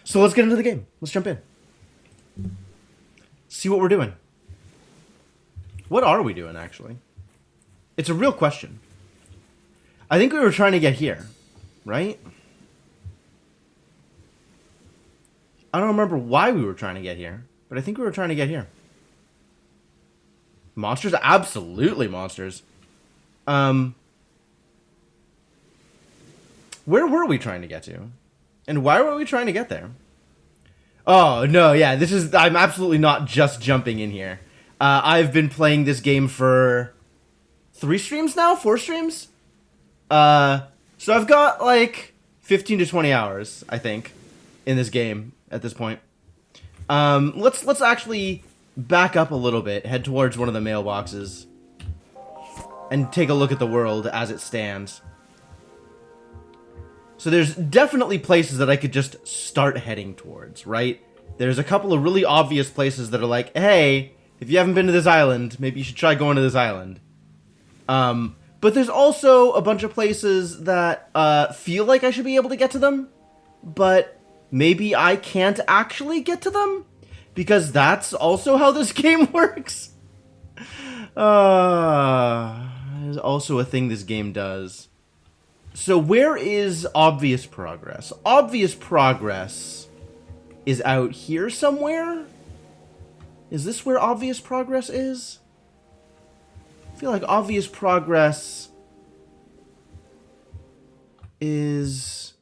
So let's get into the game. Let's jump in. See what we're doing. What are we doing, actually? It's a real question. I think we were trying to get here, right? I don't remember why we were trying to get here, but I think we were trying to get here. Monsters? Absolutely monsters. Where were we trying to get to? And why were we trying to get there? Oh, no, yeah, I'm absolutely not just jumping in here. I've been playing this game for 3 streams now? 4 streams? So I've got, like, 15 to 20 hours, I think, in this game at this point. Let's actually back up a little bit, head towards one of the mailboxes, and take a look at the world as it stands. So there's definitely places that I could just start heading towards, right? There's a couple of really obvious places that are like, hey, if you haven't been to this island, maybe you should try going to this island. But there's also a bunch of places that feel like I should be able to get to them, but maybe I can't actually get to them, because that's also how this game works. There's also a thing this game does. So where is obvious progress? Obvious progress is out here somewhere? Is this where obvious progress is? I feel like obvious progress is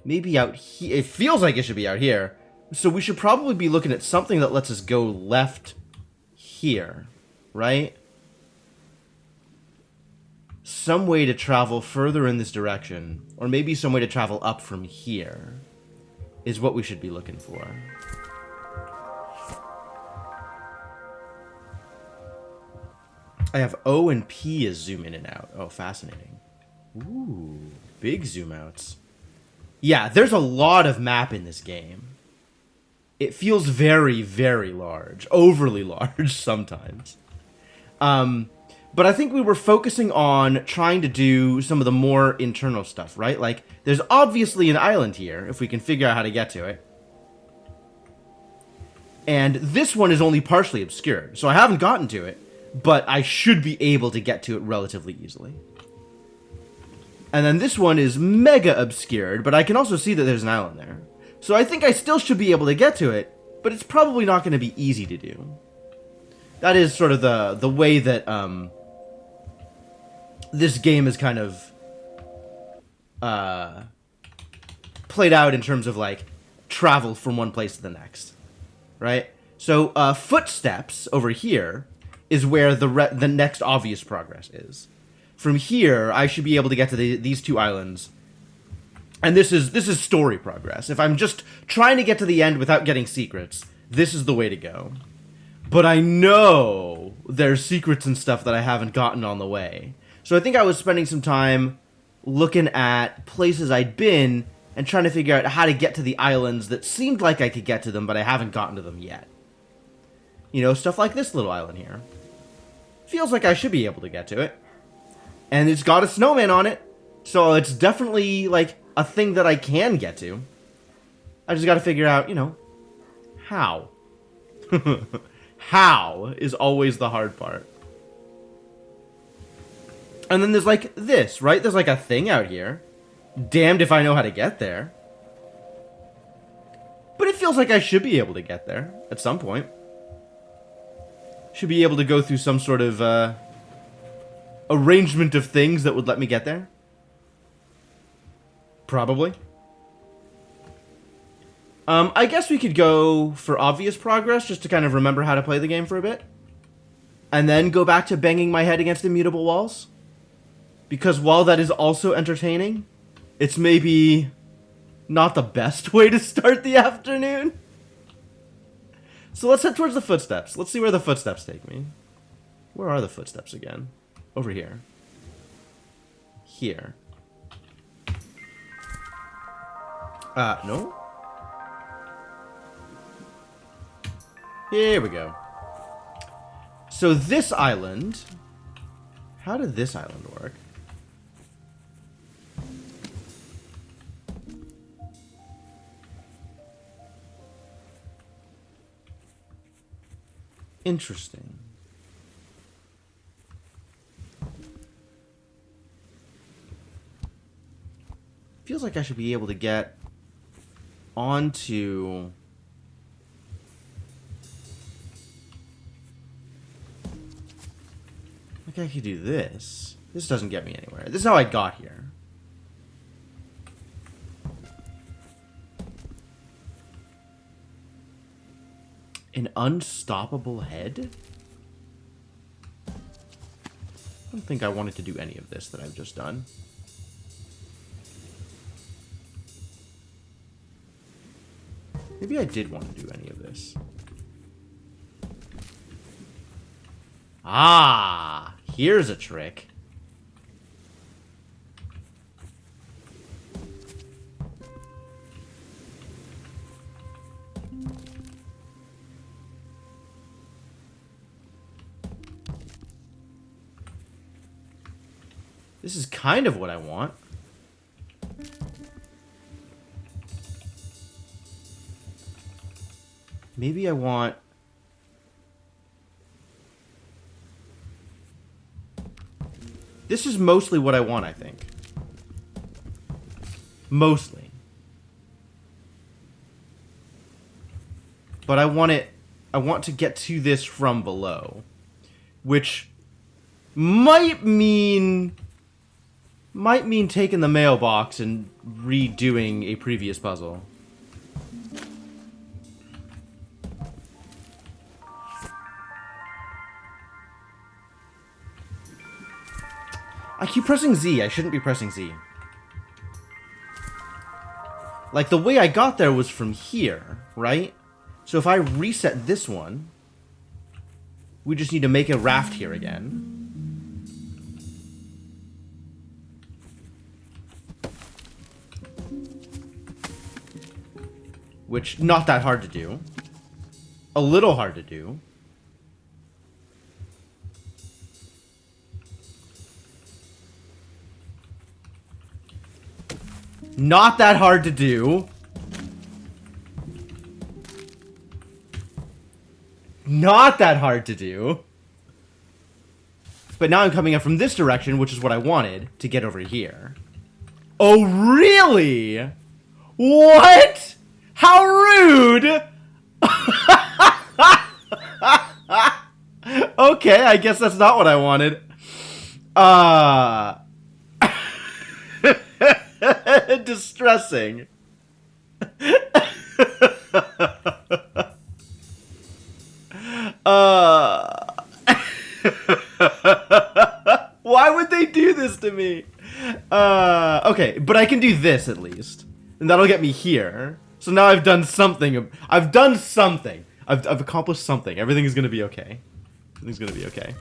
maybe out here. It feels like it should be out here. So we should probably be looking at something that lets us go left here, right? Some way to travel further in this direction, or maybe some way to travel up from here, is what we should be looking for. I have O and P as zoom in and out. Oh, fascinating. Ooh, big zoom outs. Yeah, there's a lot of map in this game. It feels very, very large. Overly large sometimes. But I think we were focusing on trying to do some of the more internal stuff, right? Like, there's obviously an island here, if we can figure out how to get to it. And this one is only partially obscured, so I haven't gotten to it, but I should be able to get to it relatively easily. And then this one is mega obscured, but I can also see that there's an island there. So I think I still should be able to get to it, but it's probably not going to be easy to do. That is sort of the way that this game is kind of played out in terms of, like, travel from one place to the next, right? So footsteps over here is where the next obvious progress is. From here, I should be able to get to these 2 islands, and this is story progress. If I'm just trying to get to the end without getting secrets, this is the way to go. But I know there's secrets and stuff that I haven't gotten on the way. So I think I was spending some time looking at places I'd been and trying to figure out how to get to the islands that seemed like I could get to them, but I haven't gotten to them yet. You know, stuff like this little island here. Feels like I should be able to get to it. And it's got a snowman on it, so it's definitely, like, a thing that I can get to. I just gotta figure out, you know, how. How is always the hard part. And then there's, like, this, right? There's, like, a thing out here. Damned if I know how to get there. But it feels like I should be able to get there at some point. Should be able to go through some sort of, arrangement of things that would let me get there. Probably. I guess we could go for obvious progress, just to kind of remember how to play the game for a bit. And then go back to banging my head against immutable walls. Because while that is also entertaining, it's maybe not the best way to start the afternoon. So let's head towards the footsteps. Let's see where the footsteps take me. Where are the footsteps again? Over here. Here. No? Here we go. So this island... How did this island work? Interesting. Feels like I should be able to get onto... Like I could do this. This doesn't get me anywhere. This is how I got here. An unstoppable head? I don't think I wanted to do any of this that I've just done. Maybe I did want to do any of this. Ah, here's a trick. This is kind of what I want. Maybe I want... This is mostly what I want, I think. Mostly. But I want it... I want to get to this from below. Which might mean taking the mailbox and redoing a previous puzzle. I keep pressing Z. I shouldn't be pressing Z. Like, the way I got there was from here, right? So if I reset this one, we just need to make a raft here again. Which, not that hard to do. A little hard to do. Not that hard to do. Not that hard to do. But now I'm coming up from this direction, which is what I wanted, to get over here. Oh, really? What? How rude! Okay, I guess that's not what I wanted. Distressing. Why would they do this to me? Okay, but I can do this at least. And that'll get me here. So now I've done something. I've done something. I've accomplished something. Everything is going to be okay. Everything's going to be okay.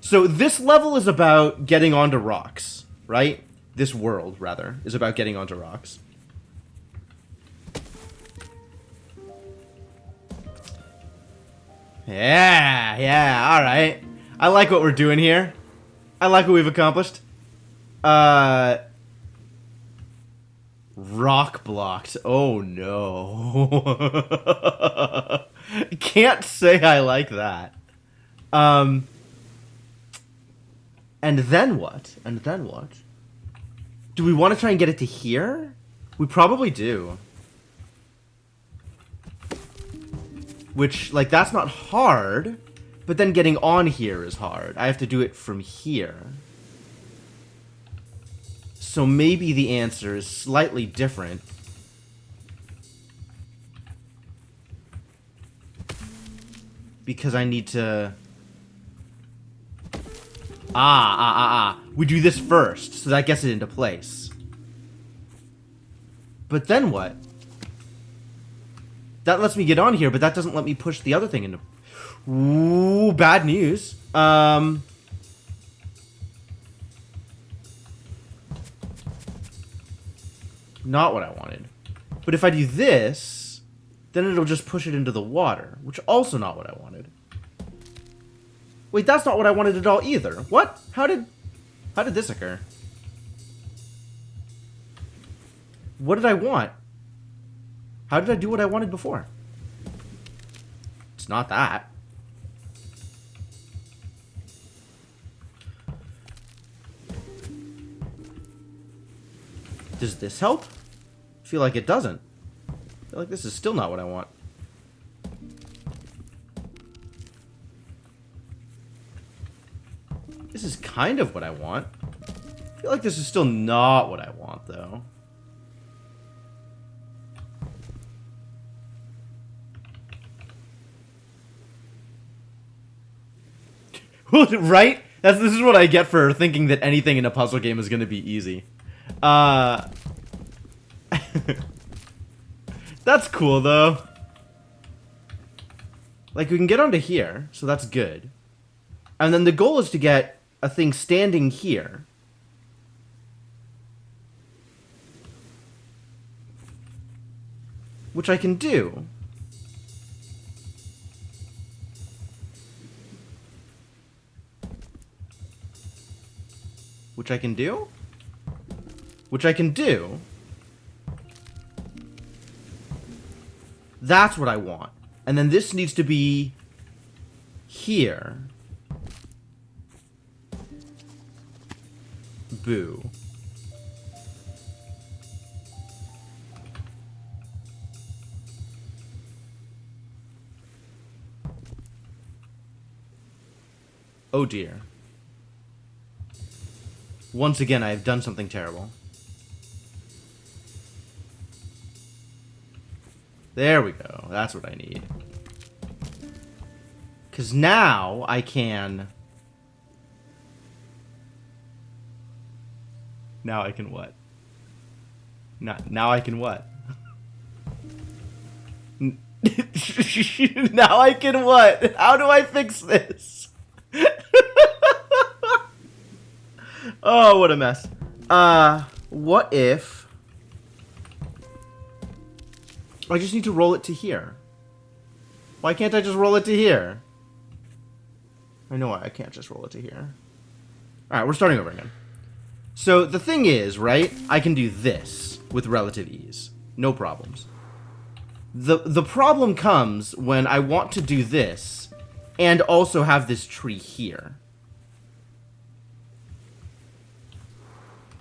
So this level is about getting onto rocks, right? This world, rather, is about getting onto rocks. Yeah, alright. I like what we're doing here. I like what we've accomplished. Rock blocked. Oh no. Can't say I like that. And then what? And then what? Do we want to try and get it to here? We probably do. Which, like, that's not hard. But then getting on here is hard. I have to do it from here. So maybe the answer is slightly different. Because I need to... We do this first, so that gets it into place. But then what? That lets me get on here, but that doesn't let me push the other thing into... Ooh, bad news. Not what I wanted. But if I do this, then it'll just push it into the water, which also not what I wanted. Wait, that's not what I wanted at all either. What? How did this occur? What did I want? How did I do what I wanted before? It's not that. Does this help? I feel like it doesn't. I feel like this is still not what I want. This is kind of what I want. I feel like this is still not what I want, though. Right? This is what I get for thinking that anything in a puzzle game is going to be easy. That's cool, though. Like, we can get onto here, so that's good. And then the goal is to get a thing standing here. Which I can do. Which I can do? Which I can do. That's what I want. And then this needs to be here. Boo. Oh dear. Once again, I have done something terrible. There we go. That's what I need. Because now I can... Now I can what? Now I can what? Now I can what? How do I fix this? Oh, what a mess. What if... I just need to roll it to here. Why can't I just roll it to here? I know I can't just roll it to here. Alright, we're starting over again. So, the thing is, right? I can do this with relative ease. No problems. The problem comes when I want to do this and also have this tree here.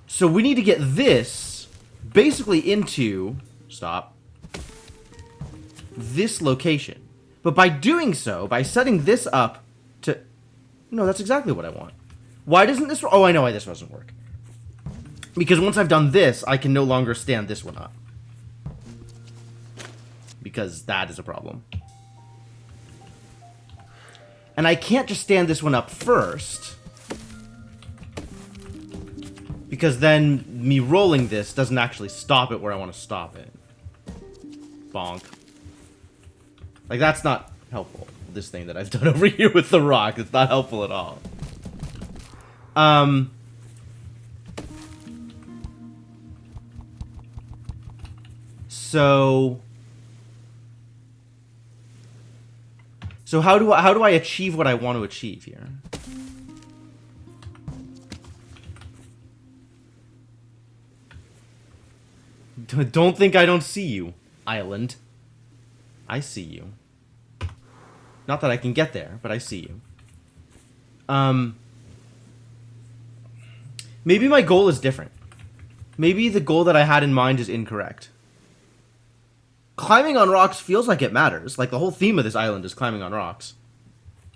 So we need to get this basically into... Stop. This location. But by doing so, by setting this up to... No, that's exactly what I want. Why doesn't this... Oh, I know why this doesn't work. Because once I've done this, I can no longer stand this one up. Because that is a problem. And I can't just stand this one up first. Because then me rolling this doesn't actually stop it where I want to stop it. Bonk. Like, that's not helpful. This thing that I've done over here with the rock. It's not helpful at all. So how do I achieve what I want to achieve here? Don't think I don't see you, island. I see you. Not that I can get there, but I see you. Maybe my goal is different. Maybe the goal that I had in mind is incorrect. Climbing on rocks feels like it matters. Like, the whole theme of this island is climbing on rocks.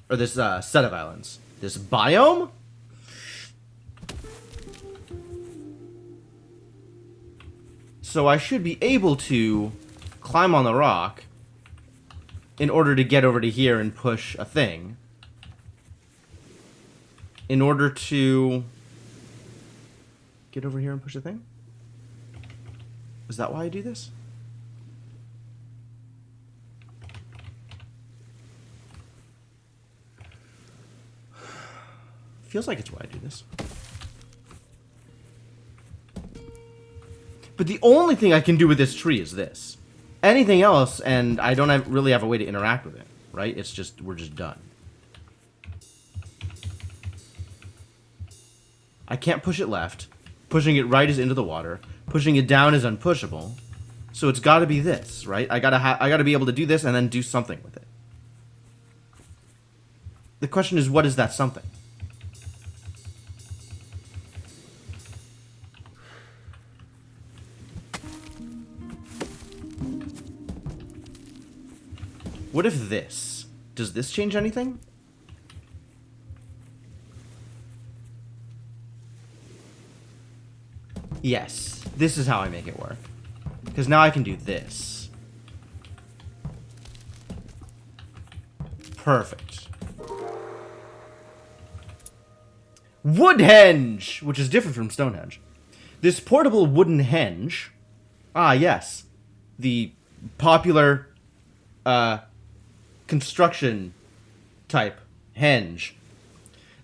Or this set of islands. This biome? So I should be able to climb on the rock in order to get over to here and push a thing. In order to get over here and push a thing? Is that why I do this? Feels like it's why I do this. But the only thing I can do with this tree is this. Anything else, and I don't really have a way to interact with it, right? It's just, we're just done. I can't push it left. Pushing it right is into the water. Pushing it down is unpushable. So it's got to be this, right? I gotta be able to do this and then do something with it. The question is, what is that something? What if this? Does this change anything? Yes. This is how I make it work. Because now I can do this. Perfect. Woodhenge! Which is different from Stonehenge. This portable wooden henge... Ah, yes. The popular construction type henge.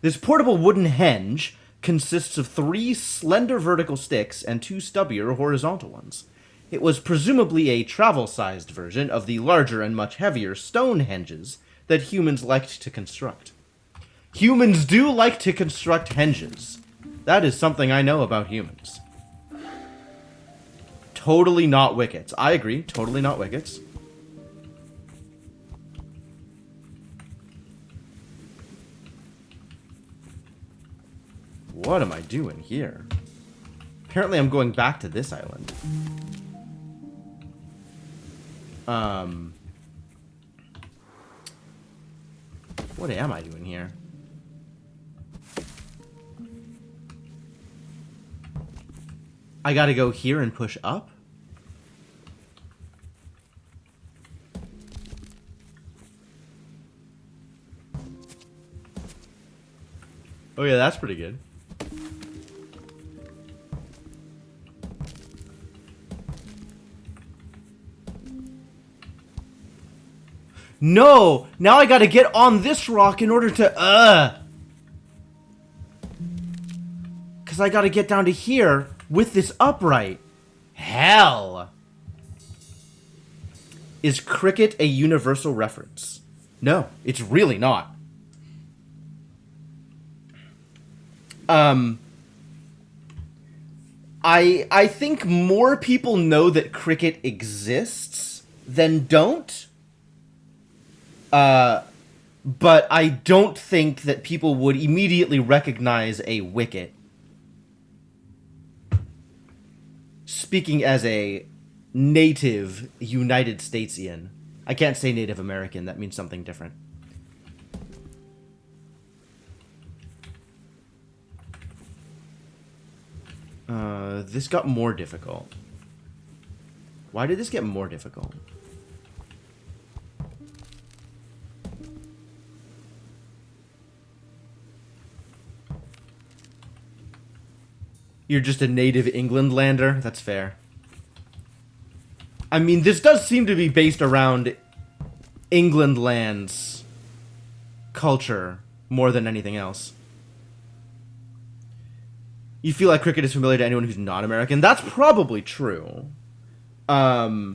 This portable wooden henge consists of 3 slender vertical sticks and 2 stubbier horizontal ones. It was presumably a travel-sized version of the larger and much heavier stone henges that humans liked to construct. Humans do like to construct henges. That is something I know about humans. Totally not wickets. I agree, totally not wickets. What am I doing here? Apparently I'm going back to this island. What am I doing here? I gotta go here and push up? Oh yeah, that's pretty good. No! Now I gotta get on this rock in order to, Cause I gotta get down to here with this upright. Hell! Is cricket a universal reference? No, it's really not. I think more people know that cricket exists than don't. But I don't think that people would immediately recognize a wicket. Speaking as a native United Statesian. I can't say Native American, that means something different. This got more difficult. Why did this get more difficult? You're just a native Englandlander? That's fair. I mean, this does seem to be based around Englandland's culture more than anything else. You feel like cricket is familiar to anyone who's not American? That's probably true. I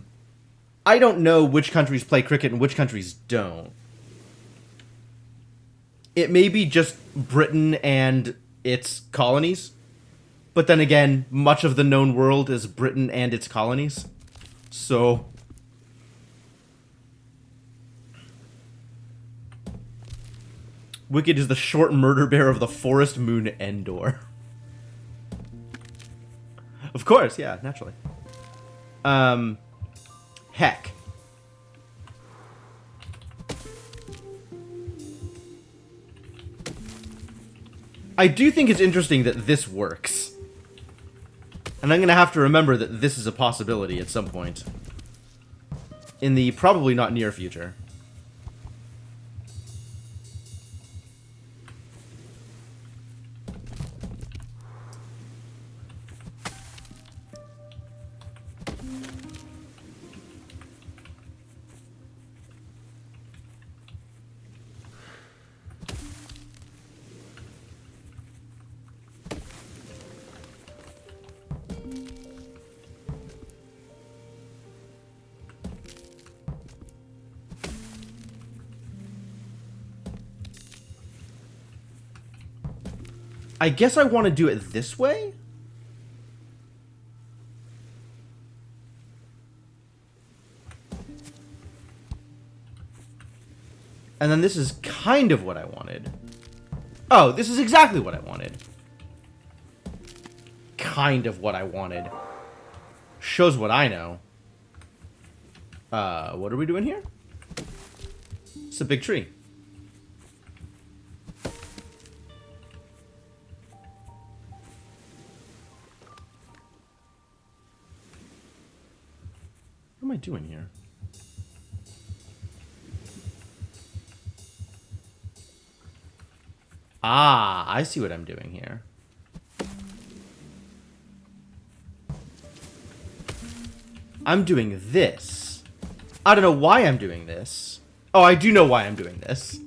don't know which countries play cricket and which countries don't. It may be just Britain and its colonies. But then again, much of the known world is Britain and its colonies. So... Wicked is the short murder bear of the forest moon Endor. Of course, yeah, naturally. Heck. I do think it's interesting that this works. And I'm gonna have to remember that this is a possibility at some point. In the probably not near future. I guess I want to do it this way? And then this is kind of what I wanted. Oh, this is exactly what I wanted. Kind of what I wanted. Shows what I know. What are we doing here? It's a big tree. What am I doing here? Ah, I see what I'm doing here. I'm doing this. I don't know why I'm doing this. Oh, I do know why I'm doing this.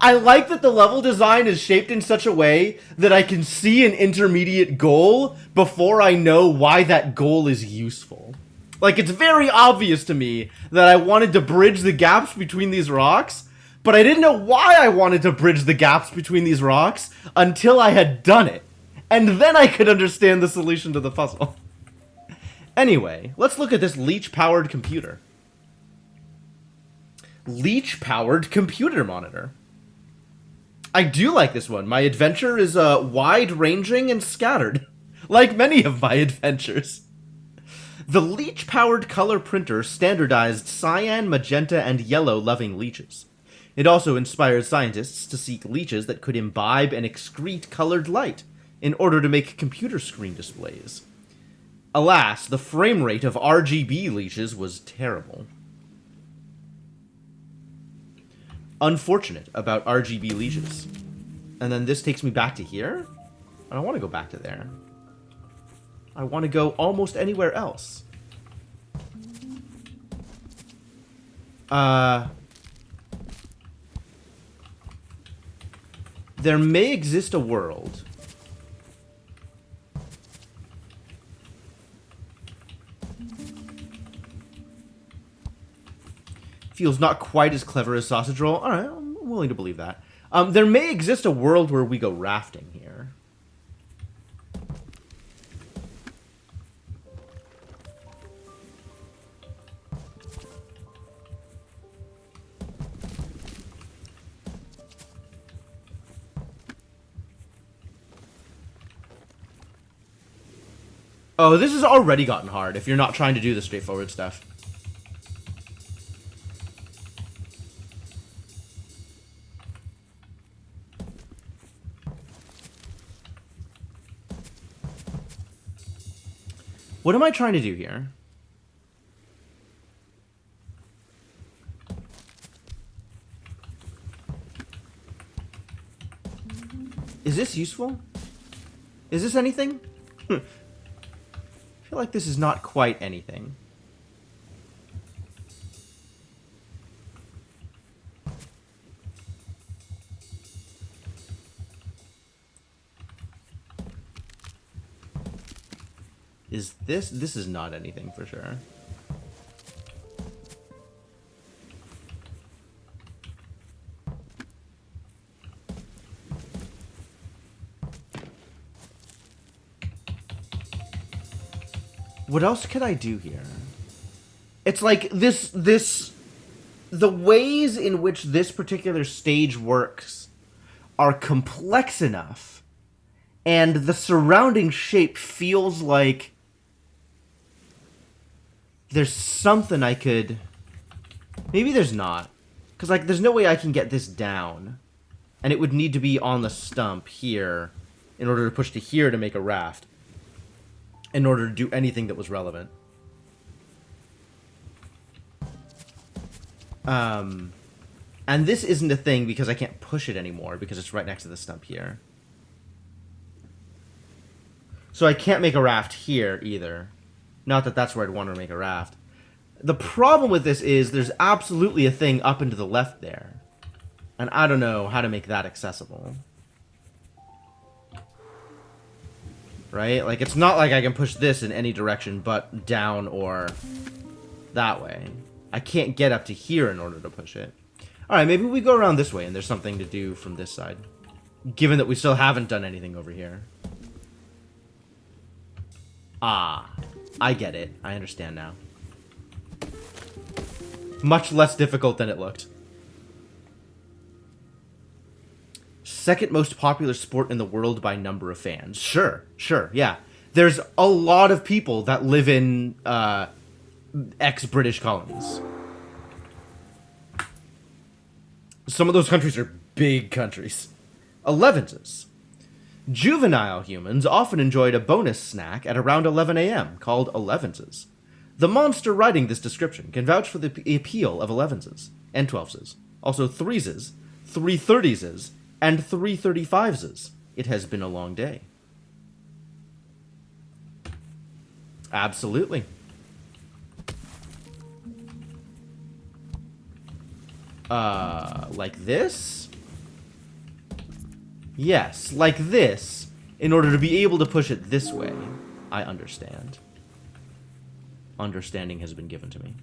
I like that the level design is shaped in such a way that I can see an intermediate goal before I know why that goal is useful. Like, it's very obvious to me that I wanted to bridge the gaps between these rocks, but I didn't know why I wanted to bridge the gaps between these rocks until I had done it. And then I could understand the solution to the puzzle. Anyway, let's look at this leech-powered computer. Leech-powered computer monitor. I do like this one. My adventure is wide-ranging and scattered, like many of my adventures. The leech-powered color printer standardized cyan, magenta, and yellow-loving leeches. It also inspired scientists to seek leeches that could imbibe and excrete colored light in order to make computer screen displays. Alas, the frame rate of RGB leeches was terrible. Unfortunate about RGB leeches. And then this takes me back to here? I don't want to go back to there. I want to go almost anywhere else. There may exist a world. Feels not quite as clever as Sausage Roll. Alright, I'm willing to believe that. There may exist a world where we go rafting here. Oh, this has already gotten hard if you're not trying to do the straightforward stuff. What am I trying to do here? Is this useful? Is this anything? I feel like this is not quite anything. Is this? This is not anything for sure. What else could I do here? It's like the ways in which this particular stage works are complex enough, and the surrounding shape feels like there's something I could... Maybe there's not. Because, like, there's no way I can get this down. And it would need to be on the stump here in order to push to here to make a raft. In order to do anything that was relevant. And this isn't a thing because I can't push it anymore because it's right next to the stump here. So I can't make a raft here either. Not that that's where I'd want to make a raft. The problem with this is there's absolutely a thing up and to the left there. And I don't know how to make that accessible. Right? Like, it's not like I can push this in any direction but down or that way. I can't get up to here in order to push it. Alright, maybe we go around this way and there's something to do from this side. Given that we still haven't done anything over here. Ah, I get it. I understand now. Much less difficult than it looked. Second most popular sport in the world by number of fans. Sure, yeah. There's a lot of people that live in ex-British colonies. Some of those countries are big countries. 11s. Juvenile humans often enjoyed a bonus snack at around 11 a.m. called 11s. The monster writing this description can vouch for the appeal of 11s and 12s. Also 3s, 330s, and 335s. It has been a long day. Absolutely. Like this? Yes, like this, in order to be able to push it this way. I understand. Understanding has been given to me.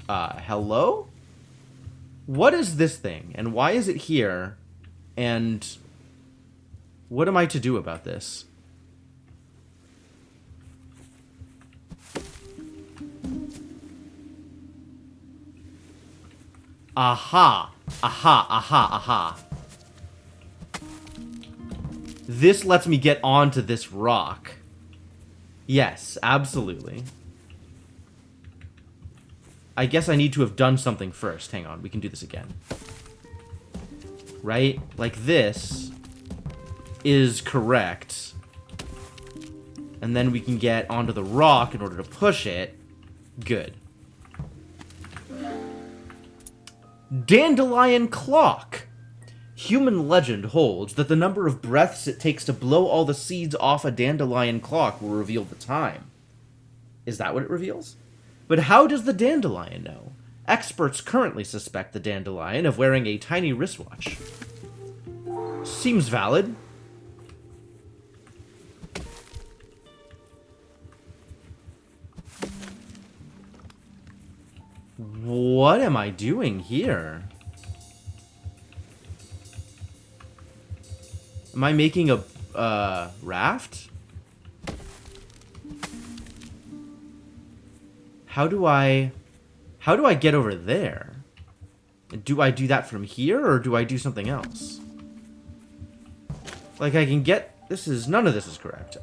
Hello? What is this thing, and why is it here, and what am I to do about this? Aha! Aha, aha, aha. This lets me get onto this rock. Yes, absolutely. I guess I need to have done something first. Hang on, we can do this again. Right? Like this is correct. And then we can get onto the rock in order to push it. Good. Dandelion clock. Human legend holds that the number of breaths it takes to blow all the seeds off a dandelion clock will reveal the time. Is that what it reveals? But how does the dandelion know? Experts currently suspect the dandelion of wearing a tiny wristwatch. Seems valid. What am I doing here? Am I making a raft? How do I get over there? Do I do that from here, or do I do something else? Like, I can get... none of this is correct.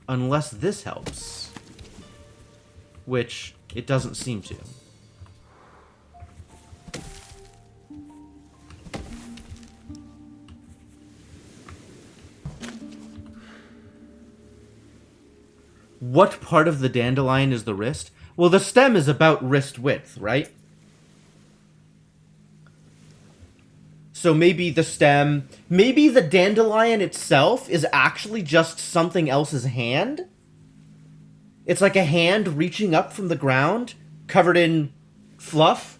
Unless this helps. Which, it doesn't seem to. What part of the dandelion is the wrist? Well, the stem is about wrist width, right? So maybe the stem... Maybe the dandelion itself is actually just something else's hand? It's like a hand reaching up from the ground, covered in fluff?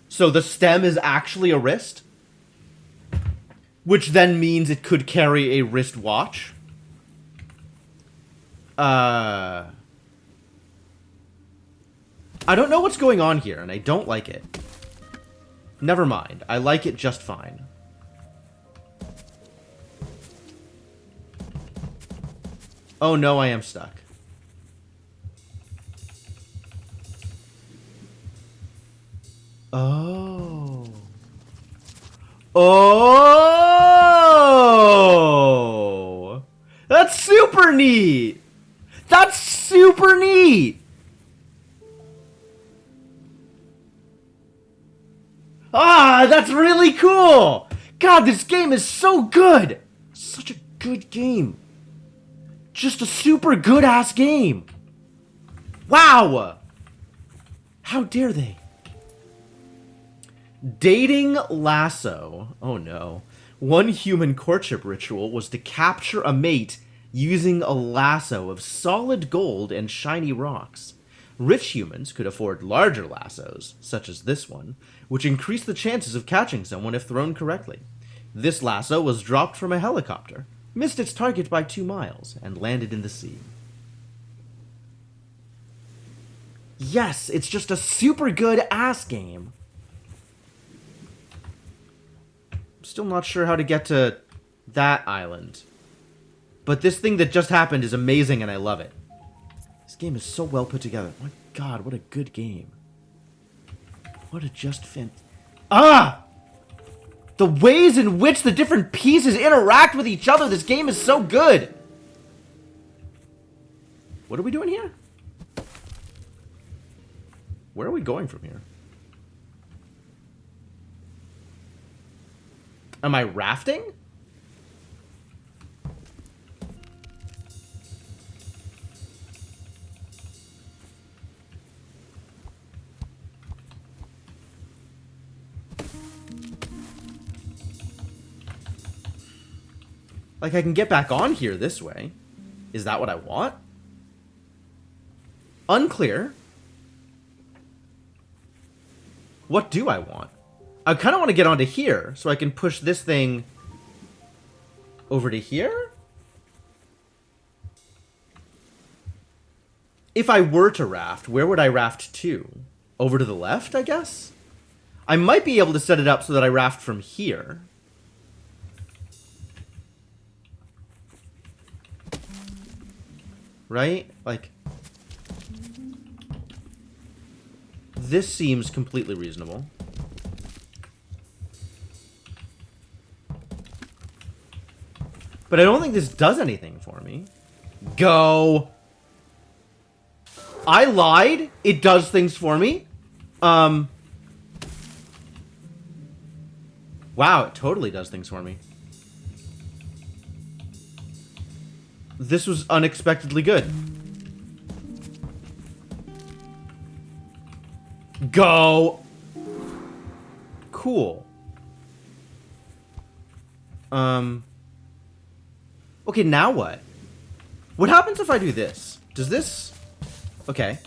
So the stem is actually a wrist? Which then means it could carry a wristwatch? I don't know what's going on here, and I don't like it. Never mind. I like it just fine. Oh no, I am stuck. Oh. Oh! That's super neat! That's super neat! Ah, that's really cool! God, this game is so good! Such a good game. Just a super good-ass game. Wow! How dare they? Dating lasso. Oh no. One human courtship ritual was to capture a mate using a lasso of solid gold and shiny rocks. Rich humans could afford larger lassos, such as this one, which increased the chances of catching someone if thrown correctly. This lasso was dropped from a helicopter, missed its target by 2 miles, and landed in the sea. Yes, it's just a super good ass game. I'm still not sure how to get to that island. But this thing that just happened is amazing and I love it. This game is so well put together. My god, what a good game. What a just Ah! The ways in which the different pieces interact with each other. This game is so good. What are we doing here? Where are we going from here? Am I rafting? Like, I can get back on here this way. Is that what I want? Unclear. What do I want? I kind of want to get onto here, so I can push this thing over to here? If I were to raft, where would I raft to? Over to the left, I guess? I might be able to set it up so that I raft from here. Right? Like, this seems completely reasonable. But I don't think this does anything for me. Go. I lied. It does things for me. Wow, it totally does things for me. This was unexpectedly good. Go. Cool. Okay, now what? What happens if I do this? Does this... Okay.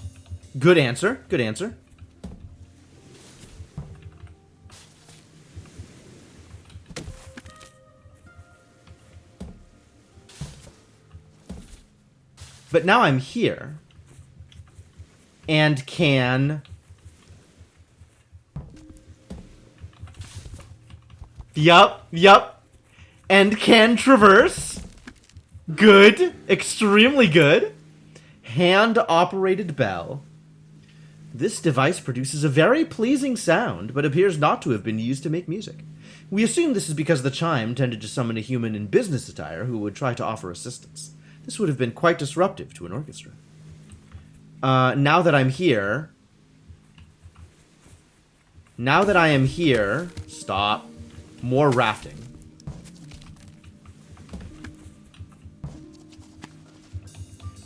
Good answer. Good answer. But now I'm here. And can... Yup. And can traverse. Good. Extremely good. Hand-operated bell. This device produces a very pleasing sound, but appears not to have been used to make music. We assume this is because the chime tended to summon a human in business attire who would try to offer assistance. This would have been quite disruptive to an orchestra. Now that I'm here... Now that I am here... Stop. More rafting.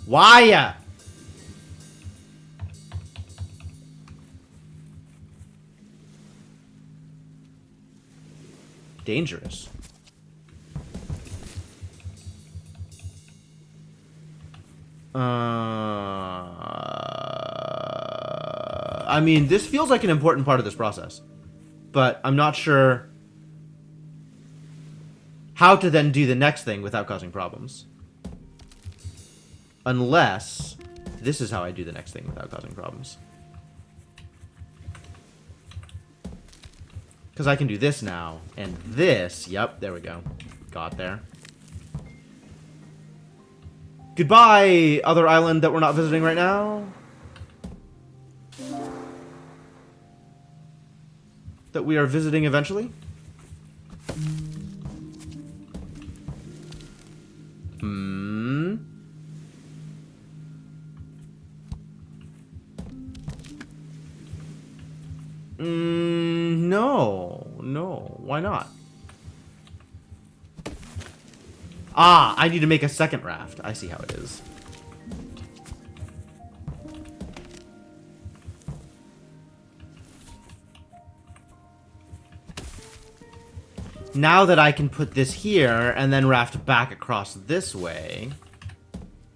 Why? Dangerous. I mean, this feels like an important part of this process, but I'm not sure how to then do the next thing without causing problems. Unless this is how I do the next thing without causing problems. Because I can do this now, and this, yep, there we go. Got there. Goodbye, other island that we're not visiting right now. That we are visiting eventually. No, why not? Ah, I need to make a second raft. I see how it is. Now that I can put this here and then raft back across this way,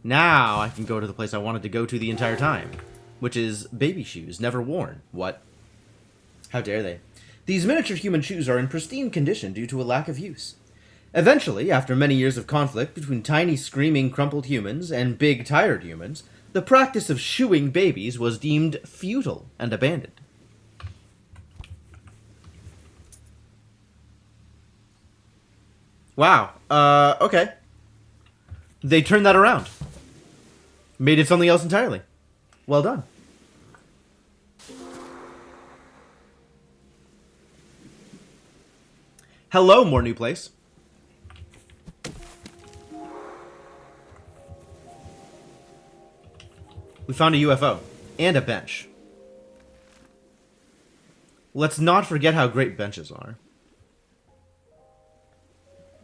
now I can go to the place I wanted to go to the entire time, which is baby shoes, never worn. What? How dare they? These miniature human shoes are in pristine condition due to a lack of use. Eventually, after many years of conflict between tiny, screaming, crumpled humans and big, tired humans, the practice of shoeing babies was deemed futile and abandoned. Wow. Okay. They turned that around. Made it something else entirely. Well done. Hello, more new place. We found a UFO and a bench. Let's not forget how great benches are.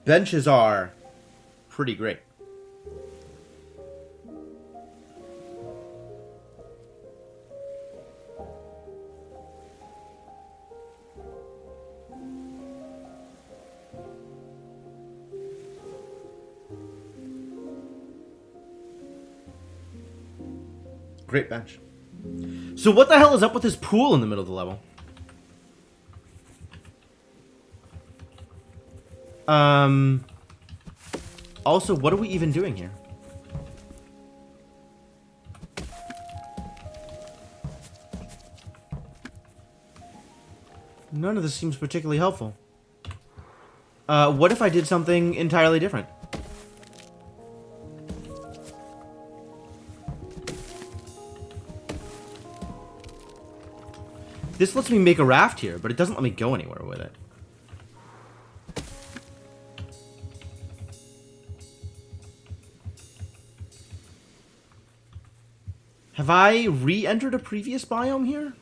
Benches are pretty great. Great bench. So what the hell is up with this pool in the middle of the level? Also, what are we even doing here? None of this seems particularly helpful. What if I did something entirely different? This lets me make a raft here, but it doesn't let me go anywhere with it. Have I re-entered a previous biome here?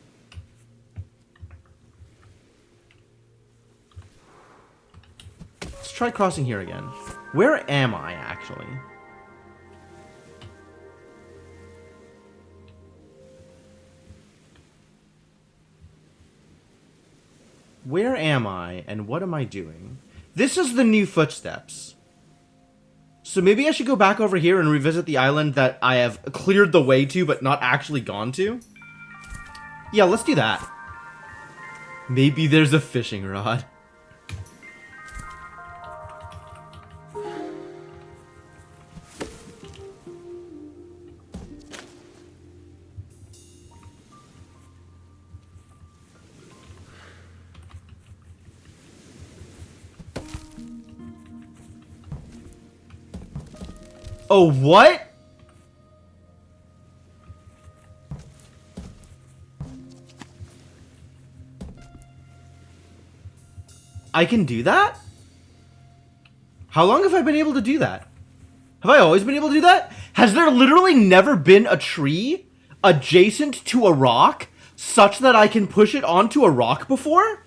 Let's try crossing here again. Where am I, actually? Where am I, and what am I doing? This is the new footsteps. So maybe I should go back over here and revisit the island that I have cleared the way to, but not actually gone to? Yeah, let's do that. Maybe there's a fishing rod. Oh, what? I can do that? How long have I been able to do that? Have I always been able to do that? Has there literally never been a tree adjacent to a rock such that I can push it onto a rock before?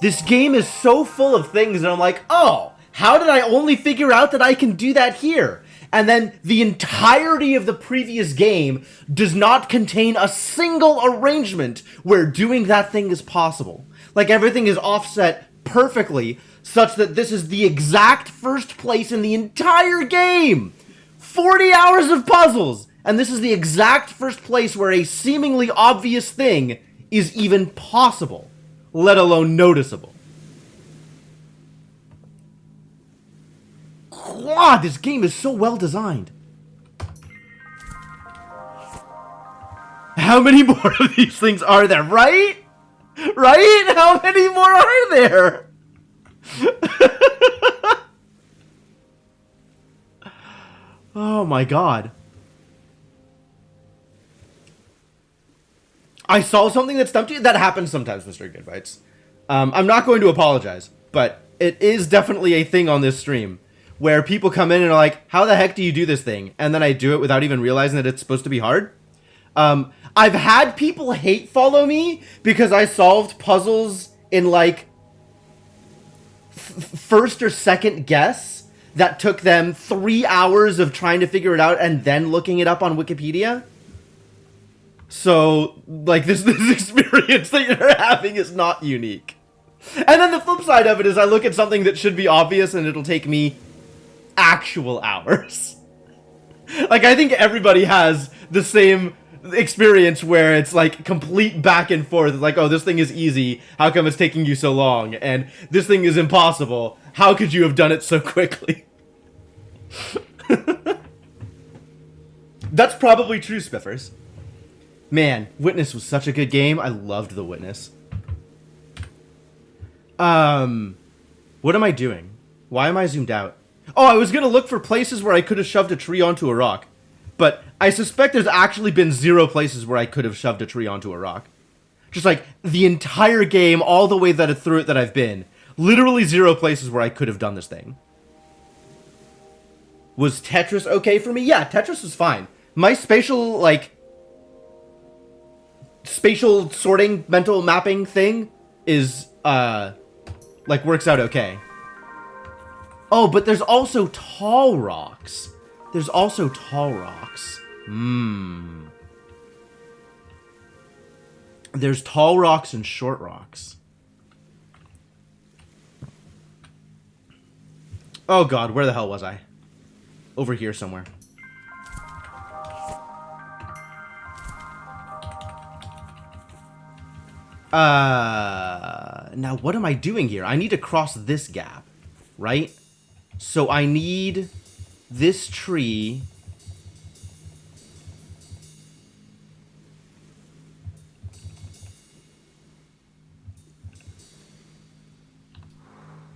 This game is so full of things and I'm like, oh, how did I only figure out that I can do that here? And then the entirety of the previous game does not contain a single arrangement where doing that thing is possible. Like everything is offset perfectly such that this is the exact first place in the entire game. 40 hours of puzzles. And this is the exact first place where a seemingly obvious thing is even possible, let alone noticeable. God, this game is so well designed. How many more of these things are there, right? Right? How many more are there? Oh my god. I saw something that stumped you? That happens sometimes, Mr. Goodbites. I'm not going to apologize, but it is definitely a thing on this stream where people come in and are like, how the heck do you do this thing? And then I do it without even realizing that it's supposed to be hard. I've had people hate follow me because I solved puzzles in like first or second guess that took them 3 hours of trying to figure it out and then looking it up on Wikipedia. So, like, this experience that you're having is not unique. And then the flip side of it is I look at something that should be obvious and it'll take me actual hours. Like, I think everybody has the same experience where it's like complete back and forth. Like, oh, this thing is easy. How come it's taking you so long? And this thing is impossible. How could you have done it so quickly? That's probably true, Spiffers. Man, Witness was such a good game. I loved The Witness. What am I doing? Why am I zoomed out? Oh, I was gonna look for places where I could have shoved a tree onto a rock. But I suspect there's actually been 0 places where I could have shoved a tree onto a rock. Just like the entire game, all the way through it that I've been. Literally 0 places where I could have done this thing. Was Tetris okay for me? Yeah, Tetris was fine. My spatial, like... spatial sorting, mental mapping thing is, like, works out okay. Oh, but there's also tall rocks. There's also tall rocks. There's tall rocks and short rocks. Oh god, where the hell was I? Over here somewhere. Now what am I doing here? I need to cross this gap, right? So I need this tree.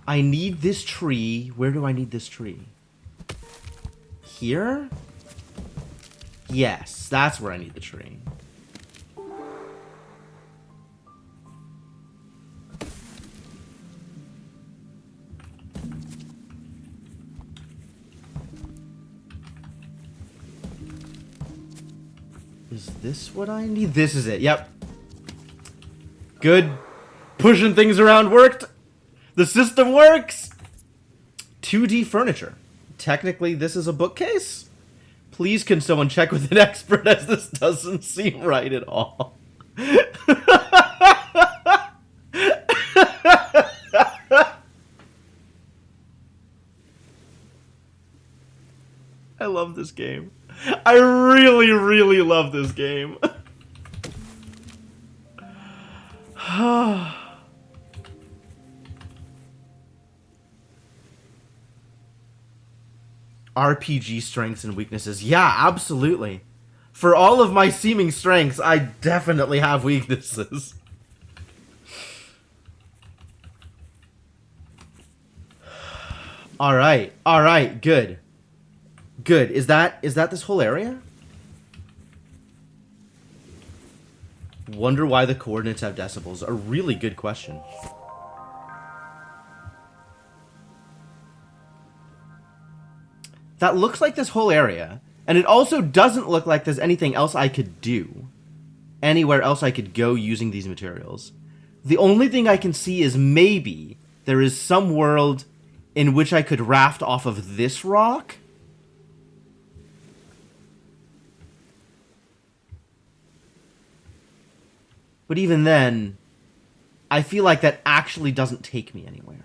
I need this tree. Where do I need this tree? Here? Yes, that's where I need the tree. Is this what I need? This is it. Yep. Good. Pushing things around worked. The system works. 2D furniture. Technically, this is a bookcase. Please, can someone check with an expert, as this doesn't seem right at all. I love this game. I really, really love this game. RPG strengths and weaknesses. Yeah, absolutely. For all of my seeming strengths, I definitely have weaknesses. Alright, good. Good. Is that this whole area? Wonder why the coordinates have decibels. A really good question. That looks like this whole area. And it also doesn't look like there's anything else I could do. Anywhere else I could go using these materials. The only thing I can see is maybe there is some world in which I could raft off of this rock. But even then, I feel like that actually doesn't take me anywhere.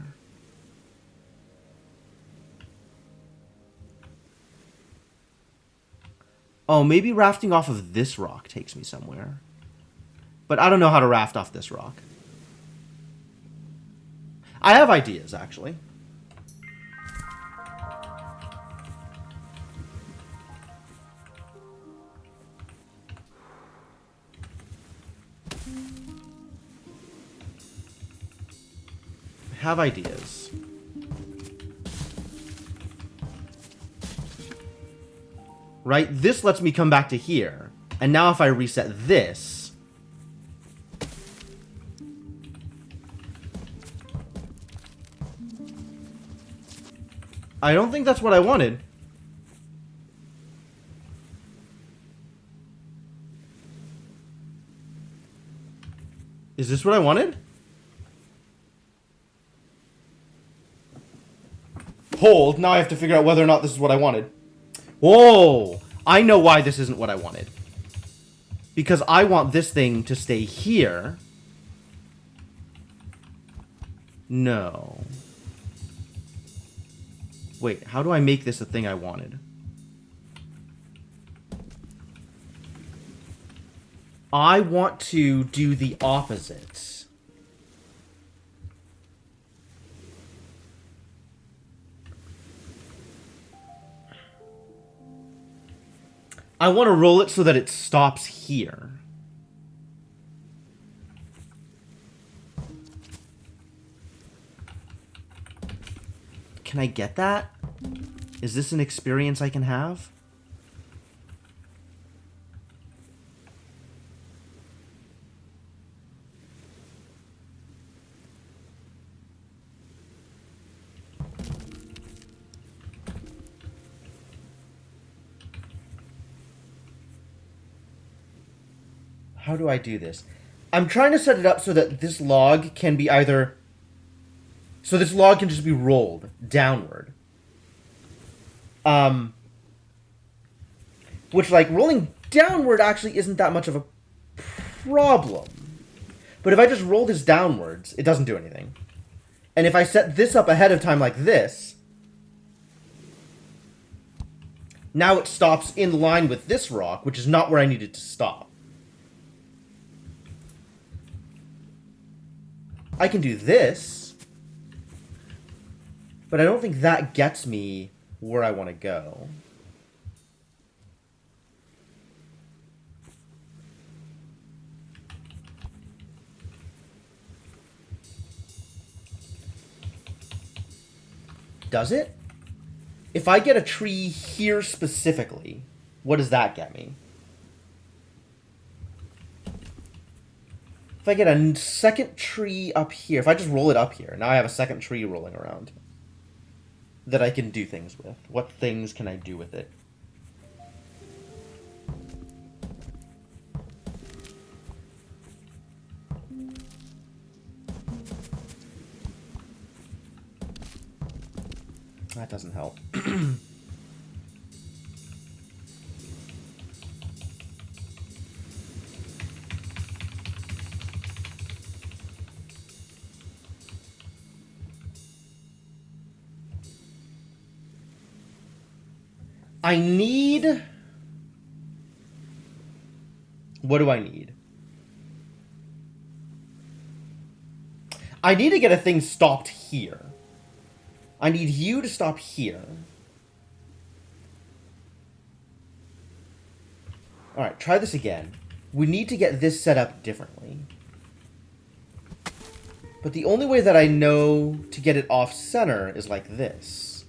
Oh, maybe rafting off of this rock takes me somewhere. But I don't know how to raft off this rock. I have ideas, actually. I have ideas. Right? This lets me come back to here. And now if I reset this... I don't think that's what I wanted. Is this what I wanted? Hold. Now I have to figure out whether or not this is what I wanted. Whoa! I know why this isn't what I wanted. Because I want this thing to stay here. No. Wait, how do I make this a thing I wanted? I want to do the opposite. I want to roll it so that it stops here. Can I get that? Is this an experience I can have? How do I do this? I'm trying to set it up so that this log can be either... So this log can just be rolled downward. Which, like, rolling downward actually isn't that much of a problem. But if I just roll this downwards, it doesn't do anything. And if I set this up ahead of time like this, now it stops in line with this rock, which is not where I need it to stop. I can do this, but I don't think that gets me where I want to go. Does it? If I get a tree here specifically, what does that get me? If I get a second tree up here, if I just roll it up here, now I have a second tree rolling around that I can do things with. What things can I do with it? That doesn't help. I need... What do I need? I need to get a thing stopped here. I need you to stop here. Alright, try this again. We need to get this set up differently. But the only way that I know to get it off center is like this.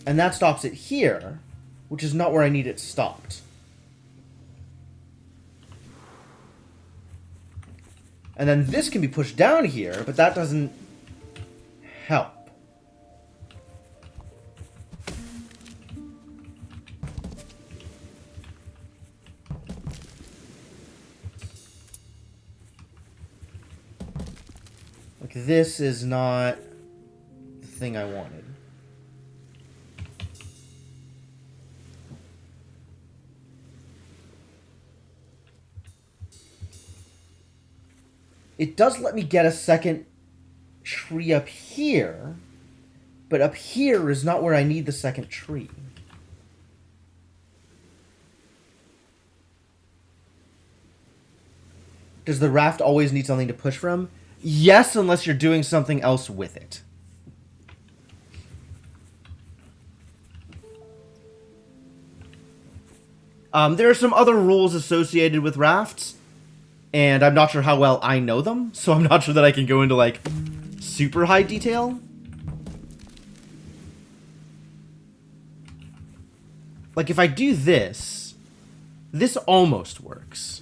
And that stops it here, which is not where I need it stopped. And then this can be pushed down here, but that doesn't help. Like, this is not the thing I wanted. It does let me get a second tree up here, but up here is not where I need the second tree. Does the raft always need something to push from? Yes, unless you're doing something else with it. There are some other rules associated with rafts. And I'm not sure how well I know them, so I'm not sure that I can go into, like, super high detail. Like, if I do this, this almost works.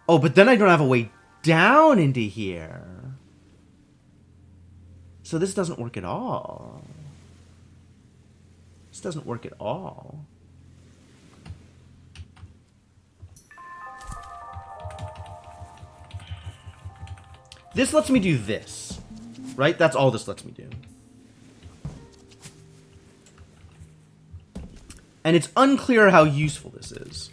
Oh, but then I don't have a way down into here. So this doesn't work at all. This doesn't work at all. This lets me do this, right? That's all this lets me do. And it's unclear how useful this is.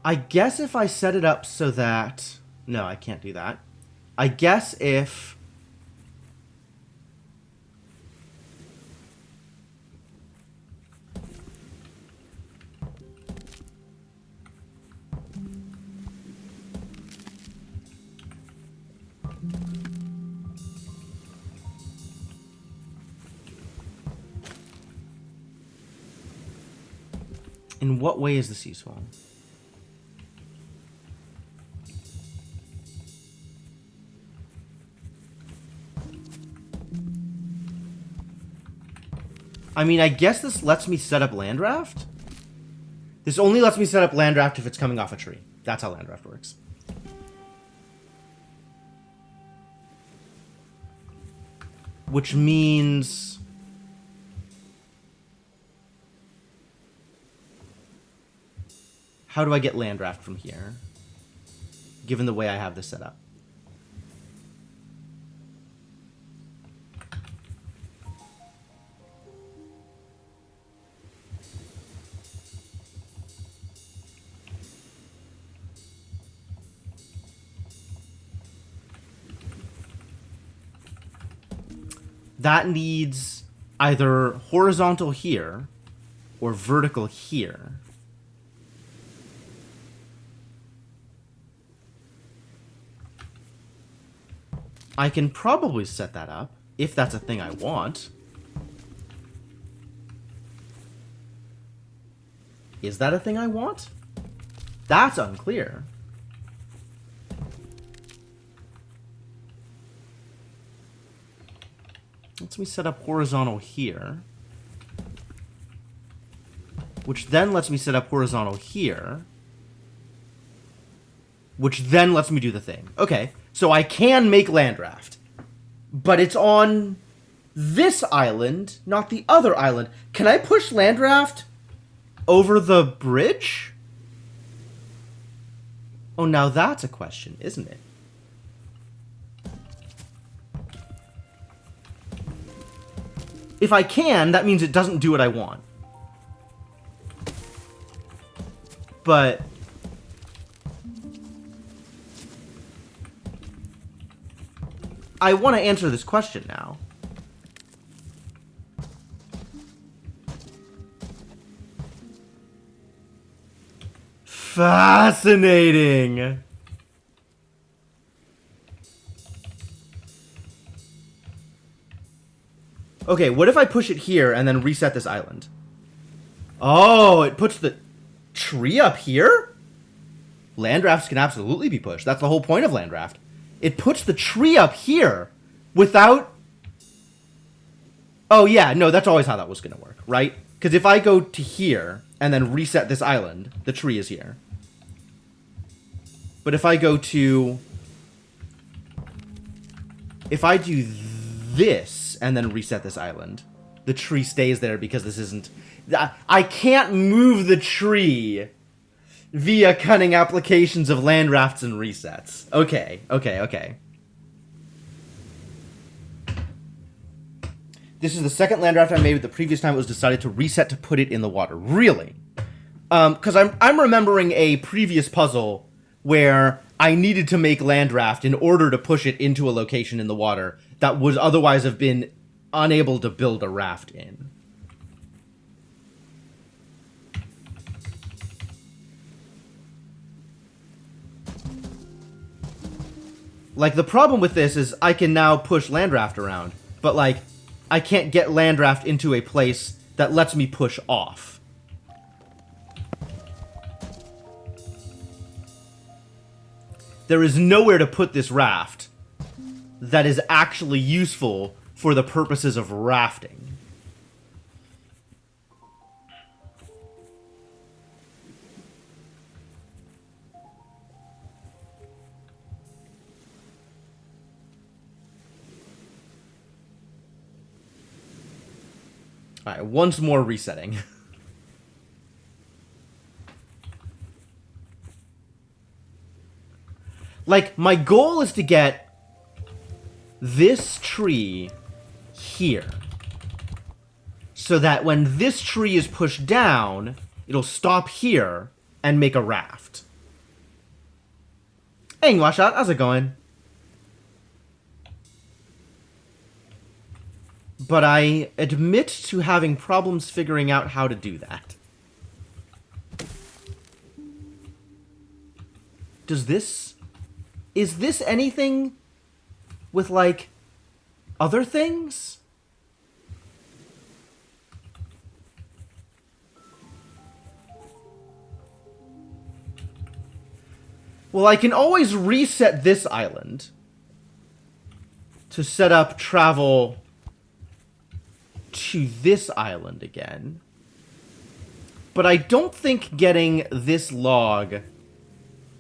I guess if I set it up so that... No, I can't do that. I guess if... In what way is this useful? I mean, I guess this lets me set up Landraft? This only lets me set up Landraft if it's coming off a tree. That's how Landraft works. Which means... How do I get land draft from here? Given the way I have this set up. That needs either horizontal here or vertical here. I can probably set that up, if that's a thing I want. Is that a thing I want? That's unclear. Lets me set up horizontal here. Which then lets me set up horizontal here. Which then lets me do the thing. Okay, so I can make land draft. But it's on this island, not the other island. Can I push land draft over the bridge? Oh, now that's a question, isn't it? If I can, that means it doesn't do what I want. But... I want to answer this question now. Fascinating! Okay, what if I push it here and then reset this island? Oh, it puts the tree up here? Land drafts can absolutely be pushed. That's the whole point of land draft. It puts the tree up here without... Oh, yeah, no, that's always how that was going to work, right? Because if I go to here and then reset this island, the tree is here. But if I go to... If I do this and then reset this island, the tree stays there because this isn't... I can't move the tree via cunning applications of land drafts and resets. Okay. This is the second land draft I made. The previous time it was decided to reset to put it in the water. Really? Because I'm remembering a previous puzzle where I needed to make land draft in order to push it into a location in the water that would otherwise have been unable to build a raft in. Like, the problem with this is I can now push land draft around, but, like, I can't get land draft into a place that lets me push off. There is nowhere to put this raft that is actually useful for the purposes of rafting. Alright, once more resetting. Like, my goal is to get this tree here. So that when this tree is pushed down, it'll stop here and make a raft. Hey, Ngwashot, how's it going? But I admit to having problems figuring out how to do that. Does this... Is this anything with, like, other things? Well, I can always reset this island to set up travel to this island again. But I don't think getting this log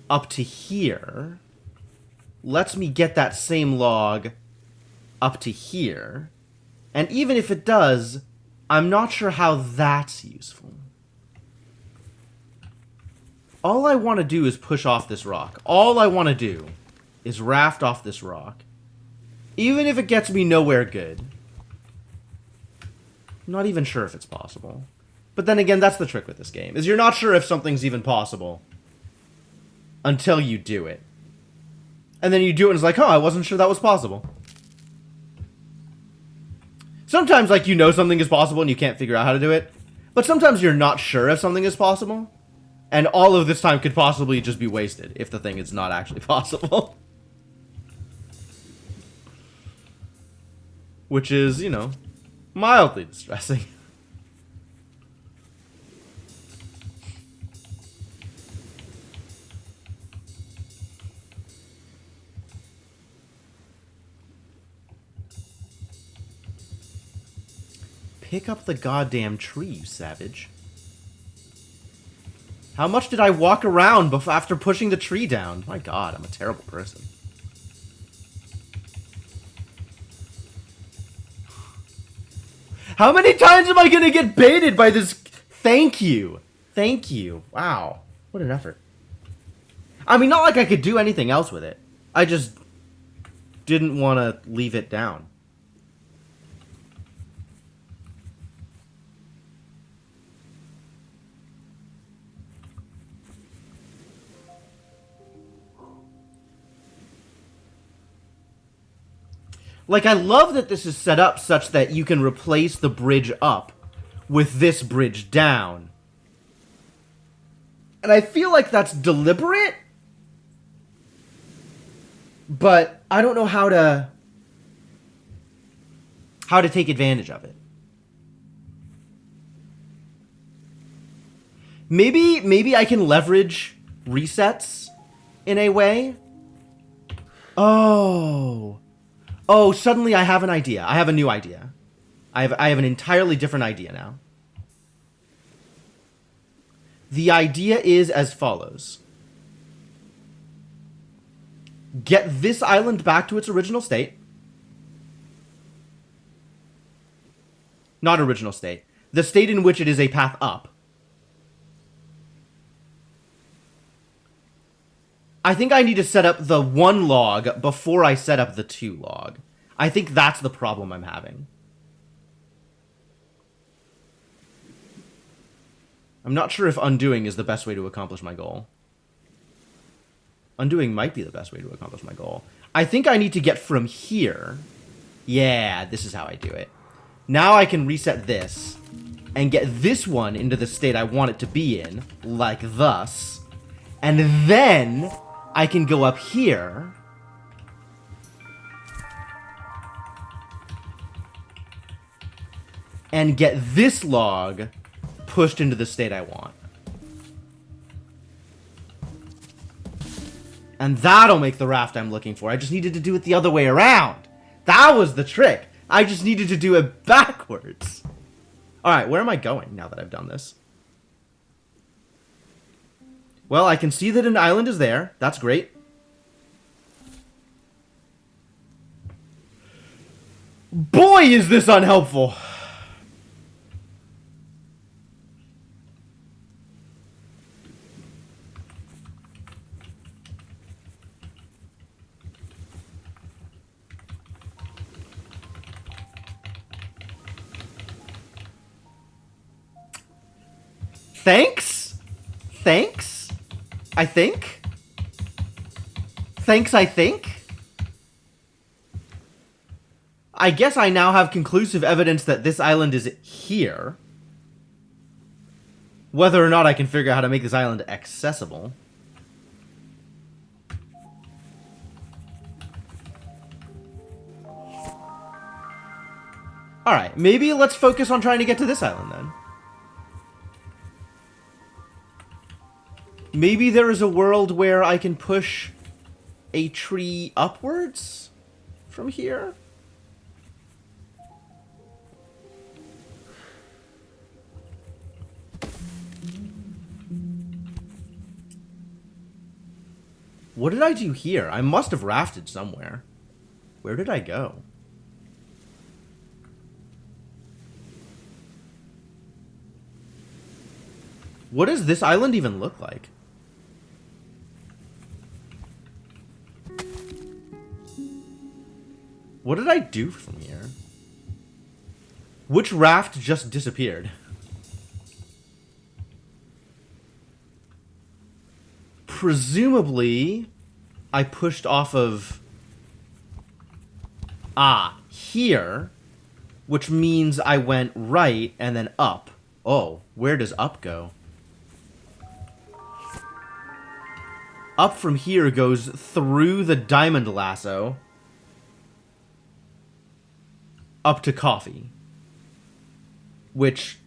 up to here lets me get that same log up to here. And even if it does, I'm not sure how that's useful. All I want to do is push off this rock. All I want to do is raft off this rock. Even if it gets me nowhere good. I'm not even sure if it's possible. But then again, that's the trick with this game, is you're not sure if something's even possible until you do it. And then you do it and it's like, oh, I wasn't sure that was possible. Sometimes, like, you know something is possible and you can't figure out how to do it. But sometimes you're not sure if something is possible. And all of this time could possibly just be wasted if the thing is not actually possible. Which is, you know, mildly distressing. Pick up the goddamn tree, you savage. How much did I walk around after pushing the tree down? My god, I'm a terrible person. How many times am I gonna get baited by this? Thank you. Thank you. Wow. What an effort. I mean, not like I could do anything else with it. I just didn't want to leave it down. Like, I love that this is set up such that you can replace the bridge up with this bridge down. And I feel like that's deliberate. But I don't know how to take advantage of it. Maybe I can leverage resets in a way. Oh, suddenly I have an idea. I have a new idea. I have an entirely different idea now. The idea is as follows. Get this island back to its original state. Not original state. The state in which it is a path up. I think I need to set up the 1 log before I set up the 2 log. I think that's the problem I'm having. I'm not sure if undoing is the best way to accomplish my goal. Undoing might be the best way to accomplish my goal. I think I need to get from here. Yeah, this is how I do it. Now I can reset this and get this one into the state I want it to be in, like thus. And then I can go up here and get this log pushed into the state I want. And that'll make the raft I'm looking for. I just needed to do it the other way around. That was the trick. I just needed to do it backwards. Alright, where am I going now that I've done this? Well, I can see that an island is there. That's great. Boy, is this unhelpful. Thanks? Thanks? I think? Thanks, I think? I guess I now have conclusive evidence that this island is here. Whether or not I can figure out how to make this island accessible. Alright, maybe let's focus on trying to get to this island then. Maybe there is a world where I can push a tree upwards from here? What did I do here? I must have rafted somewhere. Where did I go? What does this island even look like? What did I do from here? Which raft just disappeared? Presumably, I pushed off of... here. Which means I went right and then up. Oh, where does up go? Up from here goes through the diamond lasso. Up to coffee. Which...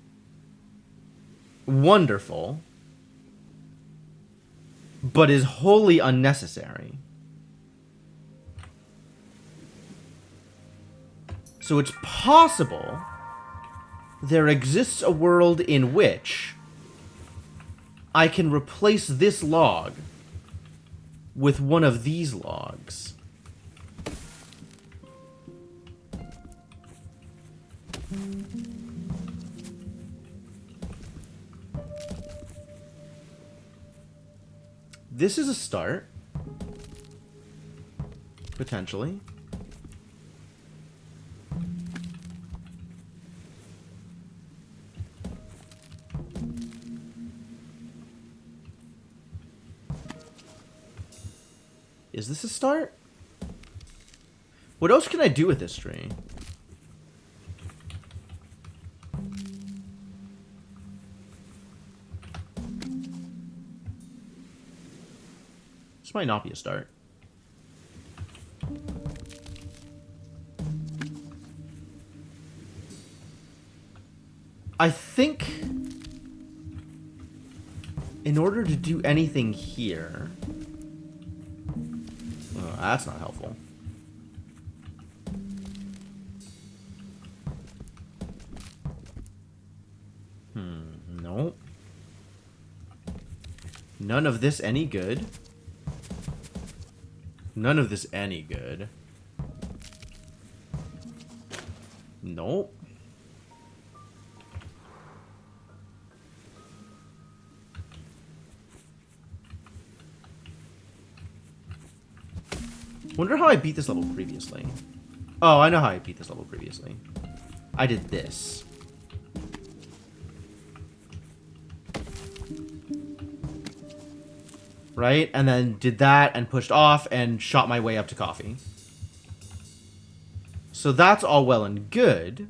wonderful. But is wholly unnecessary. So it's possible there exists a world in which I can replace this log with one of these logs. This is a start. Potentially. Is this a start? What else can I do with this tree? This might not be a start. I think in order to do anything here... Oh, that's not helpful. Nope. None of this any good. None of this any good. Nope. Wonder how I beat this level previously. Oh, I know how I beat this level previously. I did this. Right? And then did that and pushed off and shot my way up to coffee. So that's all well and good.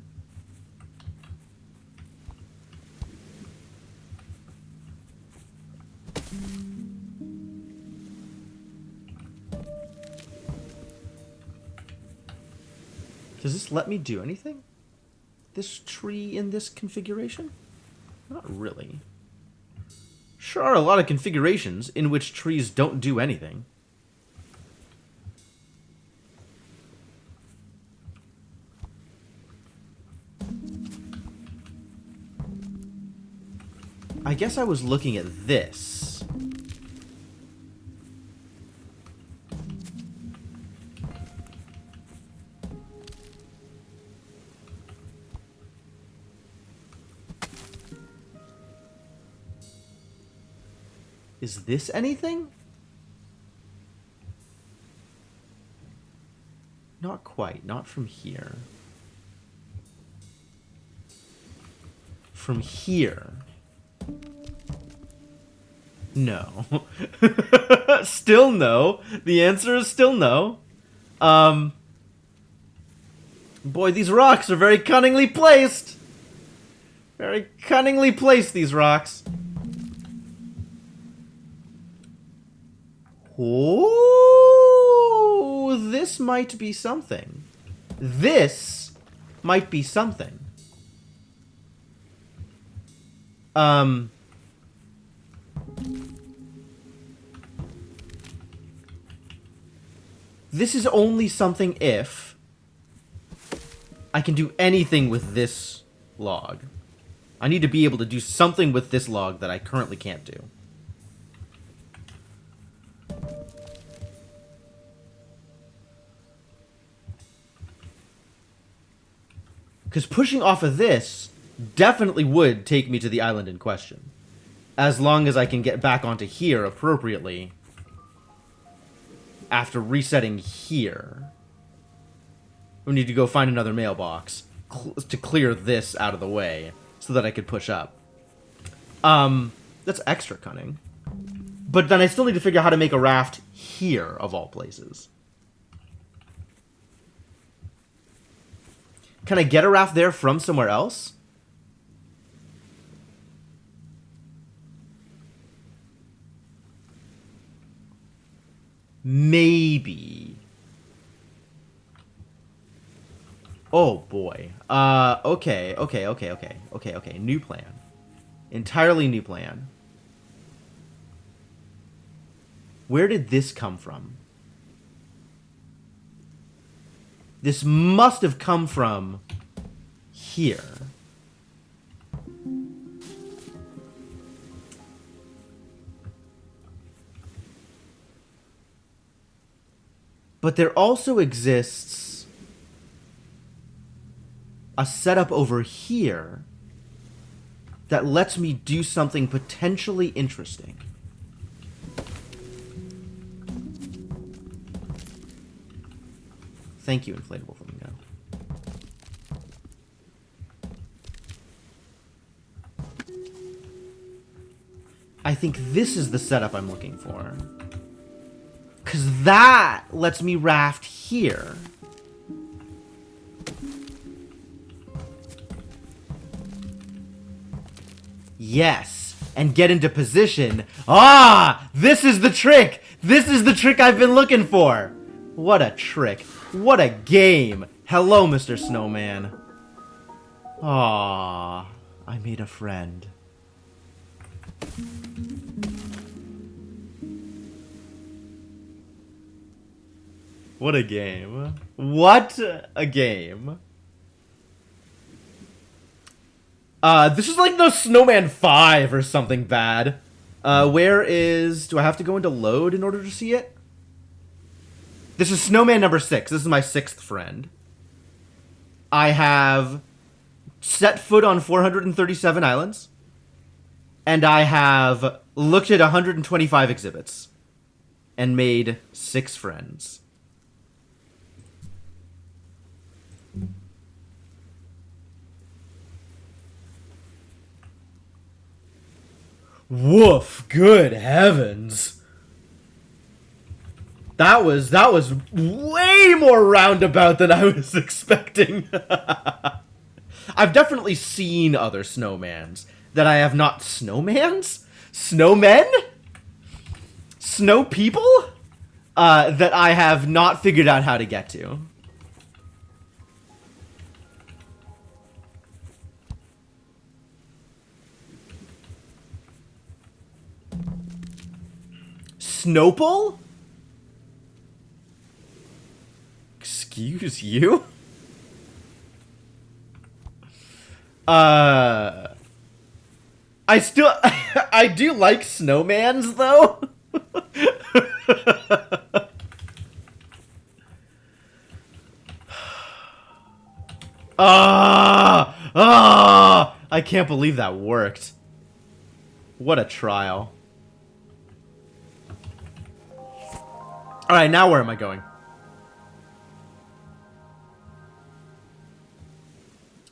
Does this let me do anything? This tree in this configuration? Not really. Sure are a lot of configurations in which trees don't do anything. I guess I was looking at this. Is this anything? Not quite. Not from here. From here. No. Still no. The answer is still no. Boy, these rocks are very cunningly placed. Very cunningly placed, these rocks. Oh, this might be something. This might be something. This is only something if I can do anything with this log. I need to be able to do something with this log that I currently can't do. Because pushing off of this definitely would take me to the island in question. As long as I can get back onto here appropriately after resetting here. We need to go find another mailbox to clear this out of the way so that I could push up. That's extra cunning. But then I still need to figure out how to make a raft here, of all places. Can I get a raft there from somewhere else? Maybe. Oh, boy. Okay. New plan. Entirely new plan. Where did this come from? This must have come from here. But there also exists a setup over here that lets me do something potentially interesting. Thank you, Inflatable Flamingo. I think this is the setup I'm looking for. 'Cause that lets me raft here. Yes, and get into position. Ah, this is the trick. This is the trick I've been looking for. What a trick. What a game. Hello, Mr. Snowman. Ah, I made a friend. What a game. What a game. This is like the Snowman 5 or something bad. Where is... Do I have to go into load in order to see it? This is Snowman number 6. This is my 6th friend. I have set foot on 437 islands. And I have looked at 125 exhibits. And made 6 friends. Woof, good heavens. That was way more roundabout than I was expecting. I've definitely seen other snowmans that I have not... Snowmans? Snowmen? Snow people? That I have not figured out how to get to. Snowple? Excuse you? I still... I do like snowmans, though. I can't believe that worked. What a trial. Alright, now where am I going?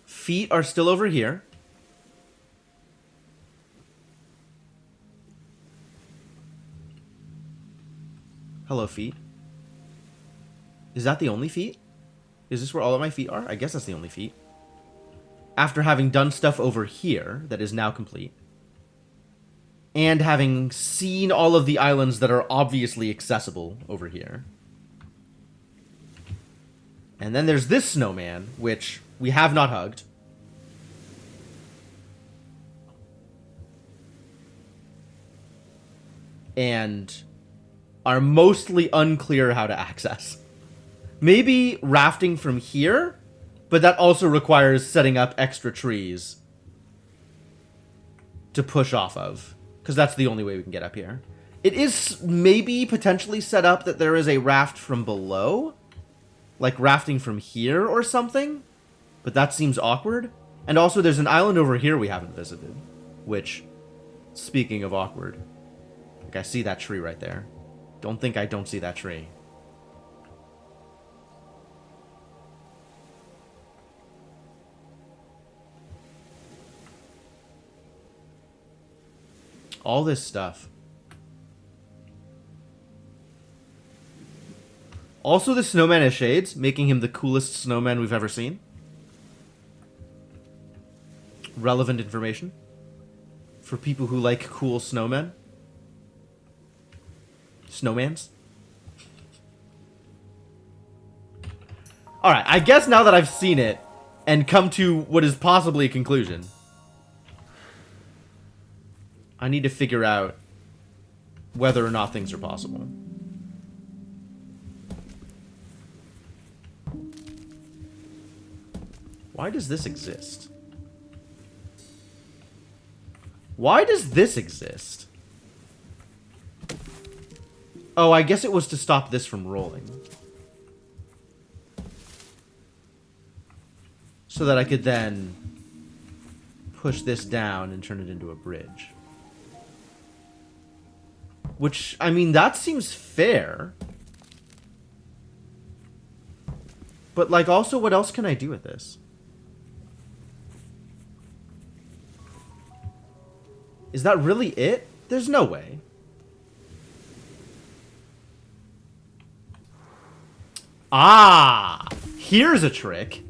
Feet are still over here. Hello, feet. Is that the only feet? Is this where all of my feet are? I guess that's the only feet. After having done stuff over here that is now complete. And having seen all of the islands that are obviously accessible over here. And then there's this snowman, which we have not hugged. And are mostly unclear how to access. Maybe rafting from here, but that also requires setting up extra trees to push off of, because that's the only way we can get up here. It is maybe potentially set up that there is a raft from below, like rafting from here or something, but that seems awkward. And also there's an island over here we haven't visited, which Speaking of awkward. Like, I see that tree right there. Don't think I don't see that tree. All this stuff. Also, the snowman has shades, making him the coolest snowman we've ever seen. Relevant information for people who like cool snowmen. Snowmans. Alright, I guess now that I've seen it and come to what is possibly a conclusion, I need to figure out whether or not things are possible. Why does this exist? Why does this exist? Oh, I guess it was to stop this from rolling. So that I could then push this down and turn it into a bridge. Which, I mean, that seems fair. But, like, also, what else can I do with this? Is that really it? There's no way. Ah! Here's a trick.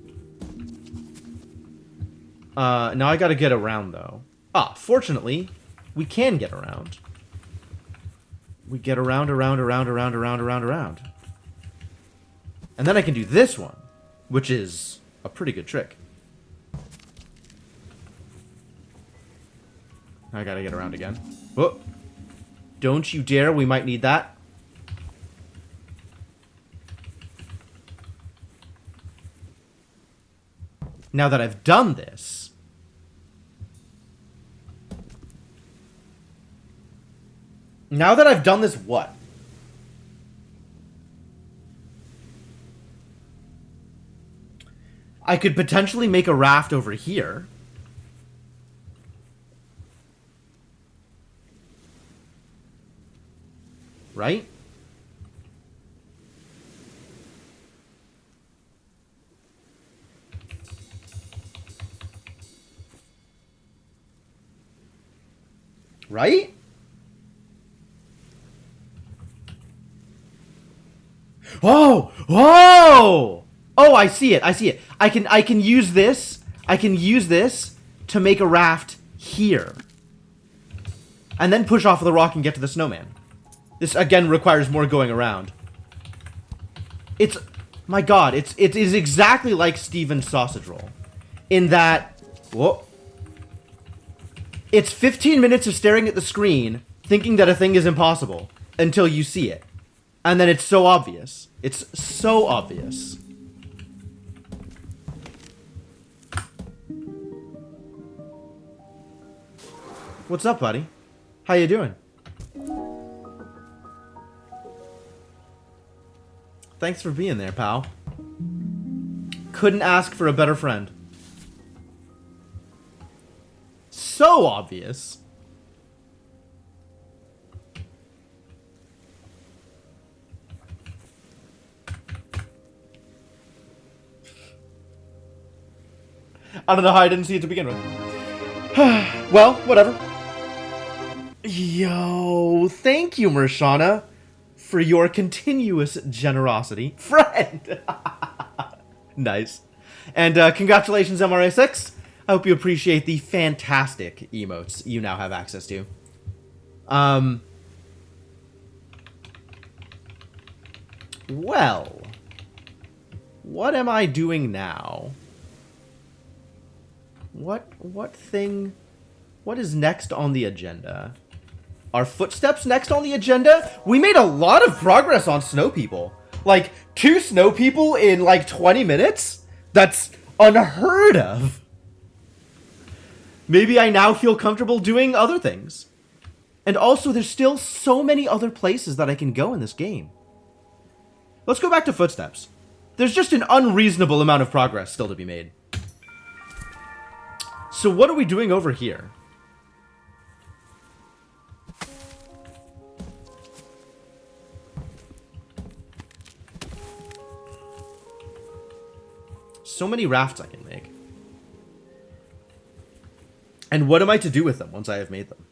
Now I gotta get around, though. Ah, fortunately, we can get around. We get around. And then I can do this one, which is a pretty good trick. I gotta get around again. Whoa. Don't you dare, we might need that. Now that I've done this... Now that I've done this, what? I could potentially make a raft over here. Right? Right? Oh! Oh! Oh, I see it. I see it. I can use this. I can use this to make a raft here. And then push off of the rock and get to the snowman. This, again, requires more going around. It's... My god, it is exactly like Steven's sausage roll. In that... Whoa. It's 15 minutes of staring at the screen, thinking that a thing is impossible, until you see it. And then it's so obvious. It's so obvious. What's up, buddy? How you doing? Thanks for being there, pal. Couldn't ask for a better friend. So obvious. I don't know how I didn't see it to begin with. Well, whatever. Yo, thank you, Mershana, for your continuous generosity. Friend! Nice. And congratulations, MRA6. I hope you appreciate the fantastic emotes you now have access to. Well, what am I doing now? What is next on the agenda? Are footsteps next on the agenda? We made a lot of progress on snow people. Like, 2 snow people in, like, 20 minutes? That's unheard of. Maybe I now feel comfortable doing other things. And also, there's still so many other places that I can go in this game. Let's go back to footsteps. There's just an unreasonable amount of progress still to be made. So what are we doing over here? So many rafts I can make. And what am I to do with them once I have made them?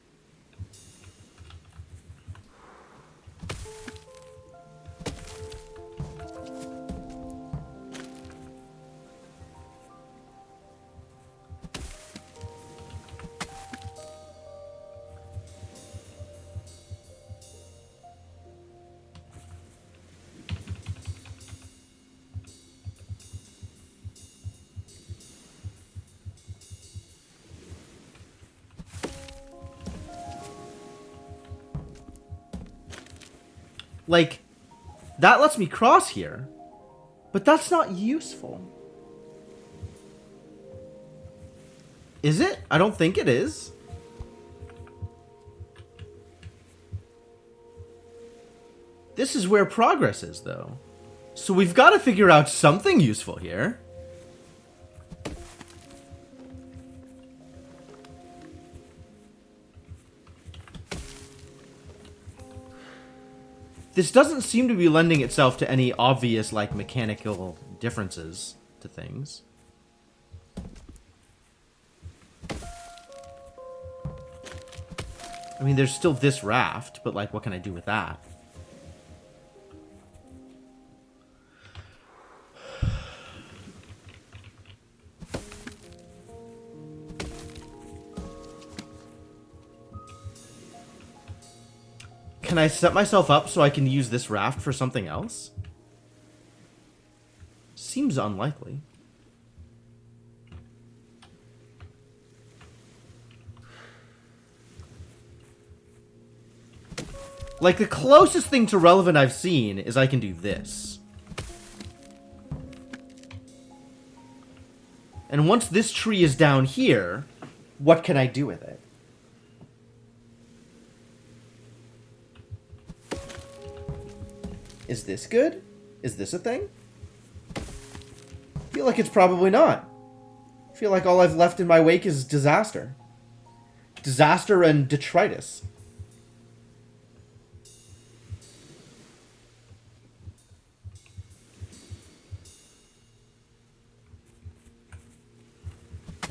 Like, that lets me cross here, but that's not useful. Is it? I don't think it is. This is where progress is, though. So we've got to figure out something useful here. This doesn't seem to be lending itself to any obvious, like, mechanical differences to things. I mean, there's still this raft, but, like, what can I do with that? Can I set myself up so I can use this raft for something else? Seems unlikely. Like, the closest thing to relevant I've seen is I can do this. And once this tree is down here, what can I do with it? Is this good? Is this a thing? I feel like it's probably not. I feel like all I've left in my wake is disaster. Disaster and detritus.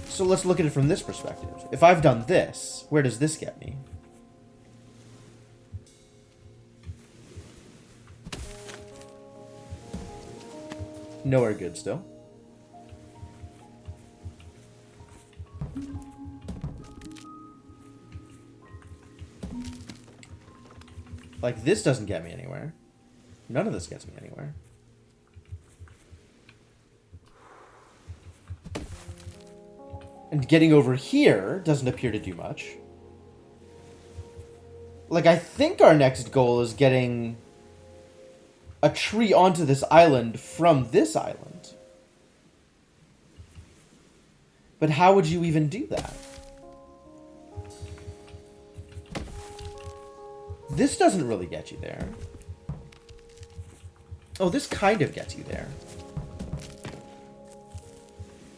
So let's look at it from this perspective. If I've done this, where does this get me? Nowhere good still. Like, this doesn't get me anywhere. None of this gets me anywhere. And getting over here doesn't appear to do much. Like, I think our next goal is getting a tree onto this island from this island. But how would you even do that? This doesn't really get you there. Oh, this kind of gets you there.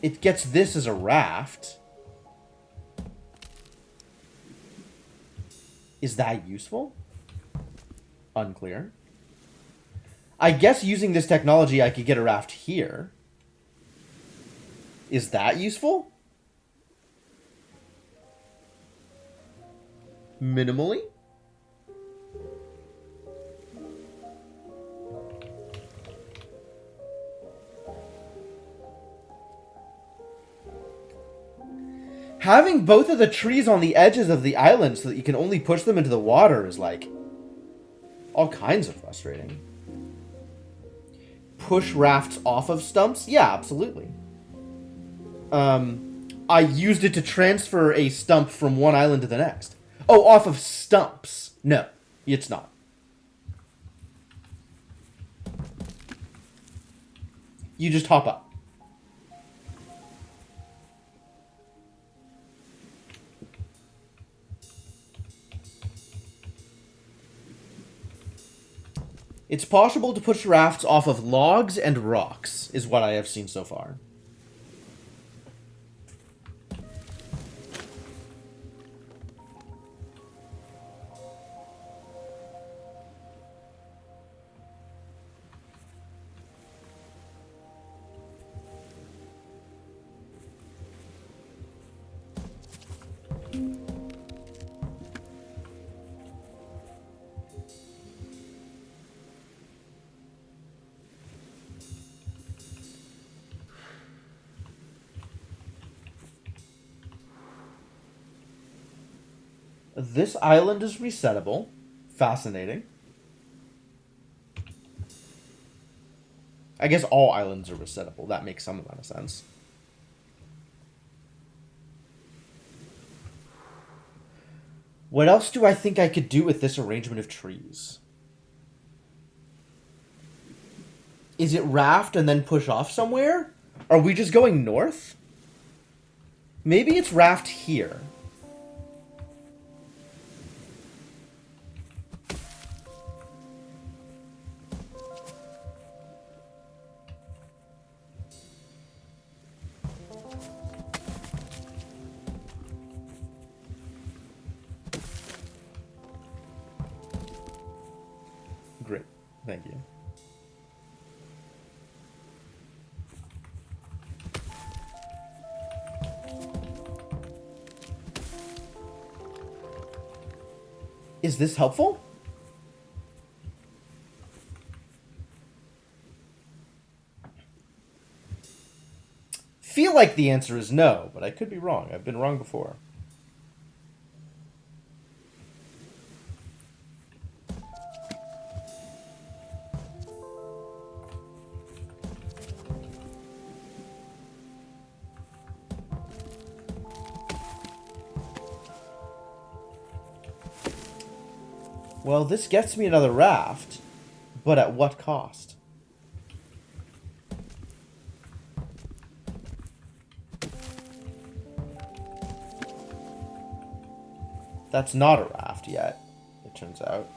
It gets this as a raft. Is that useful? Unclear. I guess using this technology, I could get a raft here. Is that useful? Minimally? Having both of the trees on the edges of the island so that you can only push them into the water is, like, all kinds of frustrating. Push rafts off of stumps? Yeah, absolutely. I used it to transfer a stump from one island to the next. Oh, off of stumps. No, it's not. You just hop up. It's possible to push rafts off of logs and rocks, is what I have seen so far. This island is resettable. Fascinating. I guess all islands are resettable. That makes some amount of sense. What else do I think I could do with this arrangement of trees? Is it raft and then push off somewhere? Are we just going north? Maybe it's raft here. Great. Thank you. Is this helpful? Feel like the answer is no, but I could be wrong. I've been wrong before. Well, this gets me another raft, but at what cost? That's not a raft yet, it turns out.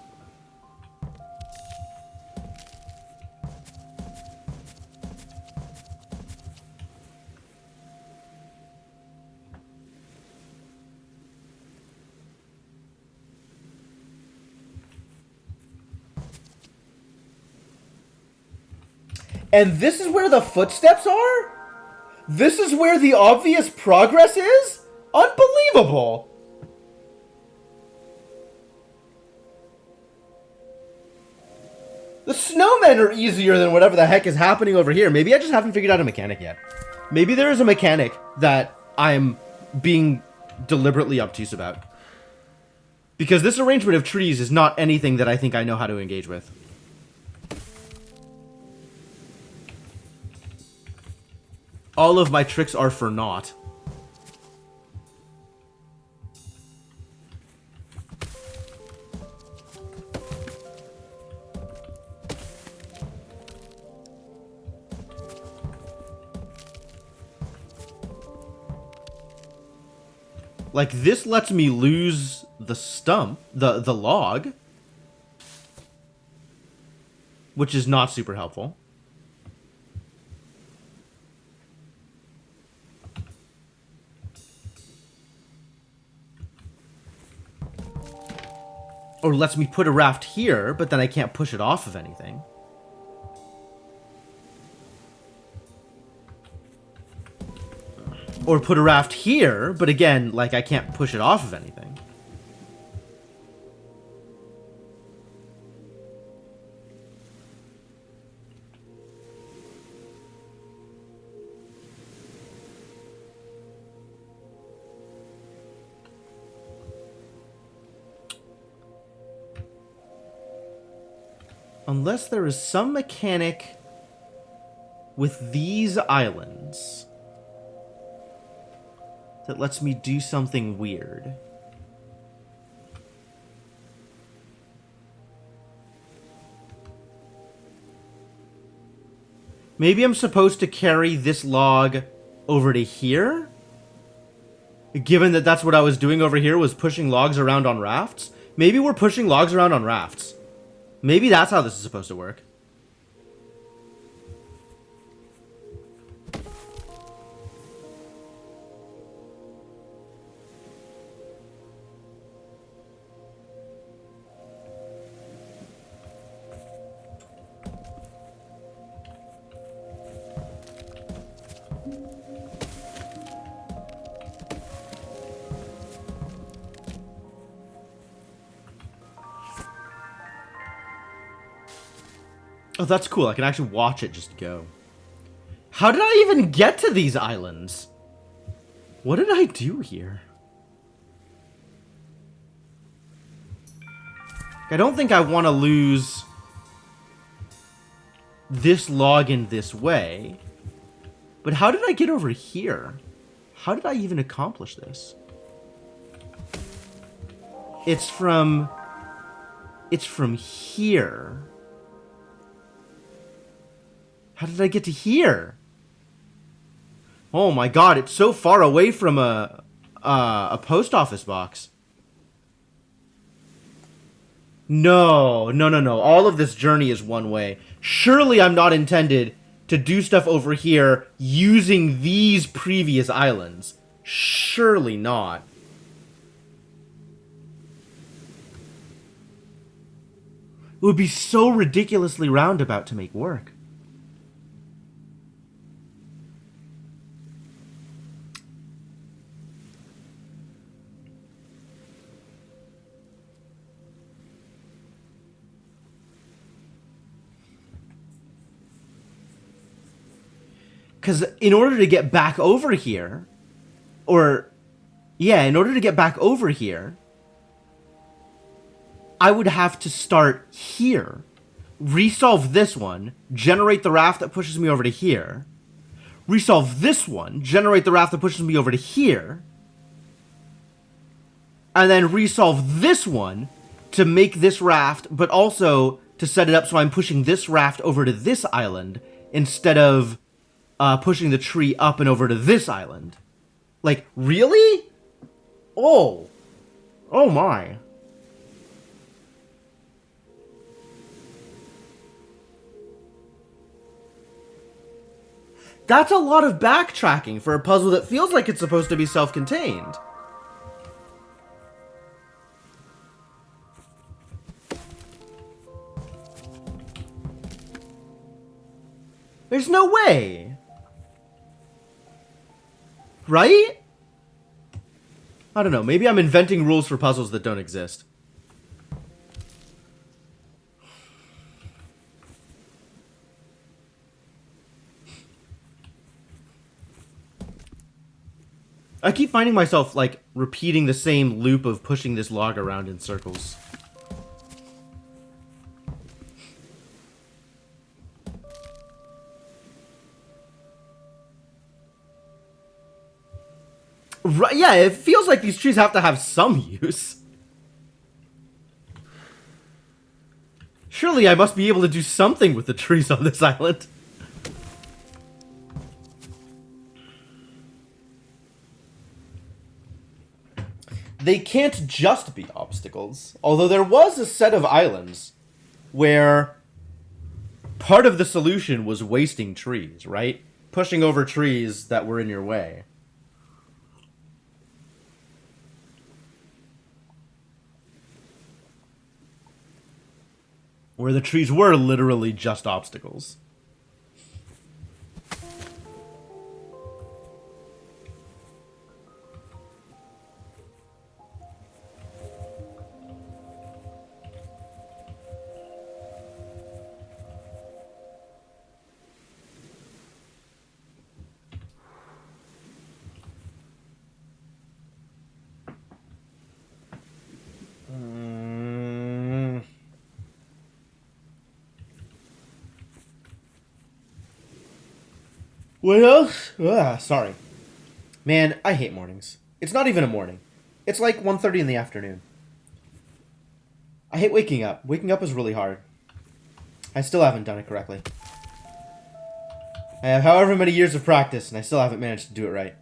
And this is where the footsteps are? This is where the obvious progress is? Unbelievable! The snowmen are easier than whatever the heck is happening over here. Maybe I just haven't figured out a mechanic yet. Maybe there is a mechanic that I'm being deliberately obtuse about. Because this arrangement of trees is not anything that I think I know how to engage with. All of my tricks are for naught. Like, this lets me lose the stump, the log. Which is not super helpful. Or lets me put a raft here, but then I can't push it off of anything. Or put a raft here, but again, like, I can't push it off of anything. Unless there is some mechanic with these islands that lets me do something weird. Maybe I'm supposed to carry this log over to here? Given that that's what I was doing over here, was pushing logs around on rafts? Maybe we're pushing logs around on rafts. Maybe that's how this is supposed to work. Oh, that's cool. I can actually watch it just go. How did I even get to these islands? What did I do here? I don't think I want to lose this log in this way. But how did I get over here? How did I even accomplish this? It's from here. How did I get to here? Oh my god, it's so far away from a post office box. No. All of this journey is one way. Surely I'm not intended to do stuff over here using these previous islands. Surely not. It would be so ridiculously roundabout to make work. Because in order to get back over here, in order to get back over here, I would have to start here, resolve this one, generate the raft that pushes me over to here, resolve this one, generate the raft that pushes me over to here, and then resolve this one to make this raft, but also to set it up so I'm pushing this raft over to this island instead of pushing the tree up and over to this island. Like, really? Oh my. That's a lot of backtracking for a puzzle that feels like it's supposed to be self-contained. There's no way. Right? I don't know. Maybe I'm inventing rules for puzzles that don't exist. I keep finding myself, like, repeating the same loop of pushing this log around in circles. Right, yeah, it feels like these trees have to have some use. Surely I must be able to do something with the trees on this island. They can't just be obstacles. Although there was a set of islands where part of the solution was wasting trees, right? Pushing over trees that were in your way. Where the trees were literally just obstacles. What else? Sorry. Man, I hate mornings. It's not even a morning. It's like 1:30 in the afternoon. I hate waking up. Waking up is really hard. I still haven't done it correctly. I have however many years of practice, and I still haven't managed to do it right.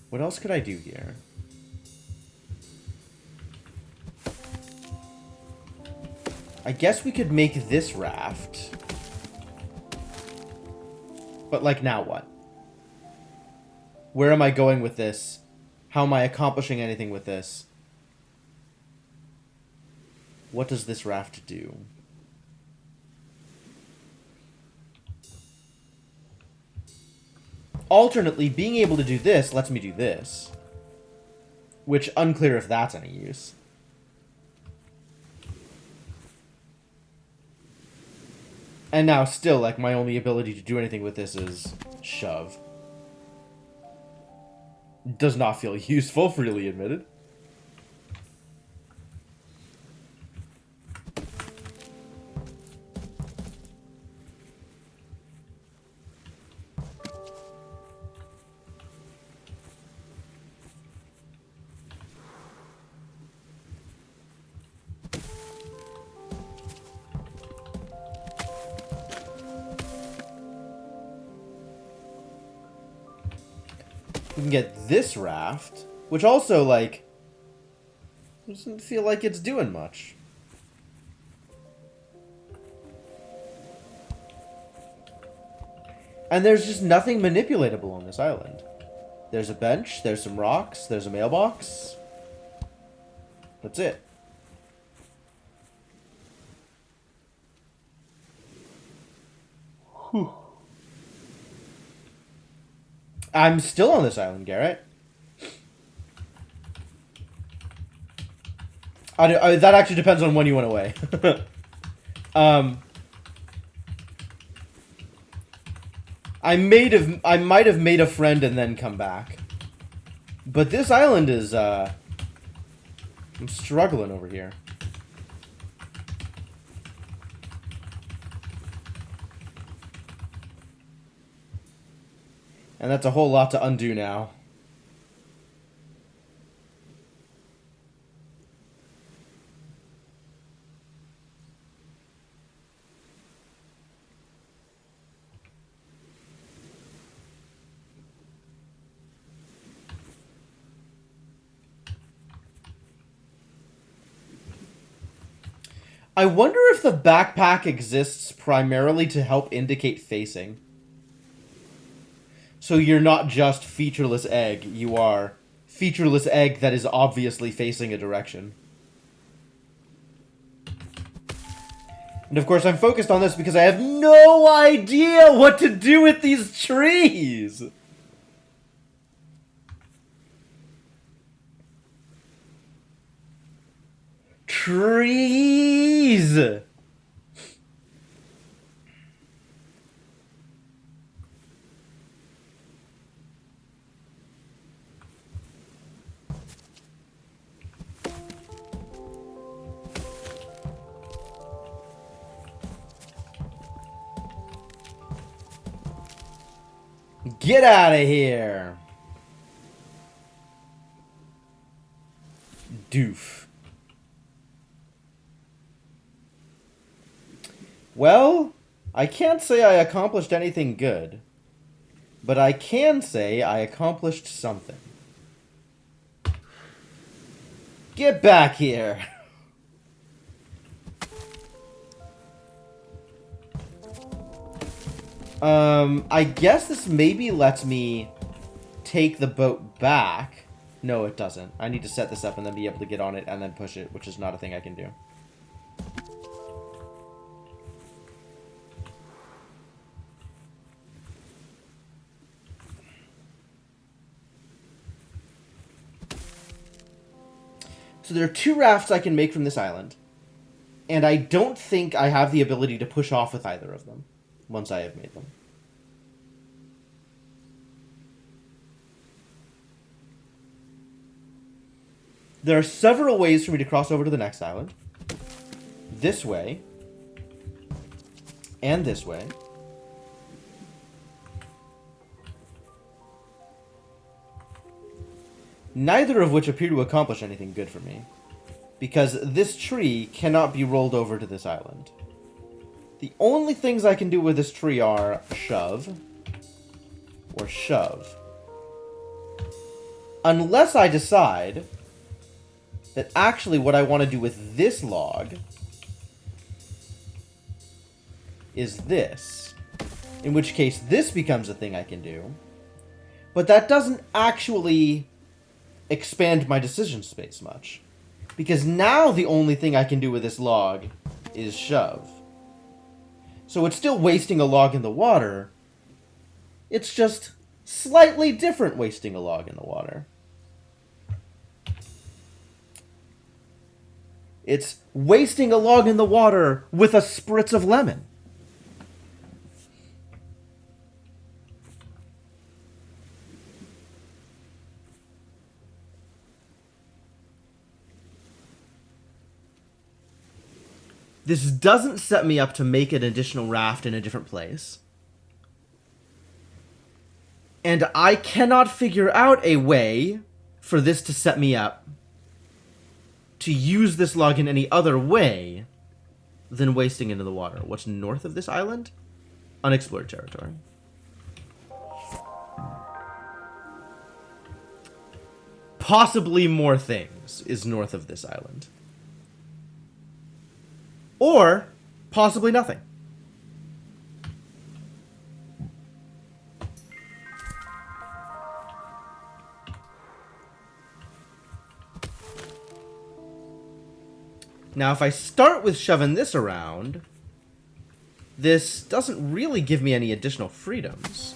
What else could I do here? I guess we could make this raft. But, like, now what? Where am I going with this? How am I accomplishing anything with this? What does this raft do? Alternately, being able to do this lets me do this. Which, unclear if that's any use. And now still, like, my only ability to do anything with this is shove. Does not feel useful, freely admitted. We can get this raft, which also, like, doesn't feel like it's doing much. And there's just nothing manipulatable on this island. There's a bench, there's some rocks, there's a mailbox. That's it. Whew. I'm still on this island, Garrett. That actually depends on when you went away. I might have made a friend and then come back. But this island is, I'm struggling over here. And that's a whole lot to undo now. I wonder if the backpack exists primarily to help indicate facing. So you're not just featureless egg, you are featureless egg that is obviously facing a direction. And of course I'm focused on this because I have no idea what to do with these trees! Trees! Get out of here! Doof. Well, I can't say I accomplished anything good, but I can say I accomplished something. Get back here! I guess this maybe lets me take the boat back. No, it doesn't. I need to set this up and then be able to get on it and then push it, which is not a thing I can do. So there are 2 rafts I can make from this island. And I don't think I have the ability to push off with either of them once I have made them. There are several ways for me to cross over to the next island. This way. And this way. Neither of which appear to accomplish anything good for me. Because this tree cannot be rolled over to this island. The only things I can do with this tree are shove or shove. Unless I decide that actually what I want to do with this log is this. In which case this becomes a thing I can do. But that doesn't actually expand my decision space much. Because now the only thing I can do with this log is shove. So it's still wasting a log in the water. It's just slightly different wasting a log in the water. It's wasting a log in the water with a spritz of lemon. This doesn't set me up to make an additional raft in a different place. And I cannot figure out a way for this to set me up to use this log in any other way than wasting into the water. What's north of this island? Unexplored territory. Possibly more things is north of this island. Or possibly nothing. Now, if I start with shoving this around, this doesn't really give me any additional freedoms.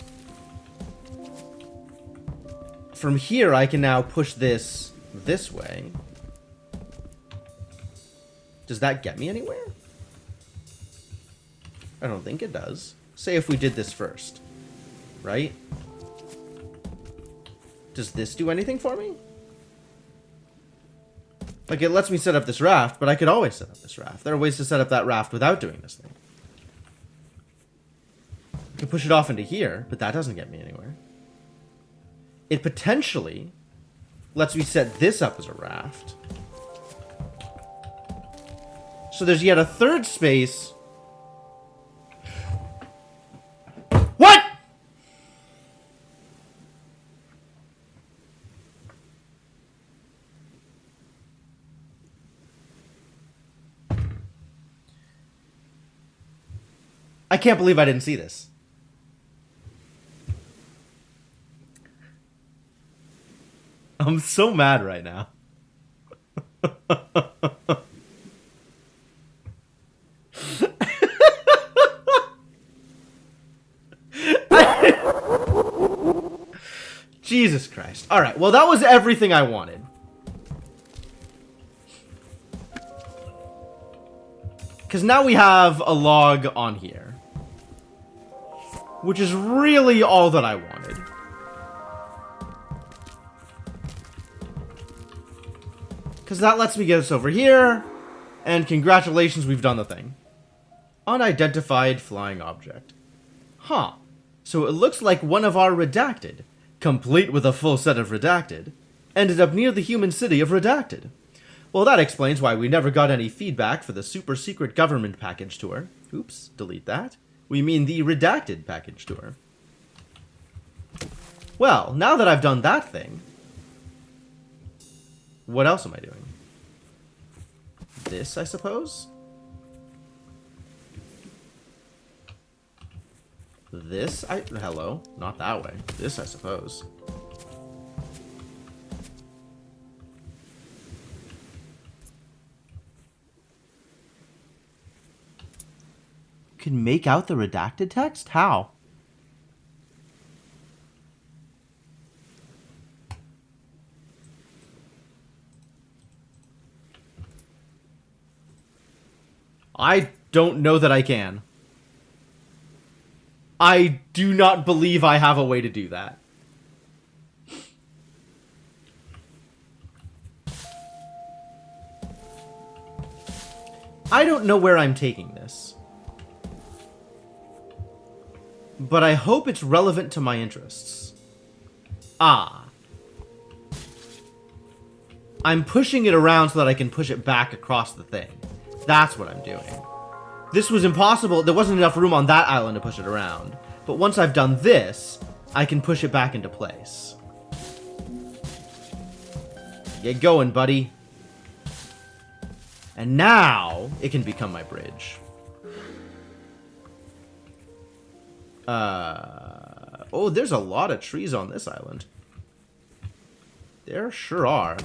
From here, I can now push this way. Does that get me anywhere? I don't think it does. Say if we did this first, right? Does this do anything for me? Like, it lets me set up this raft, but I could always set up this raft. There are ways to set up that raft without doing this thing. I can push it off into here, but that doesn't get me anywhere. It potentially lets me set this up as a raft. So there's yet a third space. What?! I can't believe I didn't see this. I'm so mad right now. Jesus Christ. All right, well, that was everything I wanted. Because now we have a log on here. Which is really all that I wanted. Because that lets me get us over here. And congratulations, we've done the thing. Unidentified flying object. Huh. So it looks like one of our Redacted, complete with a full set of Redacted, ended up near the human city of Redacted. Well, that explains why we never got any feedback for the super secret government package tour. Oops, delete that. We mean the Redacted package tour. Well, now that I've done that thing, what else am I doing? This, I suppose? This, hello, not that way. This, I suppose. You can make out the redacted text? How? I don't know that I can. I do not believe I have a way to do that. I don't know where I'm taking this. But I hope it's relevant to my interests. Ah. I'm pushing it around so that I can push it back across the thing. That's what I'm doing. This was impossible. There wasn't enough room on that island to push it around. But once I've done this, I can push it back into place. Get going, buddy. And now, it can become my bridge. Oh, there's a lot of trees on this island. There sure are.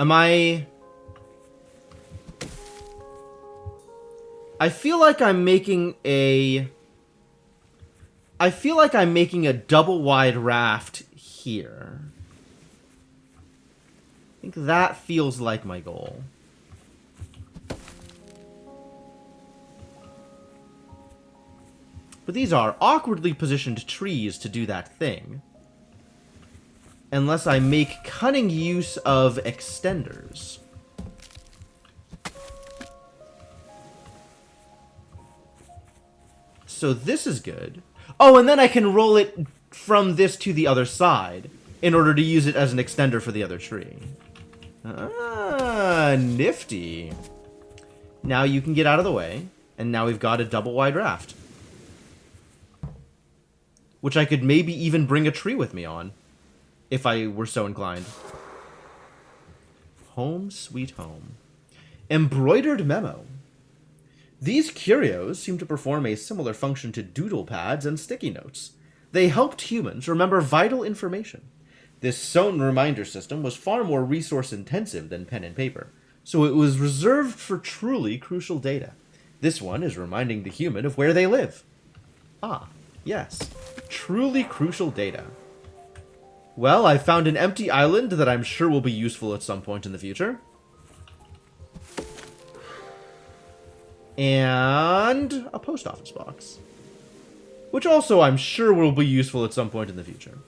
Am I feel like I'm making a double wide raft here. I think that feels like my goal. But these are awkwardly positioned trees to do that thing. Unless I make cunning use of extenders. So this is good. Oh, and then I can roll it from this to the other side in order to use it as an extender for the other tree. Ah, nifty. Now you can get out of the way, and now we've got a double wide raft. Which I could maybe even bring a tree with me on, if I were so inclined. Home sweet home. Embroidered memo. These curios seem to perform a similar function to doodle pads and sticky notes. They helped humans remember vital information. This sewn reminder system was far more resource-intensive than pen and paper, so it was reserved for truly crucial data. This one is reminding the human of where they live. Ah, yes. Truly crucial data. Well, I found an empty island that I'm sure will be useful at some point in the future. And a post office box. Which also I'm sure will be useful at some point in the future.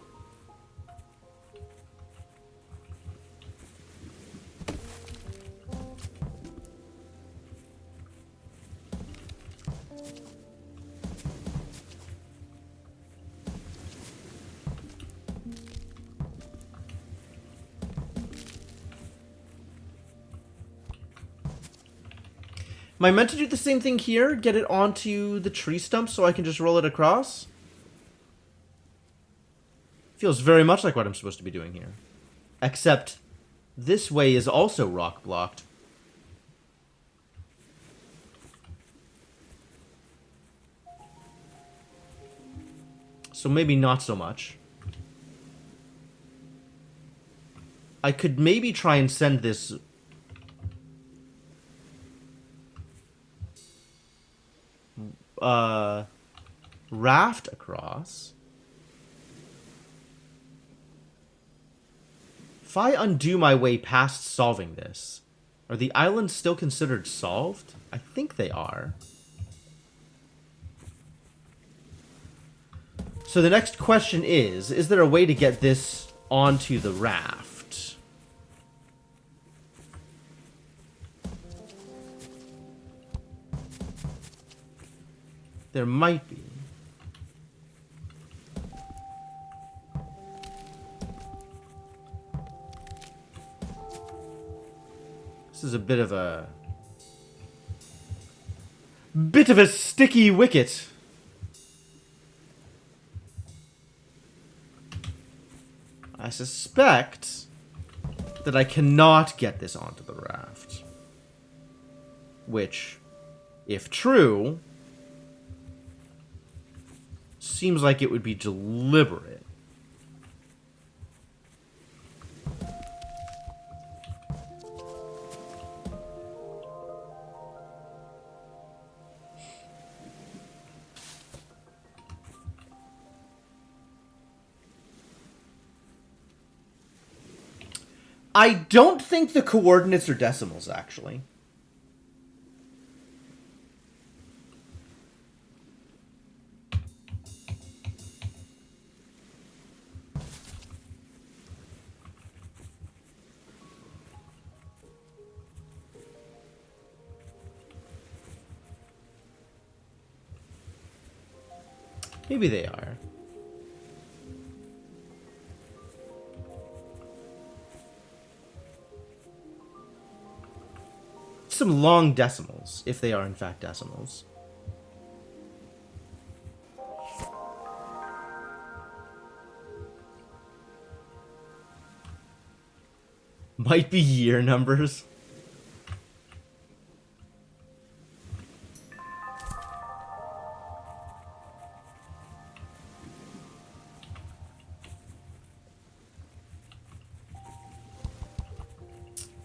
Am I meant to do the same thing here? Get it onto the tree stump so I can just roll it across? Feels very much like what I'm supposed to be doing here. Except, this way is also rock blocked. So maybe not so much. I could maybe try and send this... raft across. If I undo my way past solving this, are the islands still considered solved? I think they are. So the next question is there a way to get this onto the raft? There might be. This is a bit of a sticky wicket. I suspect that I cannot get this onto the raft. Which, if true, seems like it would be deliberate. I don't think the coordinates are decimals, actually. Maybe they are. Some long decimals, if they are in fact decimals. Might be year numbers.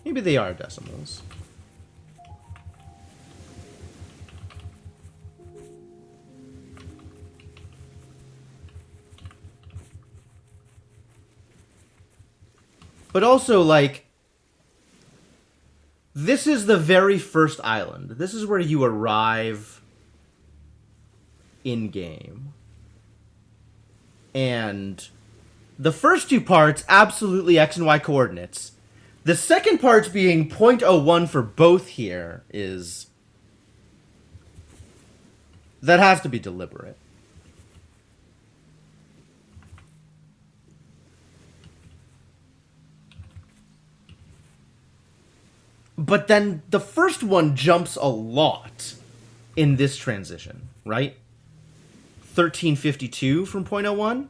Maybe they are decimals. But also, like, this is the very first island. This is where you arrive in-game. And the first two parts, absolutely X and Y coordinates. The second part being 0.01 for both here is That has to be deliberate. But then the first one jumps a lot in this transition, right? 1352 from 0.01.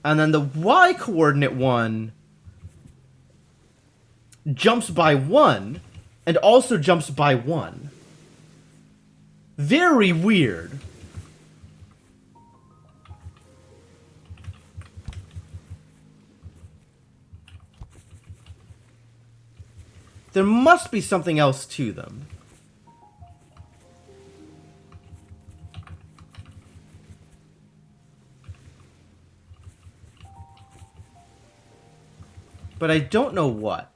And then the y coordinate one jumps by 1 and also jumps by 1. Very weird. There must be something else to them. But I don't know what.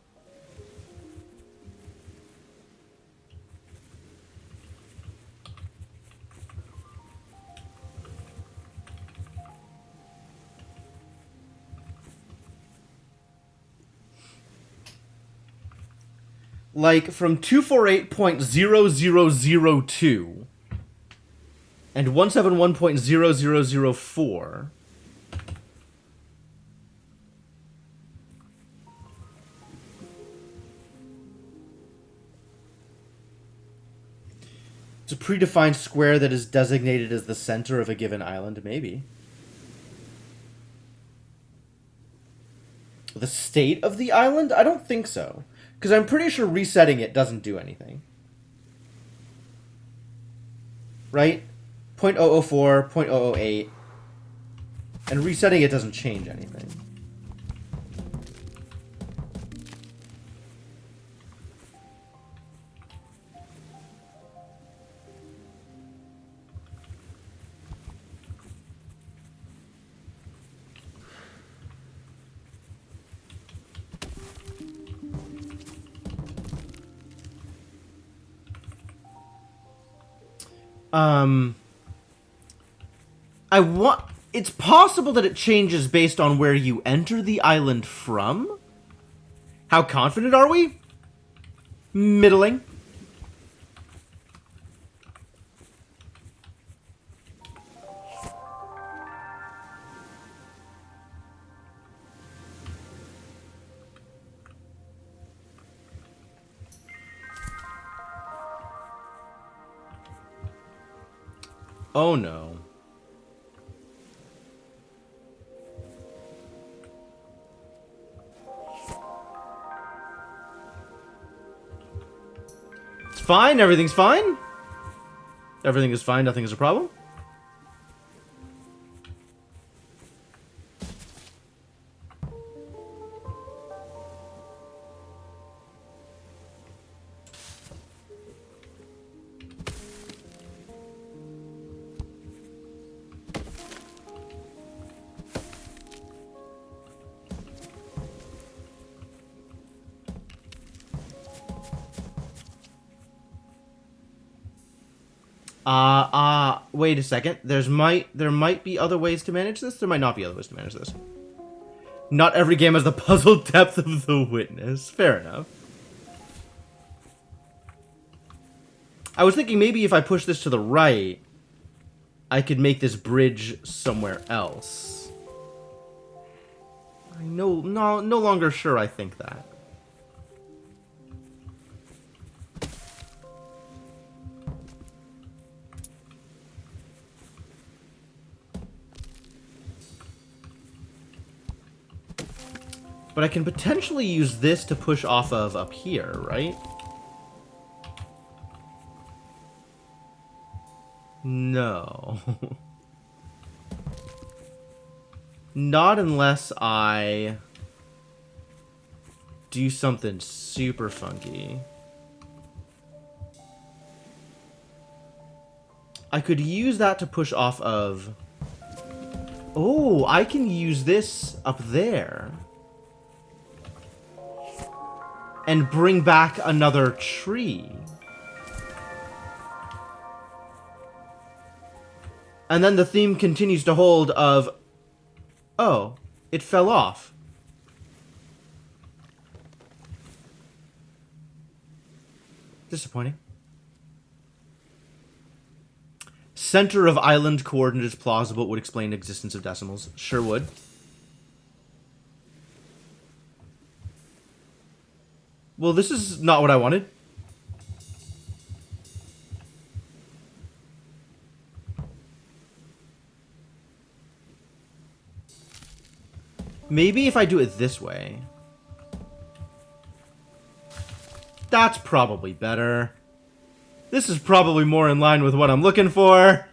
Like, from 248.0002 and 171.0004... It's a predefined square that is designated as the center of a given island, maybe. The state of the island? I don't think so. Because I'm pretty sure resetting it doesn't do anything. Right? 0.004, 0.008. And resetting it doesn't change anything. It's possible that it changes based on where you enter the island from? How confident are we? Middling. Oh no. It's fine, everything's fine. Everything is fine, nothing is a problem. Wait a second. There might be other ways to manage this. There might not be other ways to manage this. Not every game has the puzzle depth of the witness. Fair enough. I was thinking maybe if I push this to the right, I could make this bridge somewhere else. I'm no longer sure I think that. But I can potentially use this to push off of up here, right? No. Not unless I do something super funky. I could use that to push off of... Oh, I can use this up there. And bring back another tree. And then the theme continues to hold of... Oh, it fell off. Disappointing. center of island coordinate is plausible. It would explain existence of decimals. Sure would. Well, this is not what I wanted. Maybe if I do it this way. That's probably better. This is probably more in line with what I'm looking for.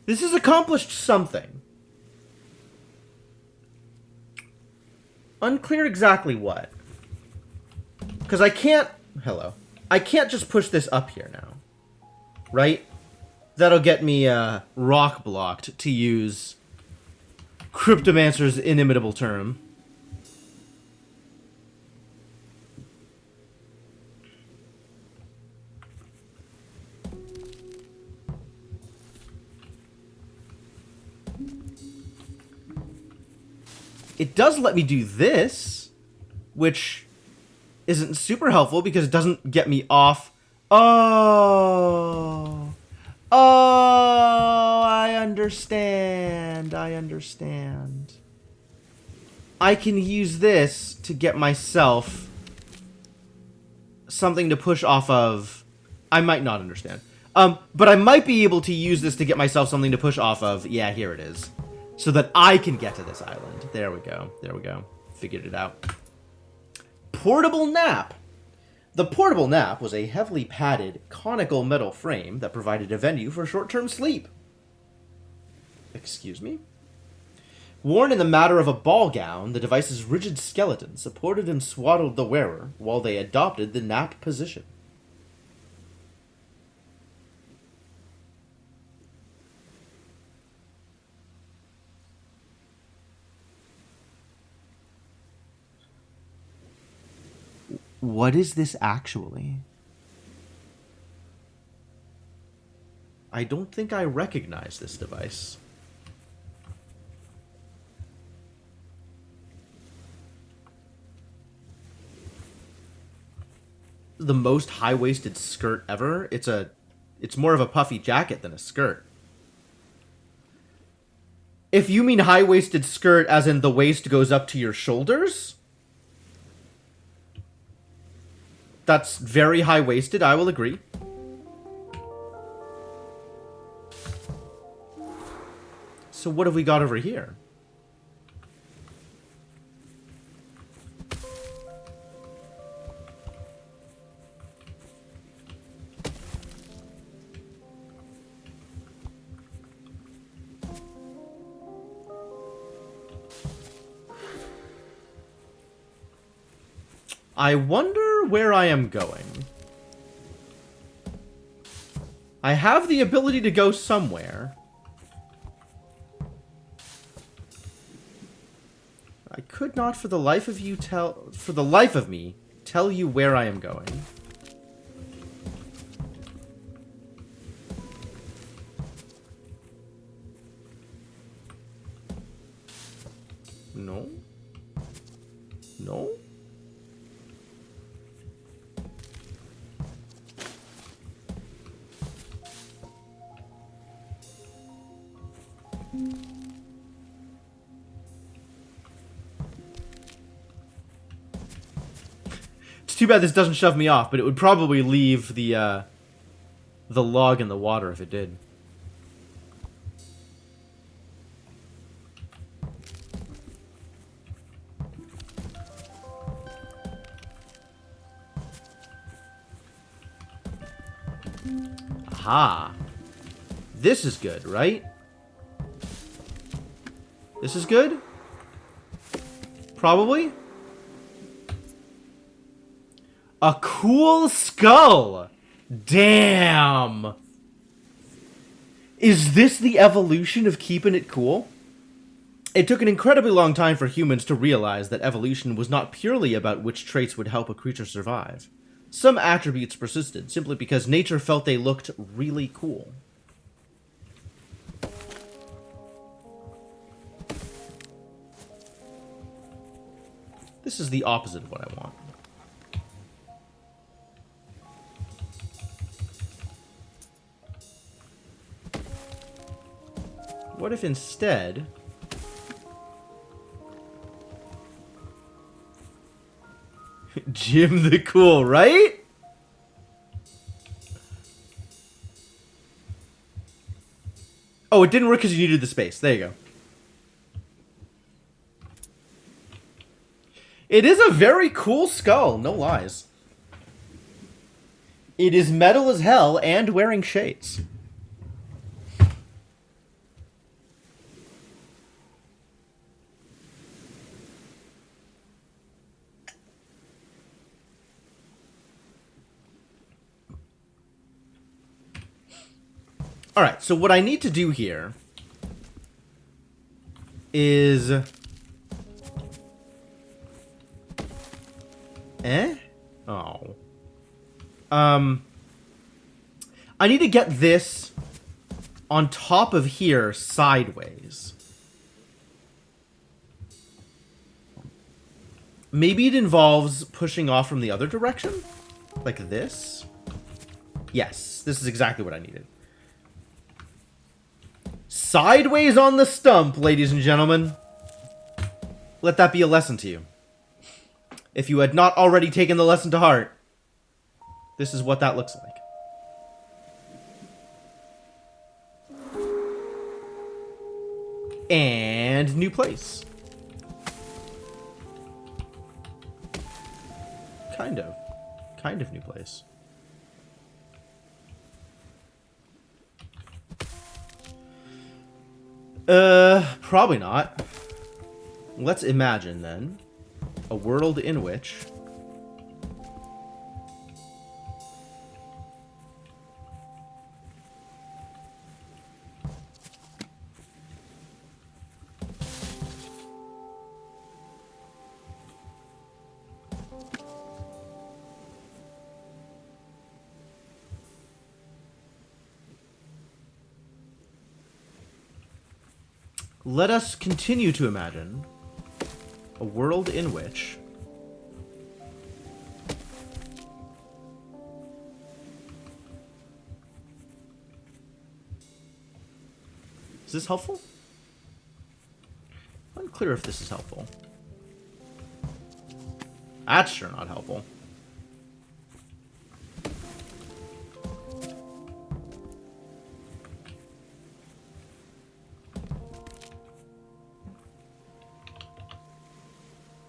This has accomplished something. Unclear exactly what. Because I can't... Hello. I can't just push this up here now. Right? That'll get me rock blocked, to use Cryptomancer's inimitable term. It does let me do this, which isn't super helpful because it doesn't get me off. Oh, I understand. I understand. I can use this to get myself something to push off of. I might not understand. But I might be able to use this to get myself something to push off of. Yeah, here it is. So that I can get to this island. There we go. There we go. Figured it out. Portable nap. The portable nap was a heavily padded, conical metal frame that provided a venue for short-term sleep. Excuse me? Worn in the matter of a ball gown, the device's rigid skeleton supported and swaddled the wearer while they adopted the nap position. What is this actually? I don't think I recognize this device. The most high-waisted skirt ever. It's more of a puffy jacket than a skirt. If you mean high-waisted skirt as in the waist goes up to your shoulders, that's very high-waisted, I will agree. So what have we got over here? I wonder where I am going. I have the ability to go somewhere. I could not for the life of me tell you where I am going. No. No. It's too bad this doesn't shove me off, but it would probably leave the log in the water if it did. Aha. This is good, right? This is good? Probably? A cool skull! Damn! Is this the evolution of keeping it cool? It took an incredibly long time for humans to realize that evolution was not purely about which traits would help a creature survive. Some attributes persisted, simply because nature felt they looked really cool. This is the opposite of what I want. What if instead... Jim the Cool, right? Oh, it didn't work because you needed the space. There you go. It is a very cool skull, no lies. It is metal as hell and wearing shades. Alright, so what I need to do here is... Oh. I need to get this on top of here sideways. Maybe it involves pushing off from the other direction? Like this? Yes, this is exactly what I needed. Sideways on the stump, ladies and gentlemen. Let that be a lesson to you. If you had not already taken the lesson to heart, this is what that looks like. And new place. Kind of. Kind of new place. Probably not. Let's imagine, then, a world in which... Let us continue to imagine a world in which is this helpful? Unclear if this is helpful. That's sure not helpful.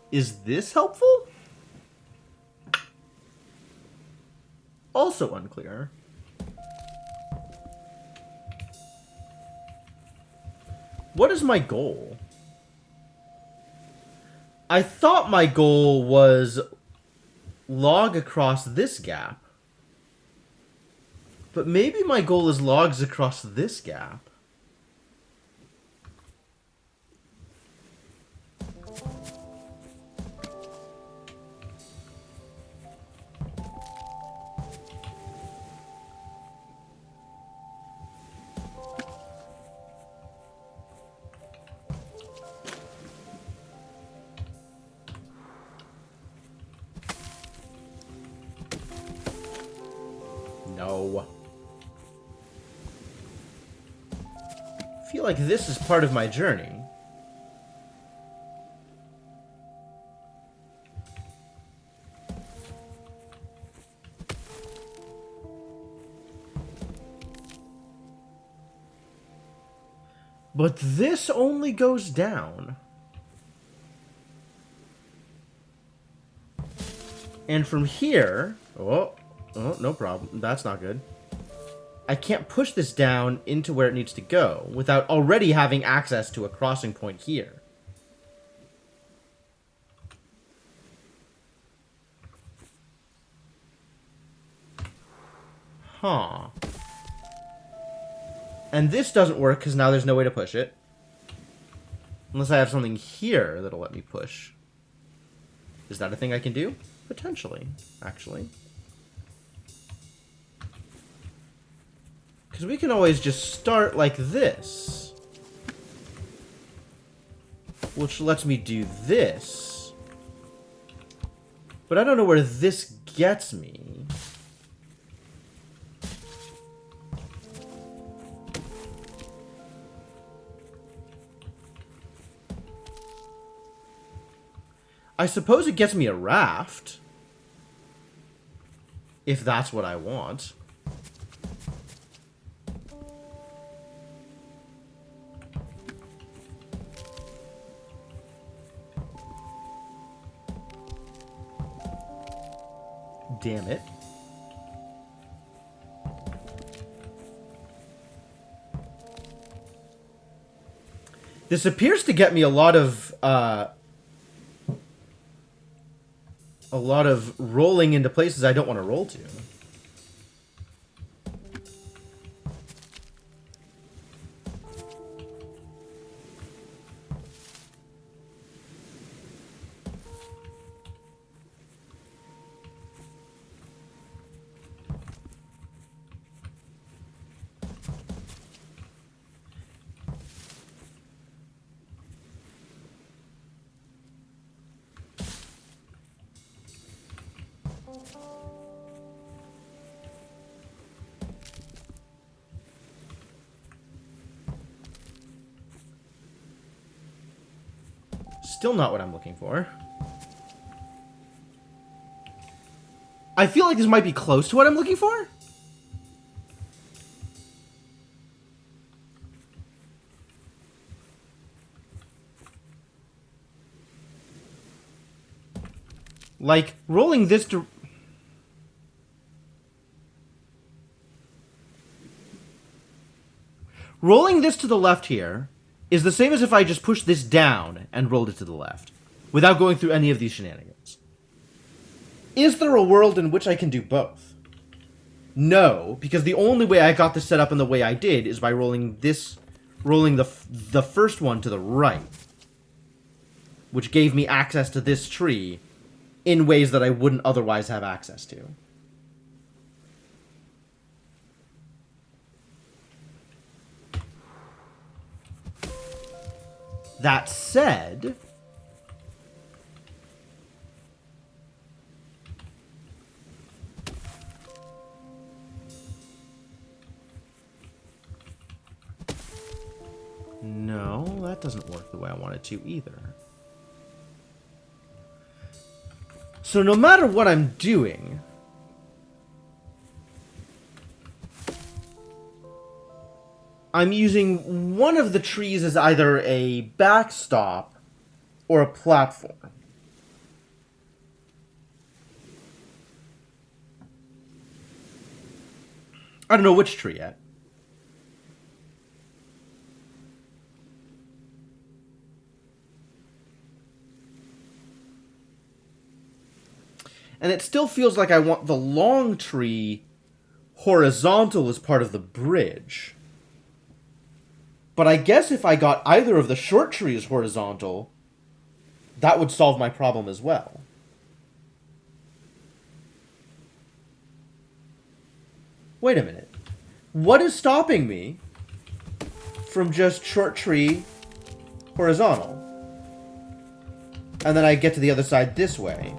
Is this helpful? Also unclear. What is my goal? I thought my goal was log across this gap. But maybe my goal is logs across this gap. No. I feel like this is part of my journey. But this only goes down. And from here... Oh, no problem. That's not good. I can't push this down into where it needs to go without already having access to a crossing point here. Huh. And this doesn't work because now there's no way to push it. Unless I have something here that'll let me push. Is that a thing I can do? Potentially, actually. Because we can always just start like this. Which lets me do this. But I don't know where this gets me. I suppose it gets me a raft. If that's what I want. Damn it. This appears to get me a lot of rolling into places I don't want to roll to. Still not what I'm looking for. I feel like this might be close to what I'm looking for. Like, rolling this to... Rolling this to the left here is the same as if I just pushed this down and rolled it to the left, without going through any of these shenanigans. Is there a world in which I can do both? No, because the only way I got this set up in the way I did is by rolling the first one to the right, which gave me access to this tree in ways that I wouldn't otherwise have access to. That said, no, that doesn't work the way I want it to either. So no matter what I'm doing, I'm using one of the trees as either a backstop or a platform. I don't know which tree yet. And it still feels like I want the long tree horizontal as part of the bridge. But I guess if I got either of the short trees horizontal, that would solve my problem as well. Wait a minute. What is stopping me from just short tree horizontal? And then I get to the other side this way.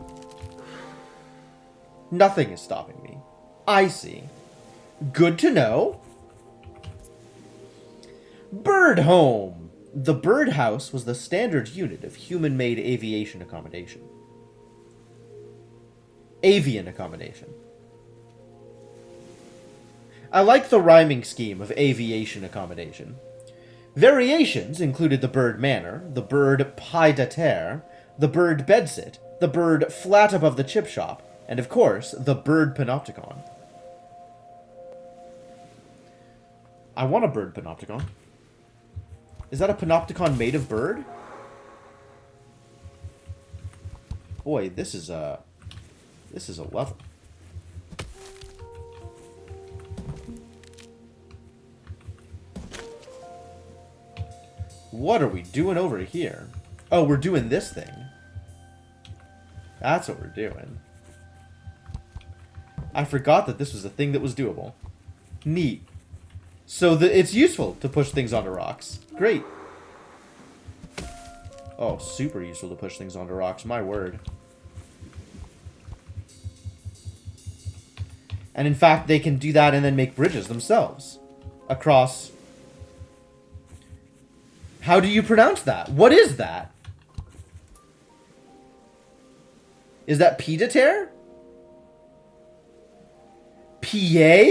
Nothing is stopping me. I see. Good to know. Bird home. The birdhouse was the standard unit of human-made aviation accommodation. Avian accommodation. I like the rhyming scheme of aviation accommodation. Variations included the bird manor, the bird pied-à-terre, the bird bedsit, the bird flat above the chip shop, and of course, the bird panopticon. I want a bird panopticon. Is that a panopticon made of bird? Boy, this is a level. What are we doing over here? Oh, we're doing this thing. That's what we're doing. I forgot that this was a thing that was doable. Neat. So it's useful to push things onto rocks. Great. Oh, super useful to push things onto rocks. My word. And in fact, they can do that and then make bridges themselves. Across... How do you pronounce that? What is that? Is that pied à terre? PA?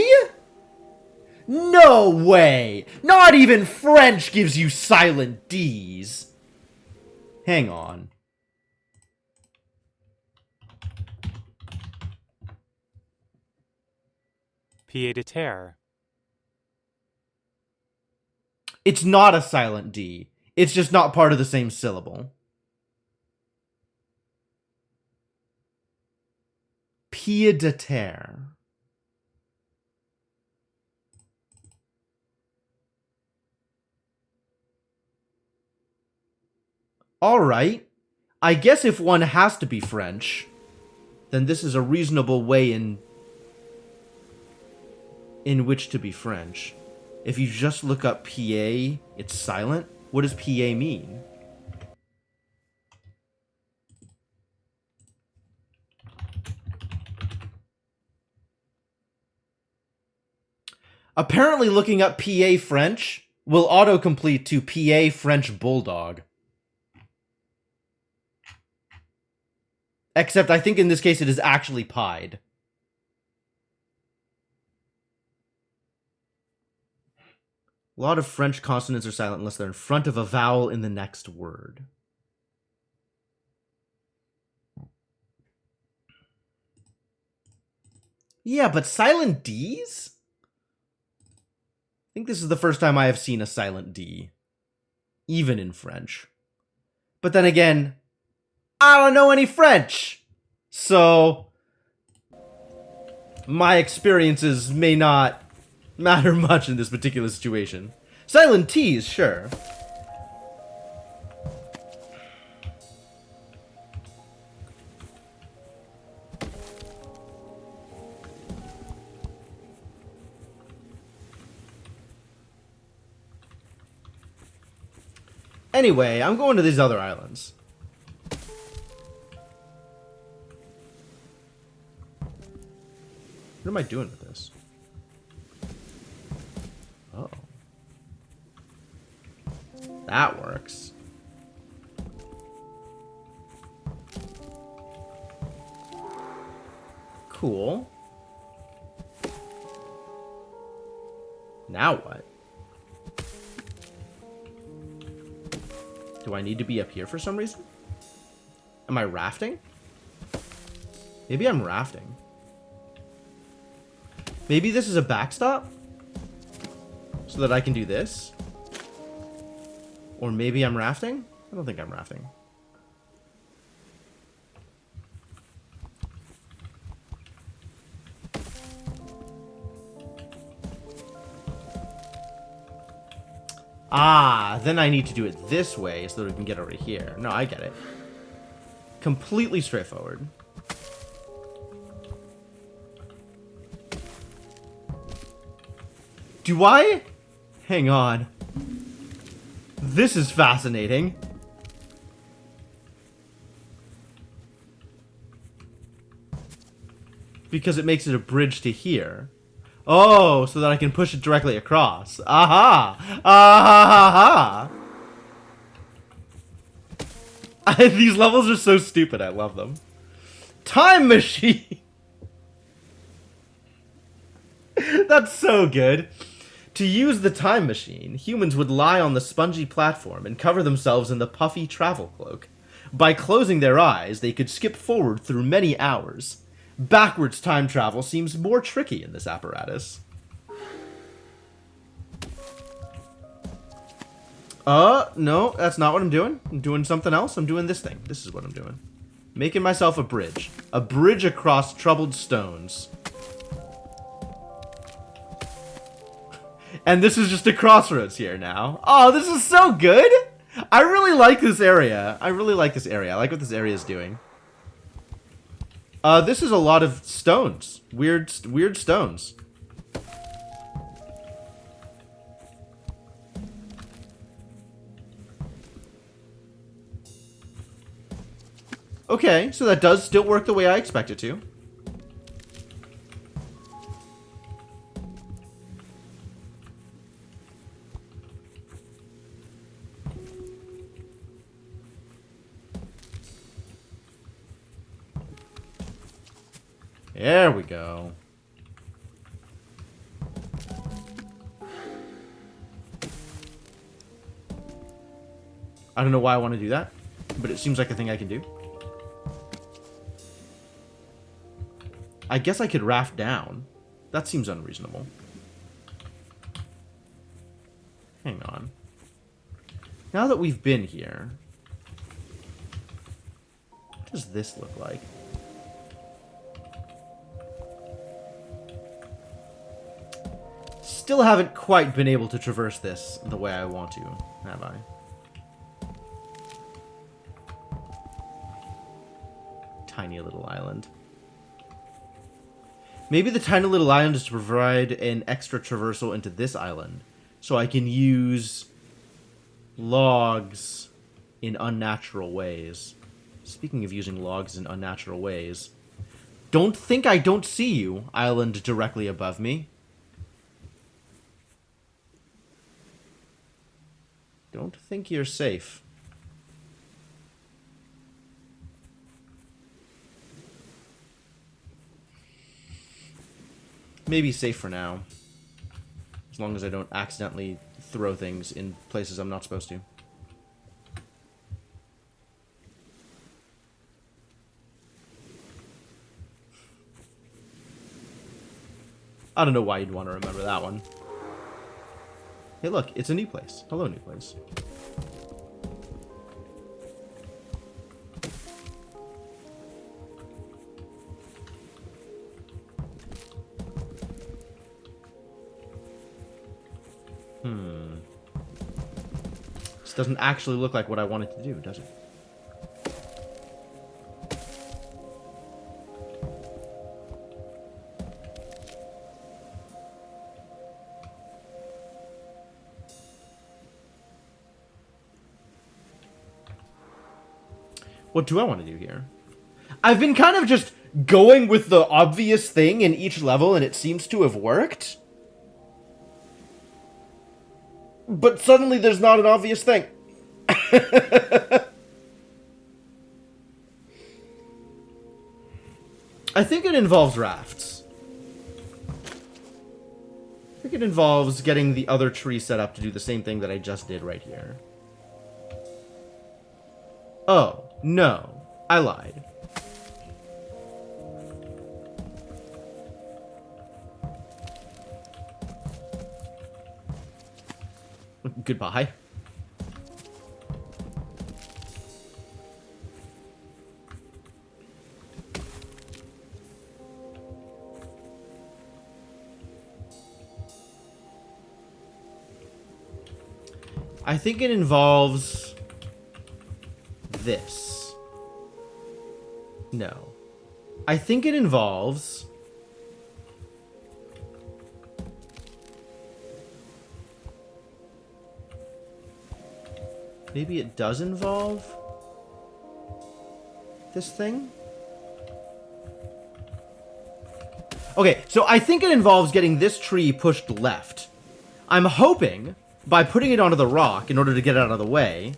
No way! Not even French gives you silent D's. Hang on. Pied à terre. It's not a silent D. It's just not part of the same syllable. Pied à terre. Alright. I guess if one has to be French, then this is a reasonable way in which to be French. If you just look up PA, it's silent. What does PA mean? Apparently looking up PA French will autocomplete to PA French Bulldog. Except I think in this case it is actually pied. A lot of French consonants are silent unless they're in front of a vowel in the next word. Yeah, but silent D's? I think this is the first time I have seen a silent D. Even in French. But then again, I don't know any French! So, my experiences may not matter much in this particular situation. Silent T's, sure. Anyway, I'm going to these other islands. What am I doing with this? Oh. That works. Cool. Now what? Do I need to be up here for some reason? Am I rafting? Maybe I'm rafting. Maybe this is a backstop? So that I can do this? Or maybe I'm rafting? I don't think I'm rafting. Ah, then I need to do it this way so that we can get over here. No, I get it. Completely straightforward. Do I? Hang on. This is fascinating. Because it makes it a bridge to here. Oh, so that I can push it directly across. Aha! Ah ha ha! These levels are so stupid, I love them. Time machine! That's so good. To use the time machine, humans would lie on the spongy platform and cover themselves in the puffy travel cloak. By closing their eyes, they could skip forward through many hours. Backwards time travel seems more tricky in this apparatus. No, that's not what I'm doing. I'm doing something else. I'm doing this thing. This is what I'm doing. Making myself a bridge. A bridge across troubled stones. And this is just a crossroads here now. Oh, this is so good! I really like this area. I really like this area. I like what this area is doing. This is a lot of stones. Weird stones. Okay, so that does still work the way I expect it to. There we go. I don't know why I want to do that, but it seems like a thing I can do. I guess I could raft down. That seems unreasonable. Hang on. Now that we've been here, what does this look like? Still haven't quite been able to traverse this the way I want to, have I? Tiny little island. Maybe the tiny little island is to provide an extra traversal into this island, so I can use logs in unnatural ways. Speaking of using logs in unnatural ways, don't think I don't see you, island directly above me. Don't think you're safe. Maybe safe for now. As long as I don't accidentally throw things in places I'm not supposed to. I don't know why you'd want to remember that one. Hey look, it's a new place. Hello, new place. This doesn't actually look like what I wanted to do, does it? What do I want to do here? I've been kind of just going with the obvious thing in each level, and it seems to have worked. But suddenly there's not an obvious thing. I think it involves rafts. I think it involves getting the other tree set up to do the same thing that I just did right here. Oh, no. I lied. Goodbye. I think it involves this. No. I think it involves maybe it does involve this thing? Okay, so I think it involves getting this tree pushed left. I'm hoping, by putting it onto the rock in order to get it out of the way,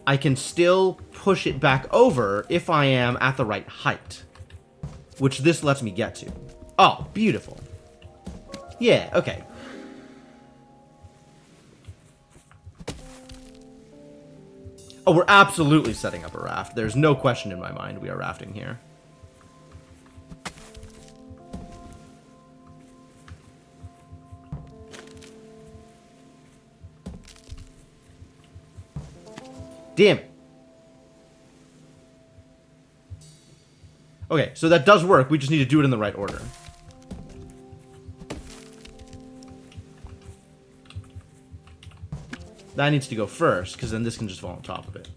I can still push it back over if I am at the right height. Which this lets me get to. Oh, beautiful. Yeah, okay. Oh, we're absolutely setting up a raft. There's no question in my mind we are rafting here. Damn it. Okay, so that does work. We just need to do it in the right order. That needs to go first, because then this can just fall on top of it.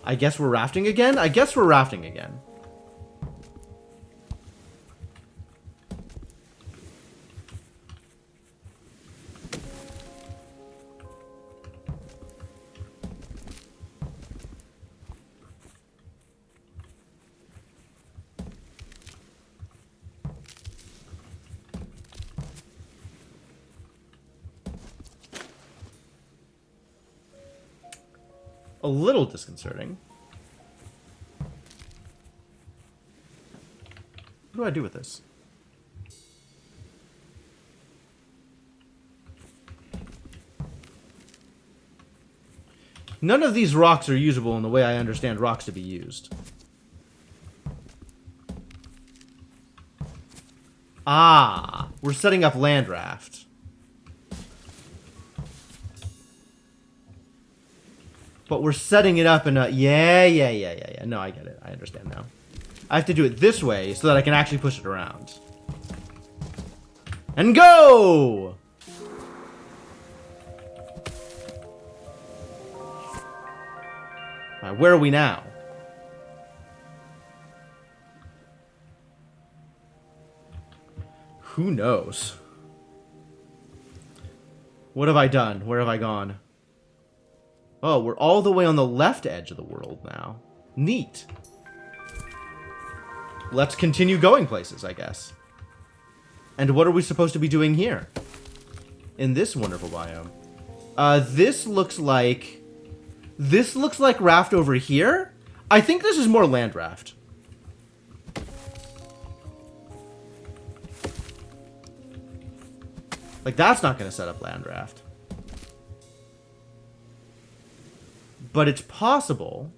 I guess we're rafting again? I guess we're rafting again. A little disconcerting. What do I do with this? None of these rocks are usable in the way I understand rocks to be used. Ah, we're setting up land raft. But we're setting it up in a... Yeah. No, I get it. I understand now. I have to do it this way so that I can actually push it around. And go! Alright, where are we now? Who knows? What have I done? Where have I gone? Oh, we're all the way on the left edge of the world now. Neat. Let's continue going places, I guess. And what are we supposed to be doing here? In this wonderful biome? This looks like raft over here. I think this is more land raft. Like, that's not going to set up land raft. But it's possible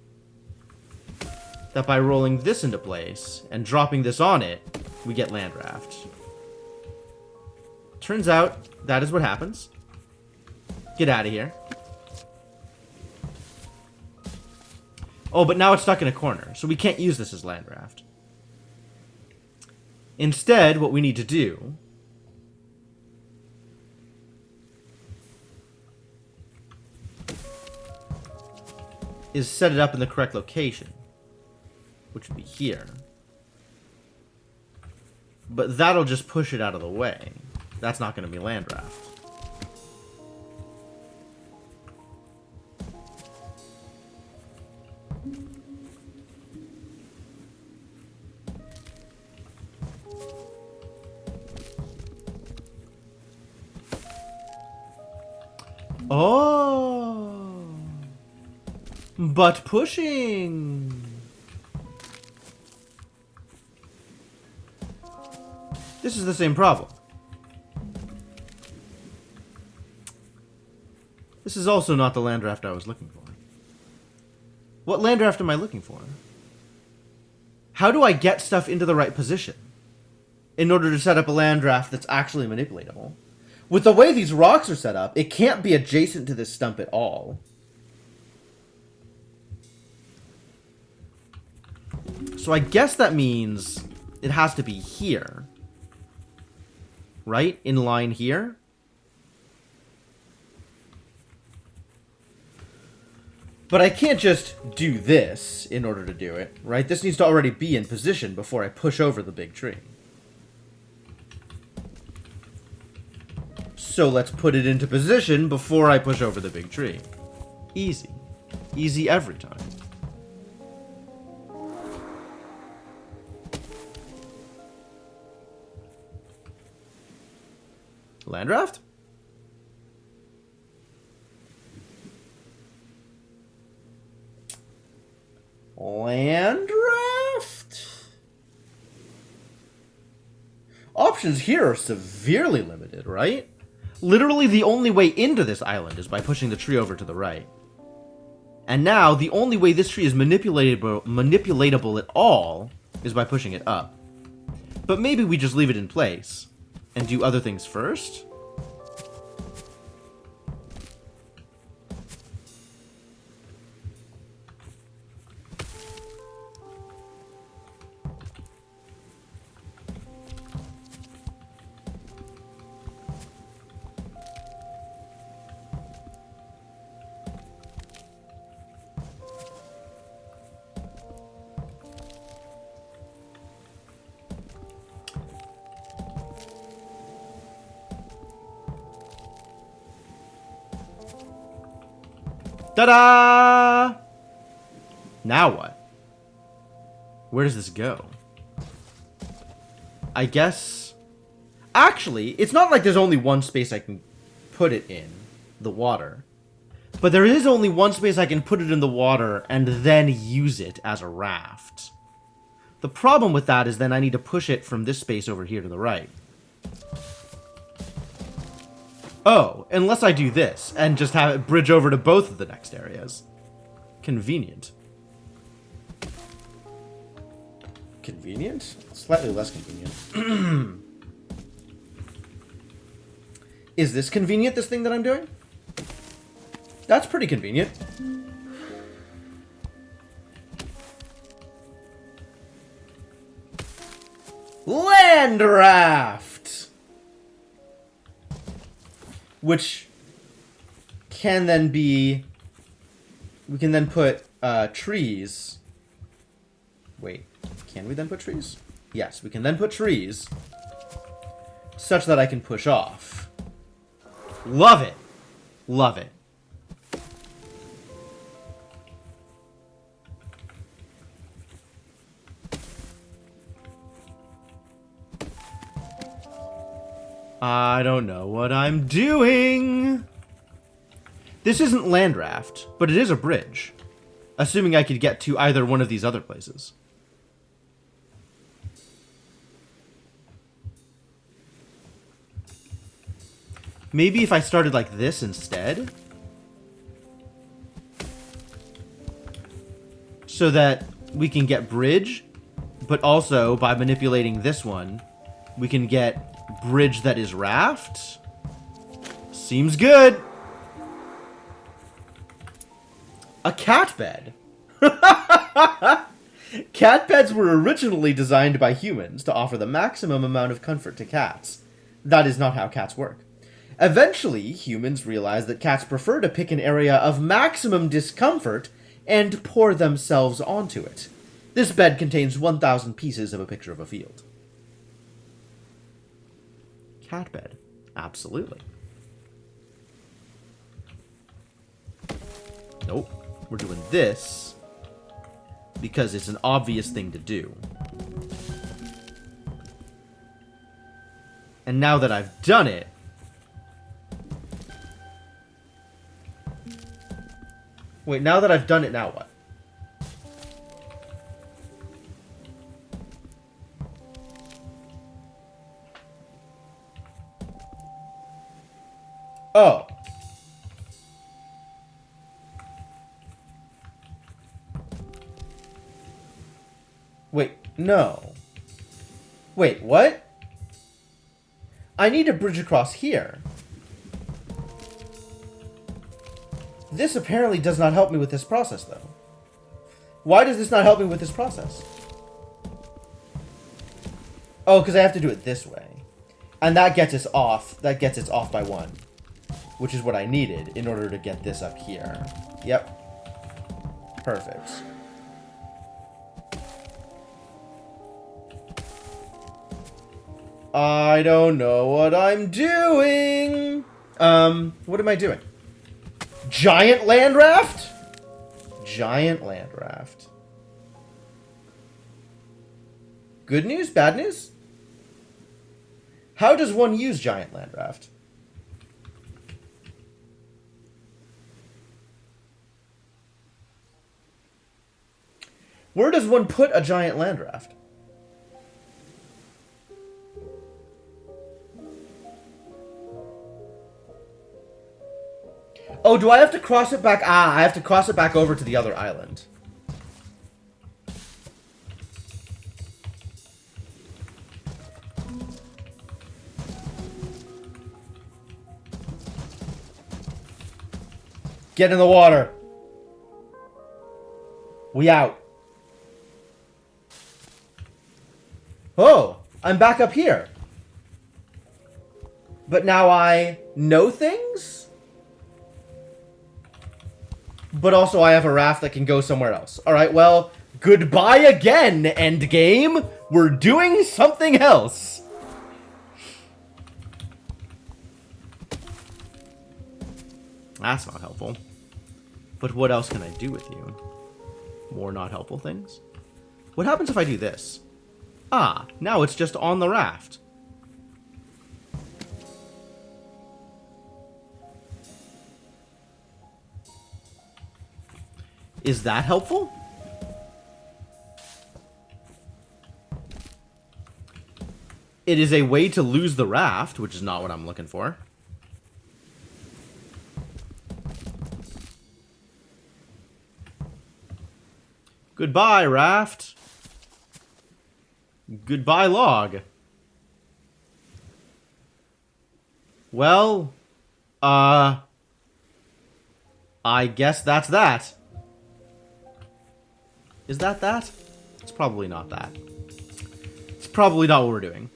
that by rolling this into place and dropping this on it, we get land raft. Turns out that is what happens. Get out of here. Oh, but now it's stuck in a corner, so we can't use this as land raft. Instead, what we need to do is set it up in the correct location, which would be here. But that'll just push it out of the way. That's not going to be land raft. Oh, but pushing. This is the same problem. This is also not the land raft I was looking for. What land raft am I looking for? How do I get stuff into the right position in order to set up a land raft that's actually manipulatable? With the way these rocks are set up, it can't be adjacent to this stump at all. So I guess that means it has to be here. Right? In line here? But I can't just do this in order to do it, right? This needs to already be in position before I push over the big tree. So let's put it into position before I push over the big tree. Easy. Easy every time. Land raft? Land raft? Options here are severely limited, right? Literally the only way into this island is by pushing the tree over to the right. And now the only way this tree is manipulatable at all is by pushing it up. But maybe we just leave it in place and do other things first? Ta-da! Now what? Where does this go? I guess... Actually, it's not like there's only one space I can put it in. The water. But there is only one space I can put it in the water and then use it as a raft. The problem with that is then I need to push it from this space over here to the right. Oh, unless I do this and just have it bridge over to both of the next areas. Convenient. Convenient? Slightly less convenient. Is this convenient, this thing that I'm doing? That's pretty convenient. Land raft! Which can then be... We can then put trees. Wait, can we then put trees? Yes, we can then put trees. Such that I can push off. Love it. Love it. I don't know what I'm doing. This isn't land raft, but it is a bridge. Assuming I could get to either one of these other places. Maybe if I started like this instead? So that we can get bridge, but also by manipulating this one, we can get bridge that is raft. Seems good. A cat bed. Cat beds were originally designed by humans to offer the maximum amount of comfort to cats. That is not how cats work. Eventually, humans realized that cats prefer to pick an area of maximum discomfort and pour themselves onto it. This bed contains 1,000 pieces of a picture of a field. Cat bed. Absolutely. Nope. We're doing this because it's an obvious thing to do. And now that I've done it, wait, now that I've done it, now what? Oh. Wait, no. Wait, what? I need a bridge across here. This apparently does not help me with this process, though. Why does this not help me with this process? Oh, because I have to do it this way. And that gets us off. That gets us off by 1. Which is what I needed in order to get this up here. Yep. Perfect. I don't know what I'm doing. What am I doing? Giant land raft? Giant land raft. Good news? Bad news? How does one use giant land raft? Where does one put a giant land raft? Oh, do I have to cross it back? Ah, I have to cross it back over to the other island. Get in the water. We out. Oh, I'm back up here. But now I know things? But also I have a raft that can go somewhere else. Alright, well, goodbye again, endgame. We're doing something else. That's not helpful. But what else can I do with you? More not helpful things? What happens if I do this? Ah, now it's just on the raft. Is that helpful? It is a way to lose the raft, which is not what I'm looking for. Goodbye, raft. Goodbye, log. Well, I guess that's that. Is that that? It's probably not that. It's probably not what we're doing.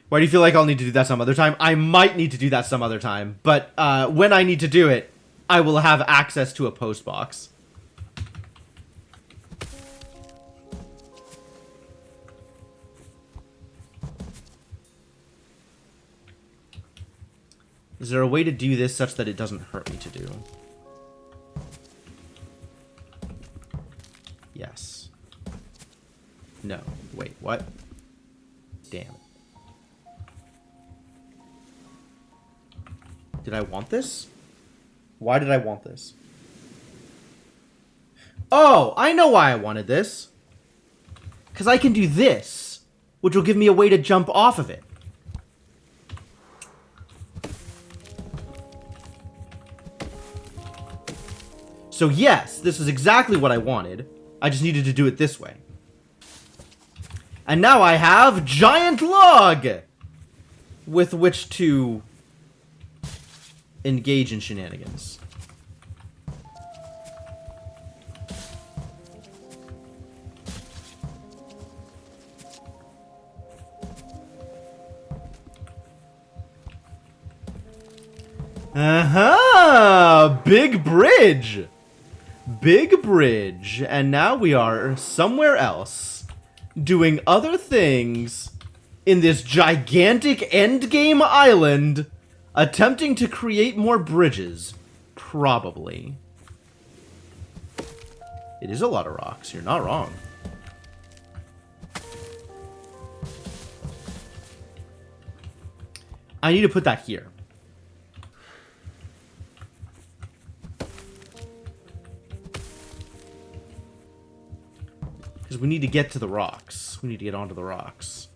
Why do you feel like I'll need to do that some other time? I might need to do that some other time, but when I need to do it, I will have access to a post box. Is there a way to do this such that it doesn't hurt me to do? Yes. No. Wait, what? Damn it. Did I want this? Why did I want this? Oh, I know why I wanted this. Because I can do this, which will give me a way to jump off of it. So yes, this is exactly what I wanted. I just needed to do it this way. And now I have giant log with which to engage in shenanigans. Big bridge! Big bridge. And now we are somewhere else, doing other things in this gigantic endgame island, attempting to create more bridges. Probably. It is a lot of rocks, you're not wrong. I need to put that here. Because we need to get to the rocks. We need to get onto the rocks.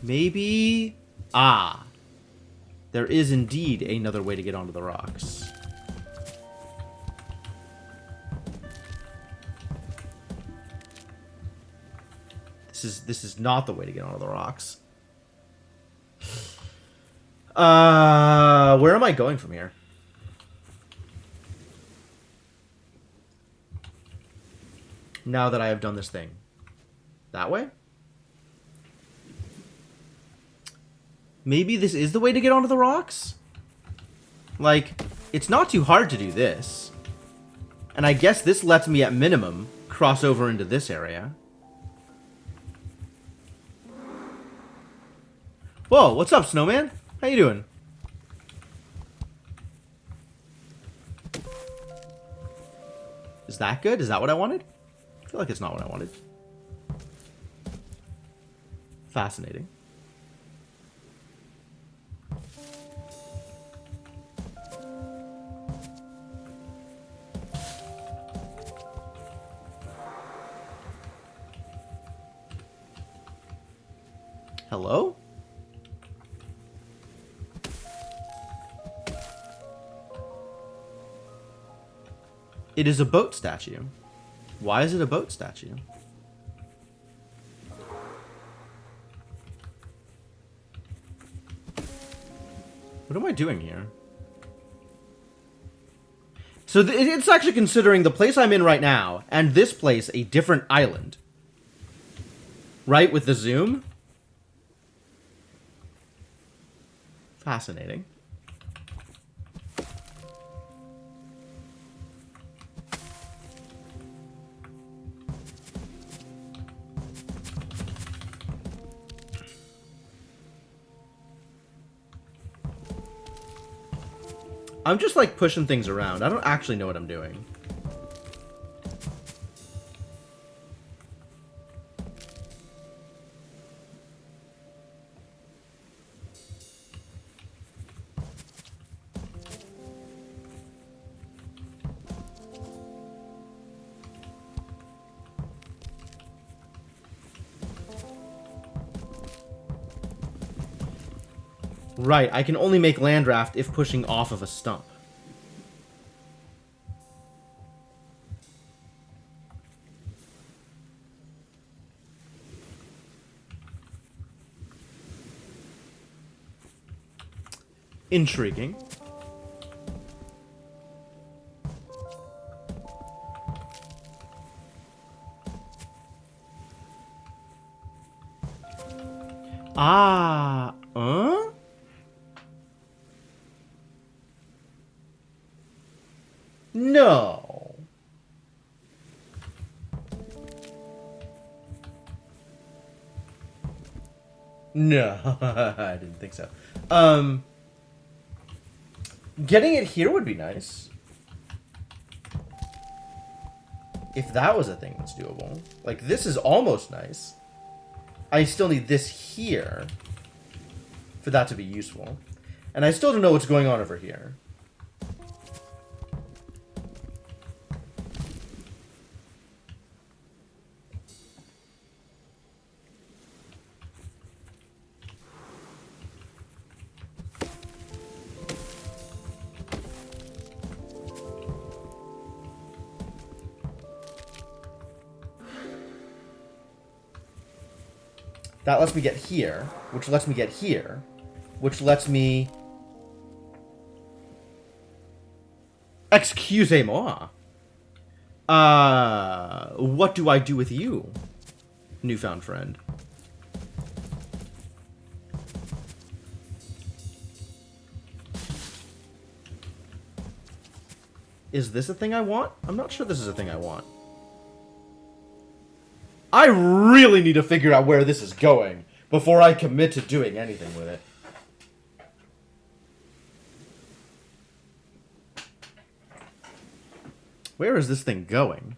Maybe... Ah. There is indeed another way to get onto the rocks. This is not the way to get onto the rocks. Where am I going from here? Now that I have done this thing. That way? Maybe this is the way to get onto the rocks? Like, it's not too hard to do this. And I guess this lets me, at minimum, cross over into this area. Whoa, what's up, snowman? How you doing? Is that good? Is that what I wanted? I feel like it's not what I wanted. Fascinating. Hello? It is a boat statue. Why is it a boat statue? What am I doing here? So it's actually considering the place I'm in right now and this place a different island. Right, with the zoom? Fascinating. I'm just, like, pushing things around. I don't actually know what I'm doing. Right, I can only make land raft if pushing off of a stump. Intriguing. Ah, No. No, I didn't think so. Getting it here would be nice. If that was a thing that's doable. Like, this is almost nice. I still need this here for that to be useful. And I still don't know what's going on over here. That lets me get here, which lets me get here, which lets me... Excusez-moi. What do I do with you, newfound friend? Is this a thing I want? I'm not sure this is a thing I want. I really need to figure out where this is going before I commit to doing anything with it. Where is this thing going?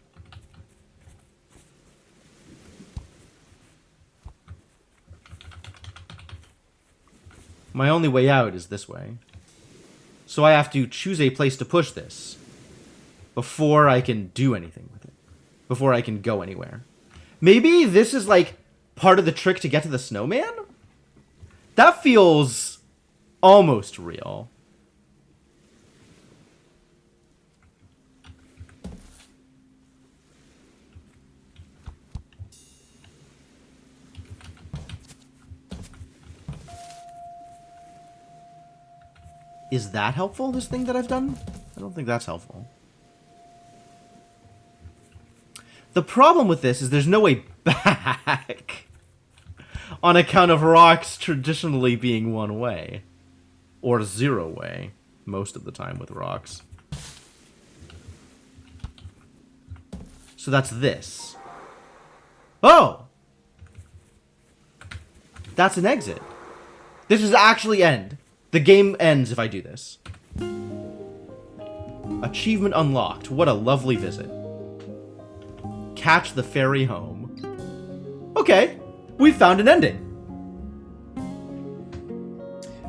My only way out is this way. So I have to choose a place to push this before I can do anything with it. Before I can go anywhere. Maybe this is, like, part of the trick to get to the snowman? That feels almost real. Is that helpful, this thing that I've done? I don't think that's helpful. The problem with this is there's no way back on account of rocks traditionally being one way. Or zero way, most of the time with rocks. So that's this. Oh! That's an exit. This is actually end. The game ends if I do this. Achievement unlocked. What a lovely visit. Catch the ferry home. Okay, we found an ending.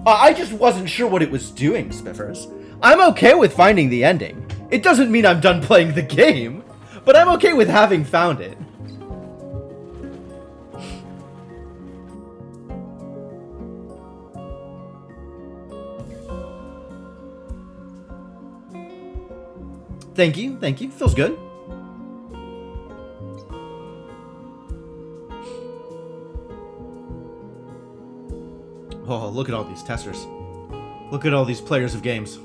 I just wasn't sure what it was doing, Spiffers. I'm okay with finding the ending. It doesn't mean I'm done playing the game, but I'm okay with having found it. Thank you, thank you. Feels good. Oh, look at all these testers. Look at all these players of games.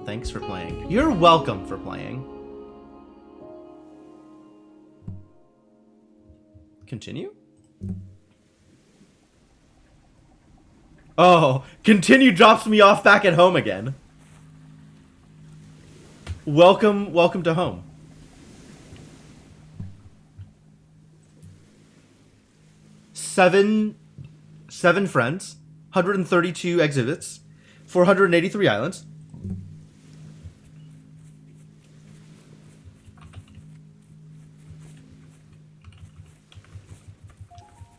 Thanks for playing. You're welcome for playing. Continue? Oh, continue drops me off back at home again. Welcome to home. Seven friends. 132 exhibits, 483 islands.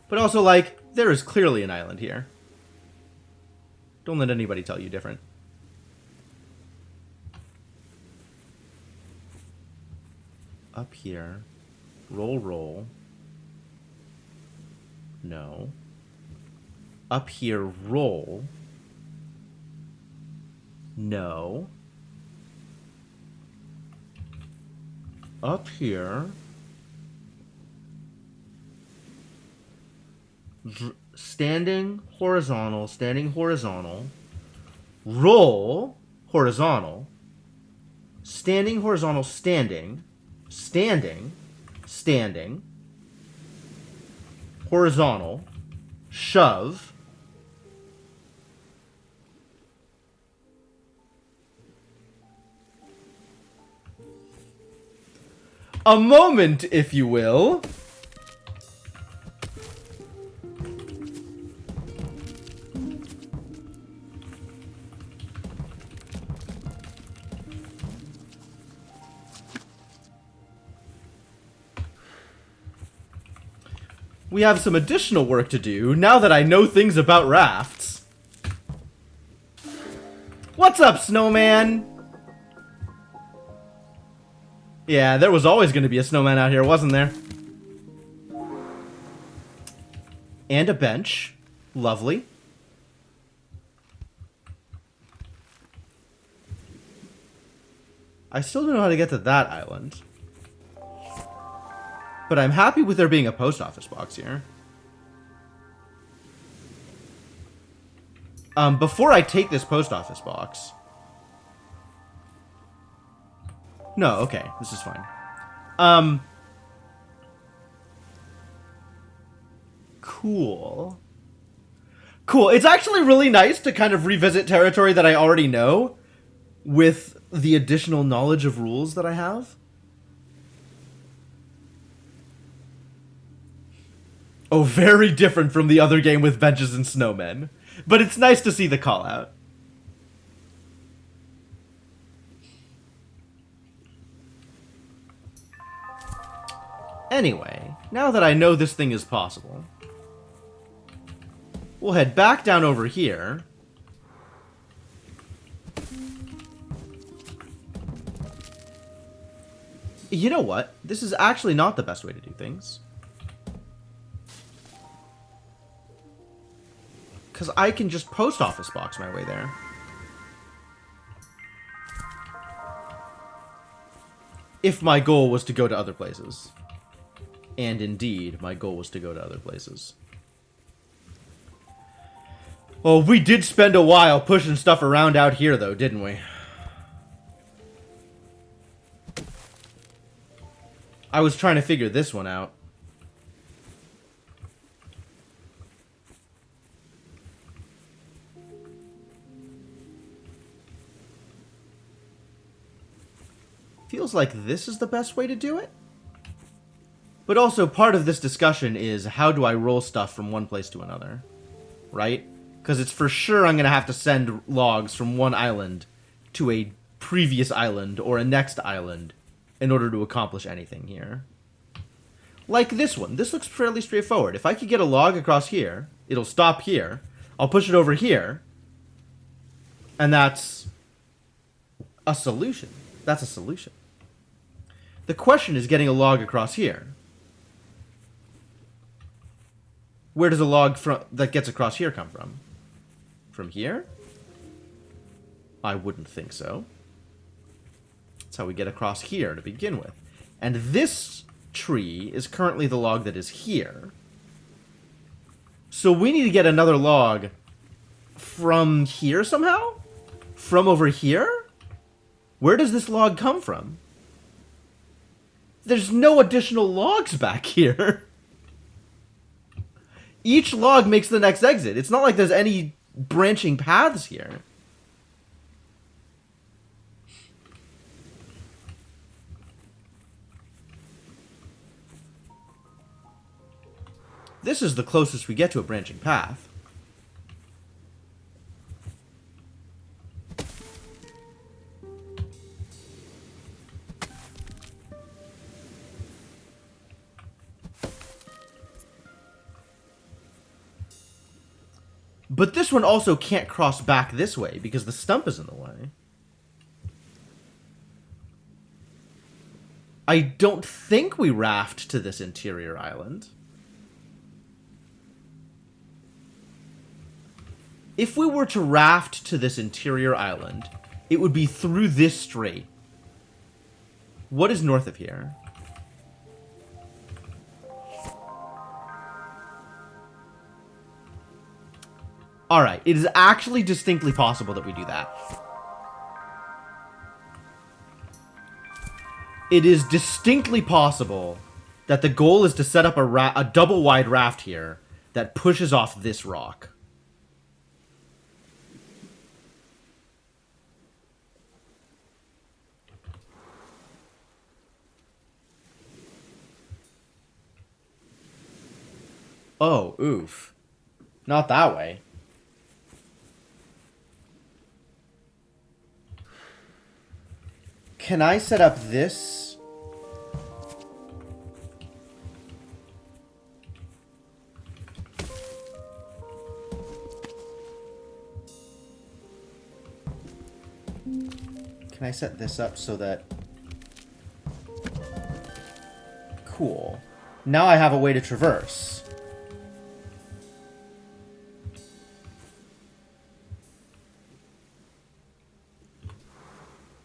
But also, like, there is clearly an island here. Don't let anybody tell you different. Up here. Roll, roll. No. Up here, roll. No. Up here. Standing, horizontal, standing, horizontal. Roll, horizontal. Standing, horizontal, standing. Standing, standing. Horizontal. Shove. A moment, if you will. We have some additional work to do now that I know things about rafts. What's up, snowman? Yeah, there was always going to be a snowman out here, wasn't there? And a bench. Lovely. I still don't know how to get to that island. But I'm happy with there being a post office box here. Before I take this post office box... No, okay, this is fine. Cool. Cool. It's actually really nice to kind of revisit territory that I already know with the additional knowledge of rules that I have. Oh, very different from the other game with benches and snowmen. But it's nice to see the call out. Anyway, now that I know this thing is possible, we'll head back down over here. You know what? This is actually not the best way to do things. Because I can just post office box my way there. If my goal was to go to other places. And indeed, my goal was to go to other places. Well, we did spend a while pushing stuff around out here, though, didn't we? I was trying to figure this one out. Feels like this is the best way to do it. But also, part of this discussion is how do I roll stuff from one place to another, right? Because it's for sure I'm going to have to send logs from one island to a previous island or a next island in order to accomplish anything here. Like this one. This looks fairly straightforward. If I could get a log across here, it'll stop here. I'll push it over here. And that's a solution. That's a solution. The question is getting a log across here. Where does a log that gets across here come from? From here? I wouldn't think so. That's how we get across here to begin with. And this tree is currently the log that is here. So we need to get another log from here somehow? From over here? Where does this log come from? There's no additional logs back here. Each log makes the next exit. It's not like there's any branching paths here. This is the closest we get to a branching path. But this one also can't cross back this way because the stump is in the way. I don't think we raft to this interior island. If we were to raft to this interior island, it would be through this strait. What is north of here? Alright, it is actually distinctly possible that we do that. It is distinctly possible that the goal is to set up a double-wide raft here that pushes off this rock. Oh, oof. Not that way. Can I set up this? Can I set this up so that... Cool. Now I have a way to traverse.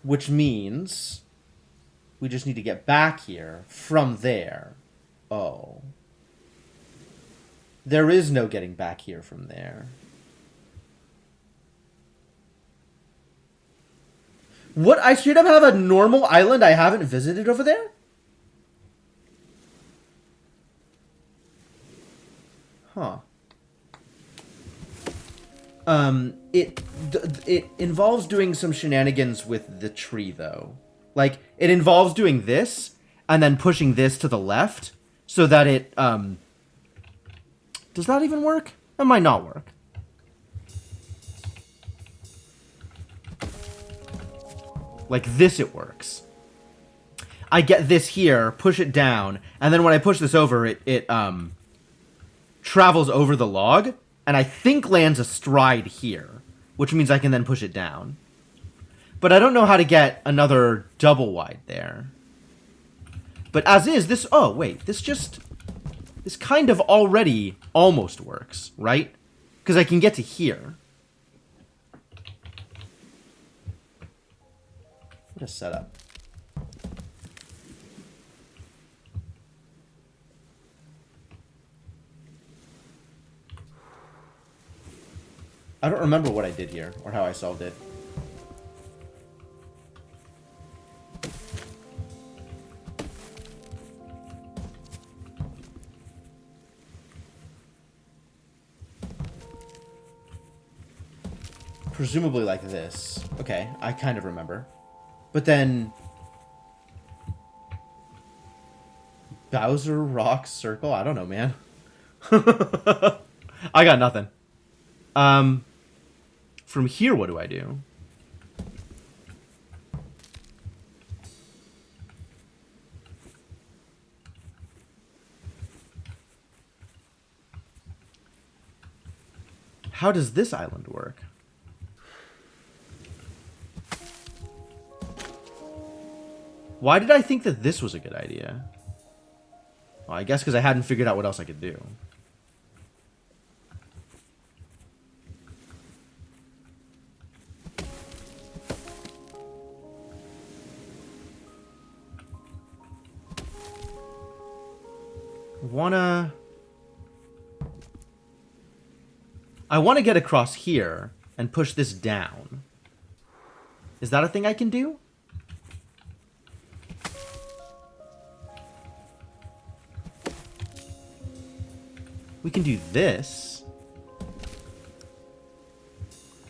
Which means we just need to get back here from there. Oh. There is no getting back here from there. What? I straight up have a normal island I haven't visited over there? Huh. It involves doing some shenanigans with the tree, though. Like, it involves doing this, and then pushing this to the left, so that it, Does that even work? That might not work. Like this it works. I get this here, push it down, and then when I push this over, it travels over the log, and I think lands astride here, which means I can then push it down. But I don't know how to get another double wide there. But as is, this... Oh, wait. This kind of already almost works, right? Because I can get to here. What a setup. I don't remember what I did here, or how I solved it. Presumably like this. Okay, I kind of remember. But then... Bowser Rock Circle? I don't know, man. I got nothing. From here, what do I do? How does this island work? Why did I think that this was a good idea? Well, I guess because I hadn't figured out what else I could do. I wanna get across here and push this down. Is that a thing I can do? We can do this.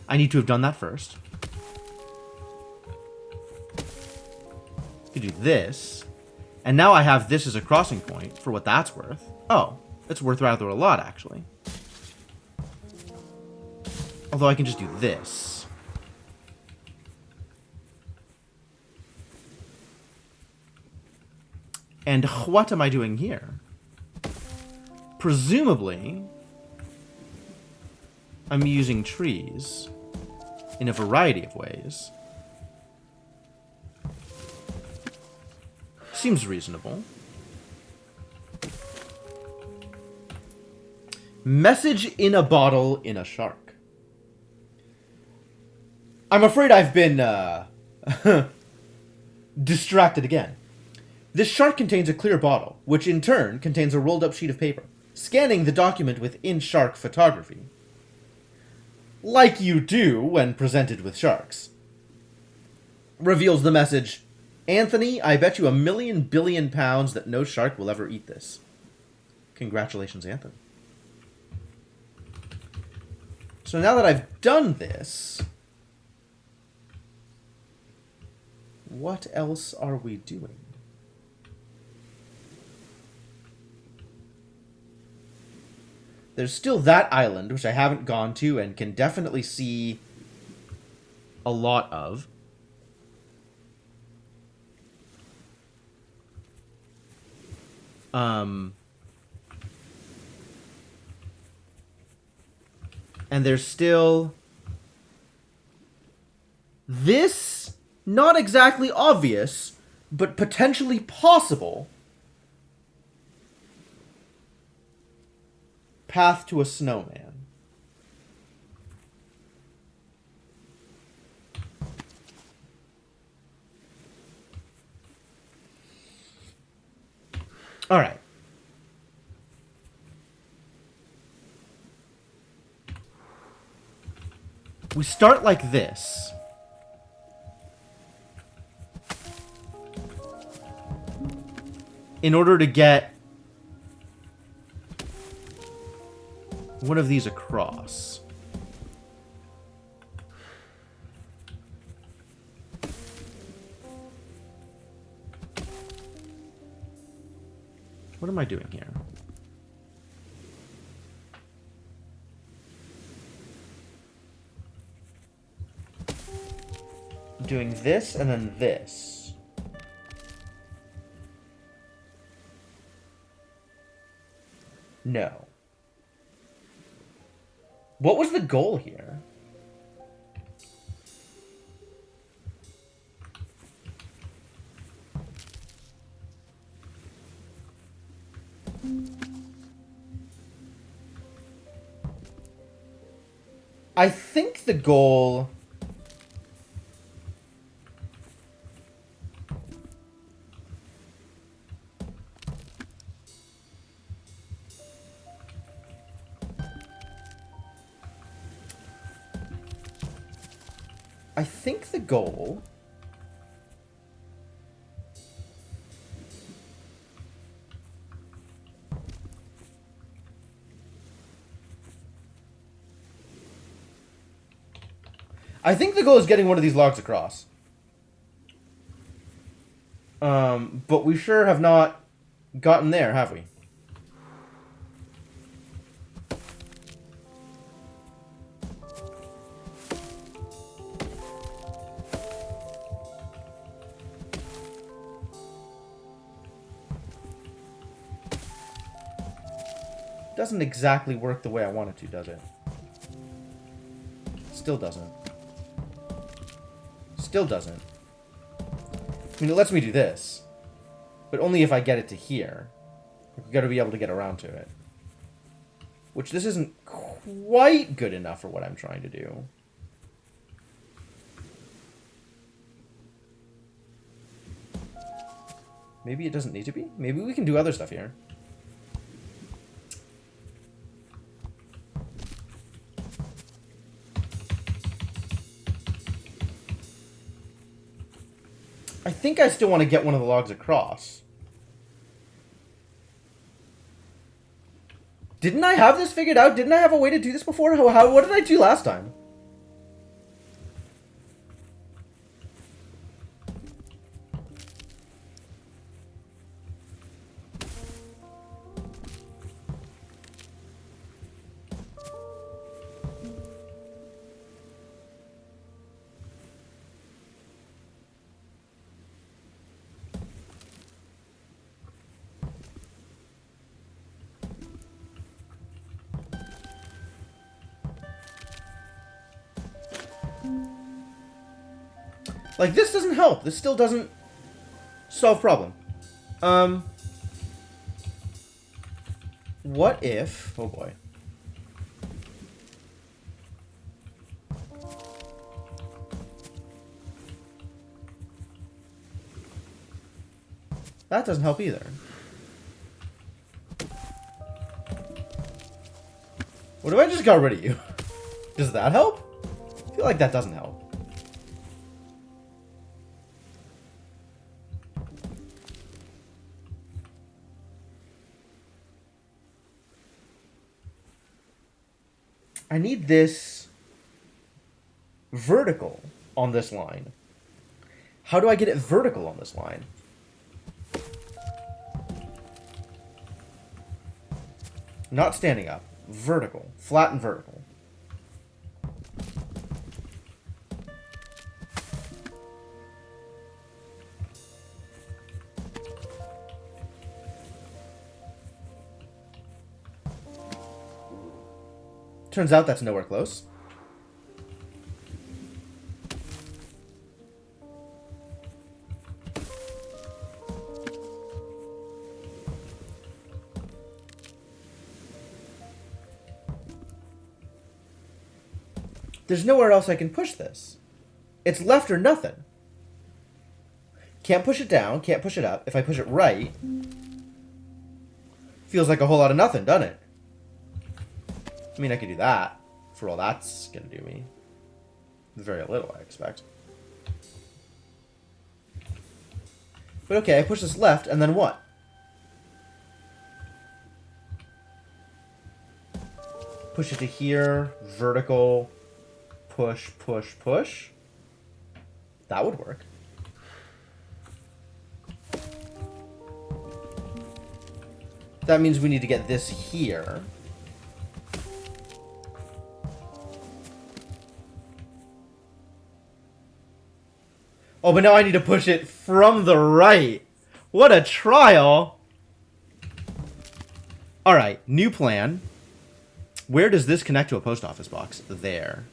I need to have done that first. We can do this. And now I have this as a crossing point for what that's worth. Oh, it's worth rather a lot, actually. Although I can just do this. And what am I doing here? Presumably... I'm using trees in a variety of ways. Seems reasonable. Message in a bottle in a shark. I'm afraid I've been distracted again. This shark contains a clear bottle, which in turn contains a rolled up sheet of paper. Scanning the document with in-shark photography. Like you do when presented with sharks. Reveals the message, Anthony, I bet you £1 billion that no shark will ever eat this. Congratulations, Anthony. So now that I've done this, what else are we doing? There's still that island, which I haven't gone to and can definitely see a lot of. And there's still this, not exactly obvious, but potentially possible path to a snowman. All right. We start like this. In order to get one of these across. What am I doing here? Doing this and then this. No. What was the goal here? I think the goal... I think the goal... I think the goal is getting one of these logs across. But we sure have not gotten there, have we? Doesn't exactly work the way I want it to, does it? Still doesn't. Still doesn't. I mean, it lets me do this. But only if I get it to here. I've got to be able to get around to it. Which this isn't quite good enough for what I'm trying to do. Maybe it doesn't need to be? Maybe we can do other stuff here. I think I still want to get one of the logs across. Didn't I have this figured out? Didn't I have a way to do this before? What did I do last time? Like, this doesn't help. This still doesn't solve problem. What if... Oh, boy. That doesn't help either. What if I just got rid of you? Does that help? I feel like that doesn't help. I need this vertical on this line. How do I get it vertical on this line? Not standing up. Vertical. Flat and vertical. Turns out that's nowhere close. There's nowhere else I can push this. It's left or nothing. Can't push it down, can't push it up. If I push it right, feels like a whole lot of nothing, doesn't it? I mean, I could do that for all that's gonna do me. Very little, I expect. But okay, I push this left, and then what? Push it to here, vertical, push, push, push. That would work. That means we need to get this here. Oh, but now I need to push it from the right. What a trial. All right, new plan. Where does this connect to a post office box? There.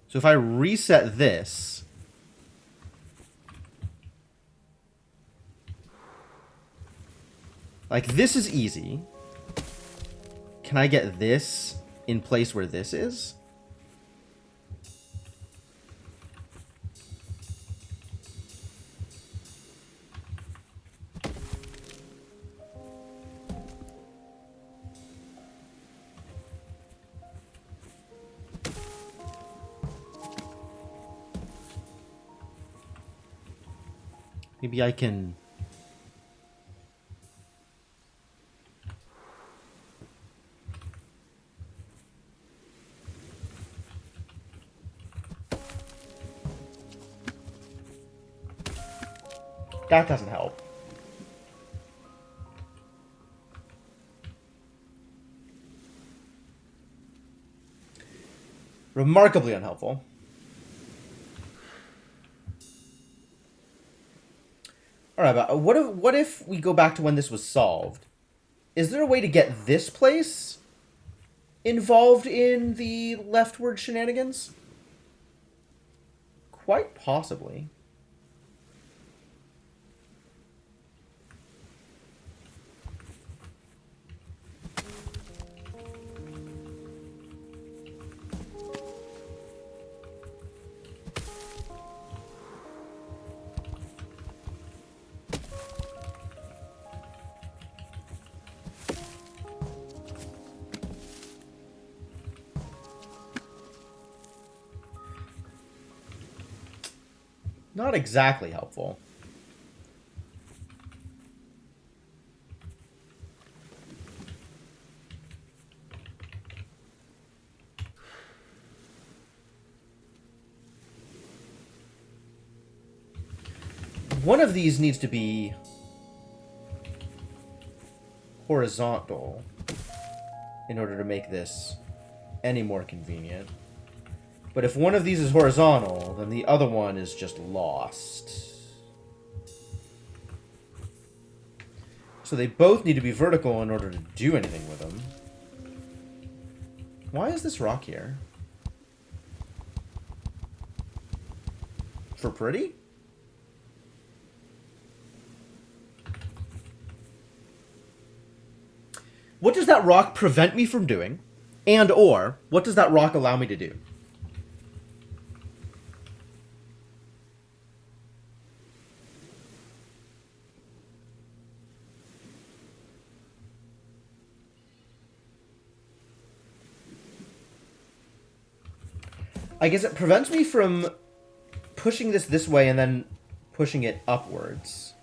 So if I reset this... Like, this is easy. Can I get this in place where this is? Maybe I can... That doesn't help. Remarkably unhelpful. Alright, but what if we go back to when this was solved? Is there a way to get this place involved in the leftward shenanigans? Quite possibly. Not exactly helpful. One of these needs to be horizontal in order to make this any more convenient. But if one of these is horizontal, then the other one is just lost. So they both need to be vertical in order to do anything with them. Why is this rock here? for pretty? What does that rock prevent me from doing? And or, what does that rock allow me to do? I guess it prevents me from pushing this way and then pushing it upwards.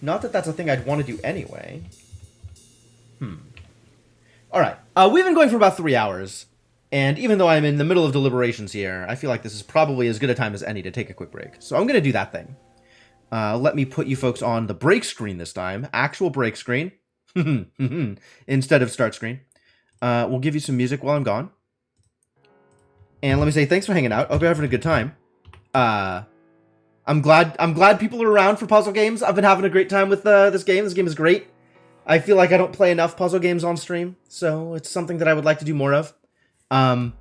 Not that that's a thing I'd want to do anyway. Alright, we've been going for about 3 hours, and even though I'm in the middle of deliberations here, I feel like this is probably as good a time as any to take a quick break. So I'm going to do that thing. Let me put you folks on the break screen this time. Actual break screen. Instead of start screen. We'll give you some music while I'm gone. And let me say thanks for hanging out. I hope you're having a good time. I'm glad people are around for puzzle games. I've been having a great time with this game. This game is great. I feel like I don't play enough puzzle games on stream, so it's something that I would like to do more of. And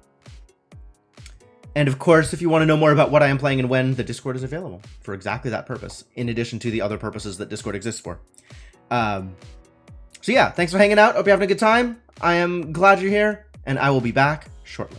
of course, if you want to know more about what I am playing and when, the Discord is available for exactly that purpose, in addition to the other purposes that Discord exists for. So yeah, thanks for hanging out. Hope you're having a good time. I am glad you're here, and I will be back shortly.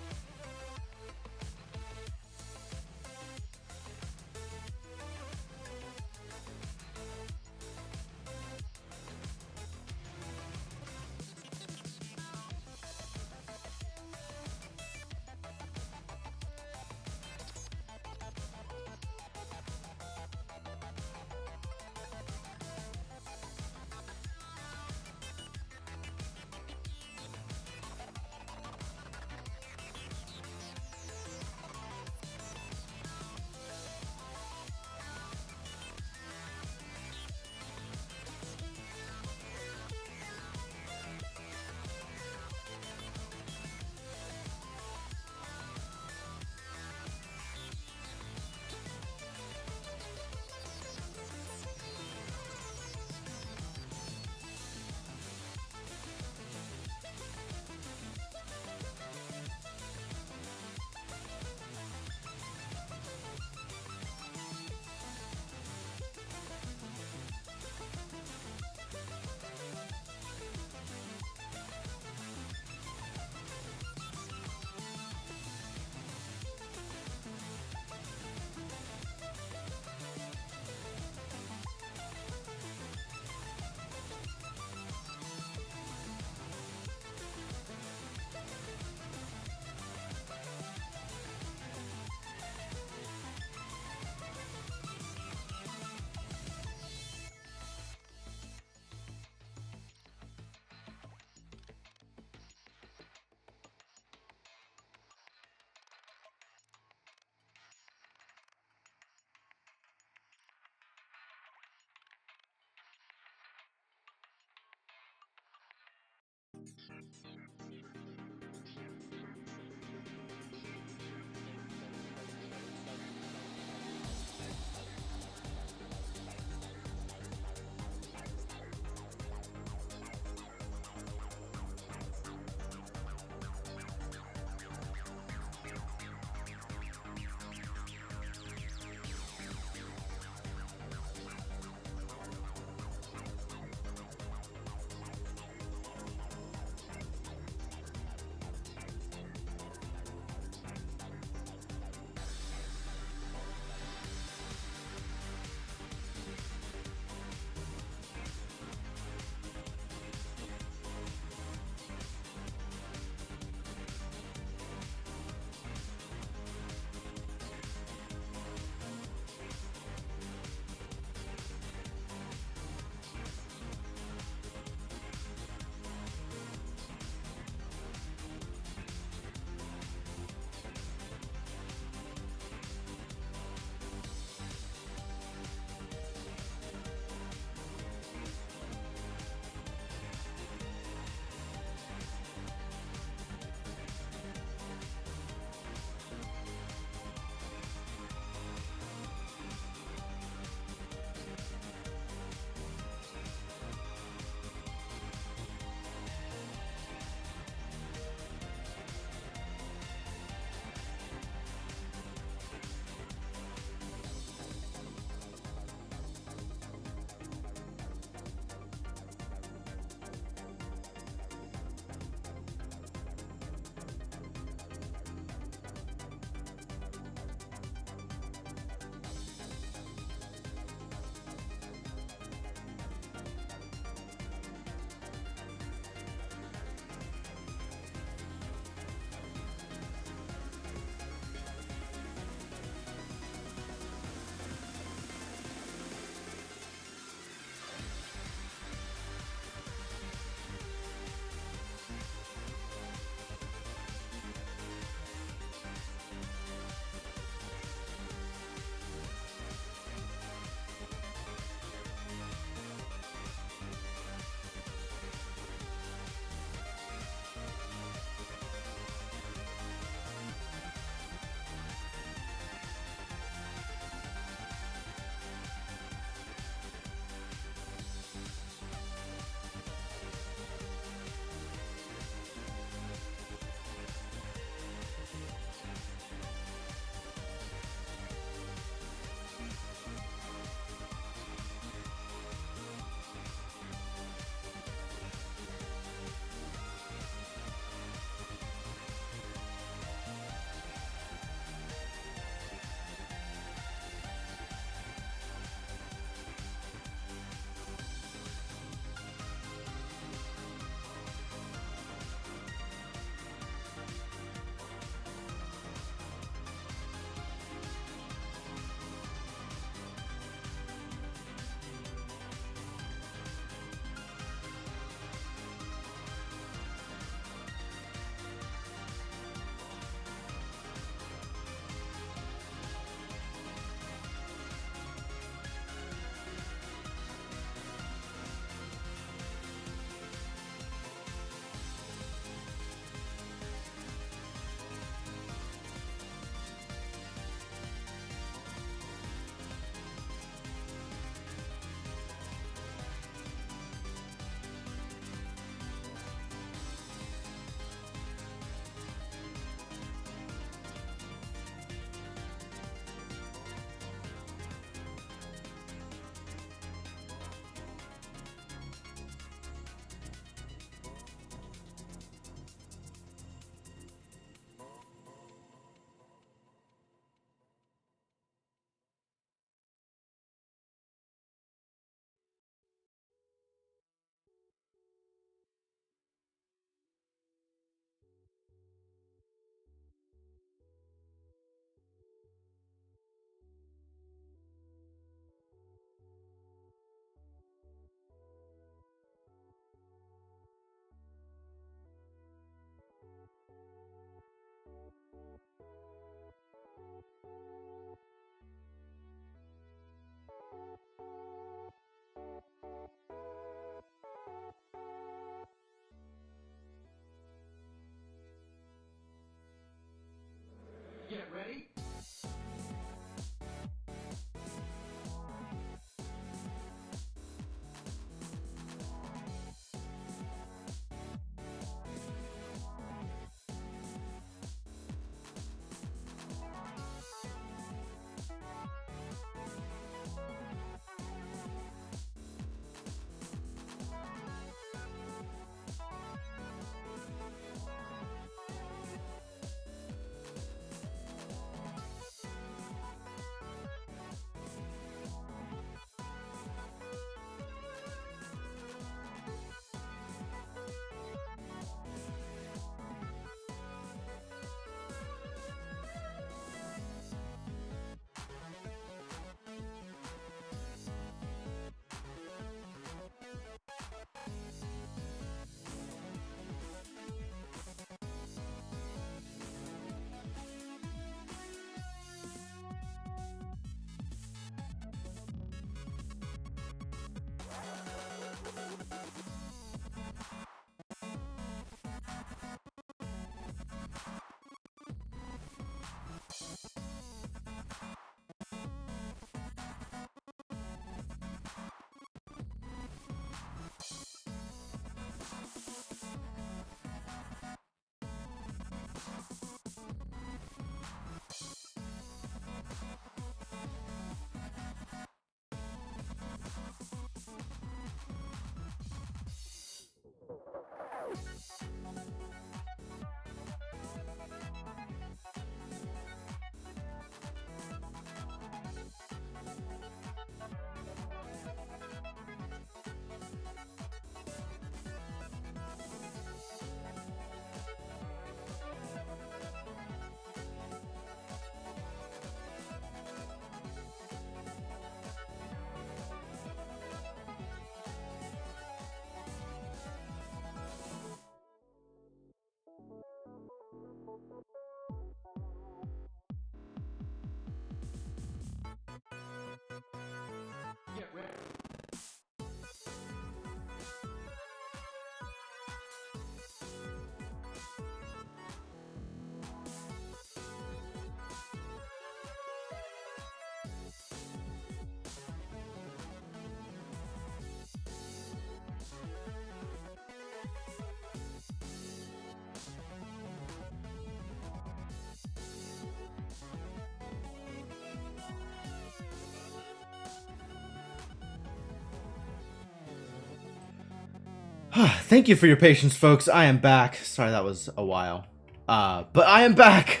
Thank you for your patience, folks. I am back. Sorry that was a while. But I am back.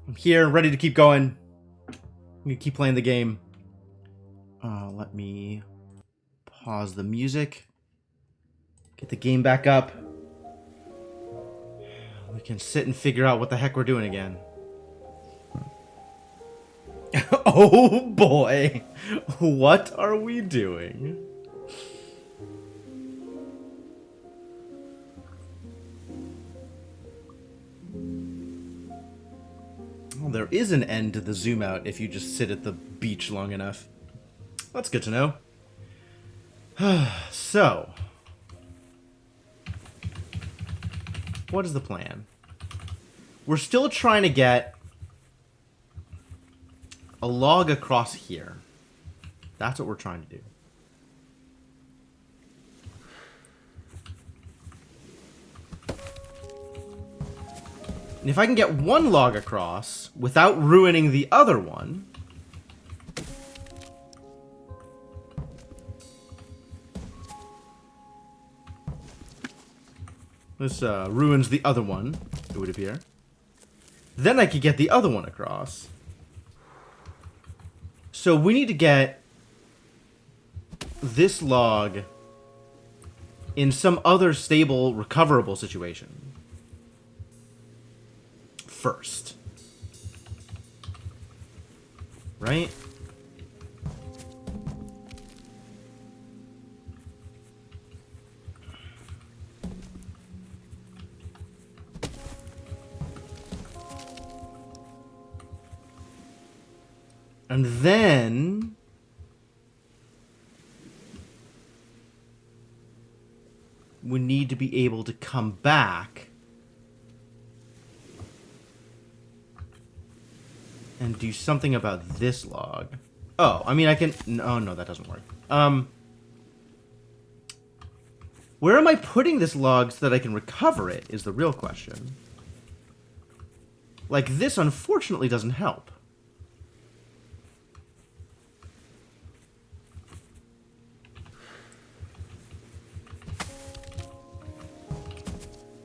I'm here, ready to keep going. I'm gonna keep playing the game. Let me pause the music. Get the game back up. We can sit and figure out what the heck we're doing again. Oh boy. What are we doing? Well, there is an end to the zoom out if you just sit at the beach long enough. That's good to know. So, what is the plan? We're still trying to get a log across here. That's what we're trying to do. And if I can get one log across without ruining the other one, this ruins the other one, it would appear. Then I could get the other one across. So we need to get this log in some other stable, recoverable situation first. Right? And then we need to be able to come back and do something about this log. Oh, I mean I can... Oh, no, that doesn't work. Where am I putting this log so that I can recover it is the real question. Like, this unfortunately doesn't help.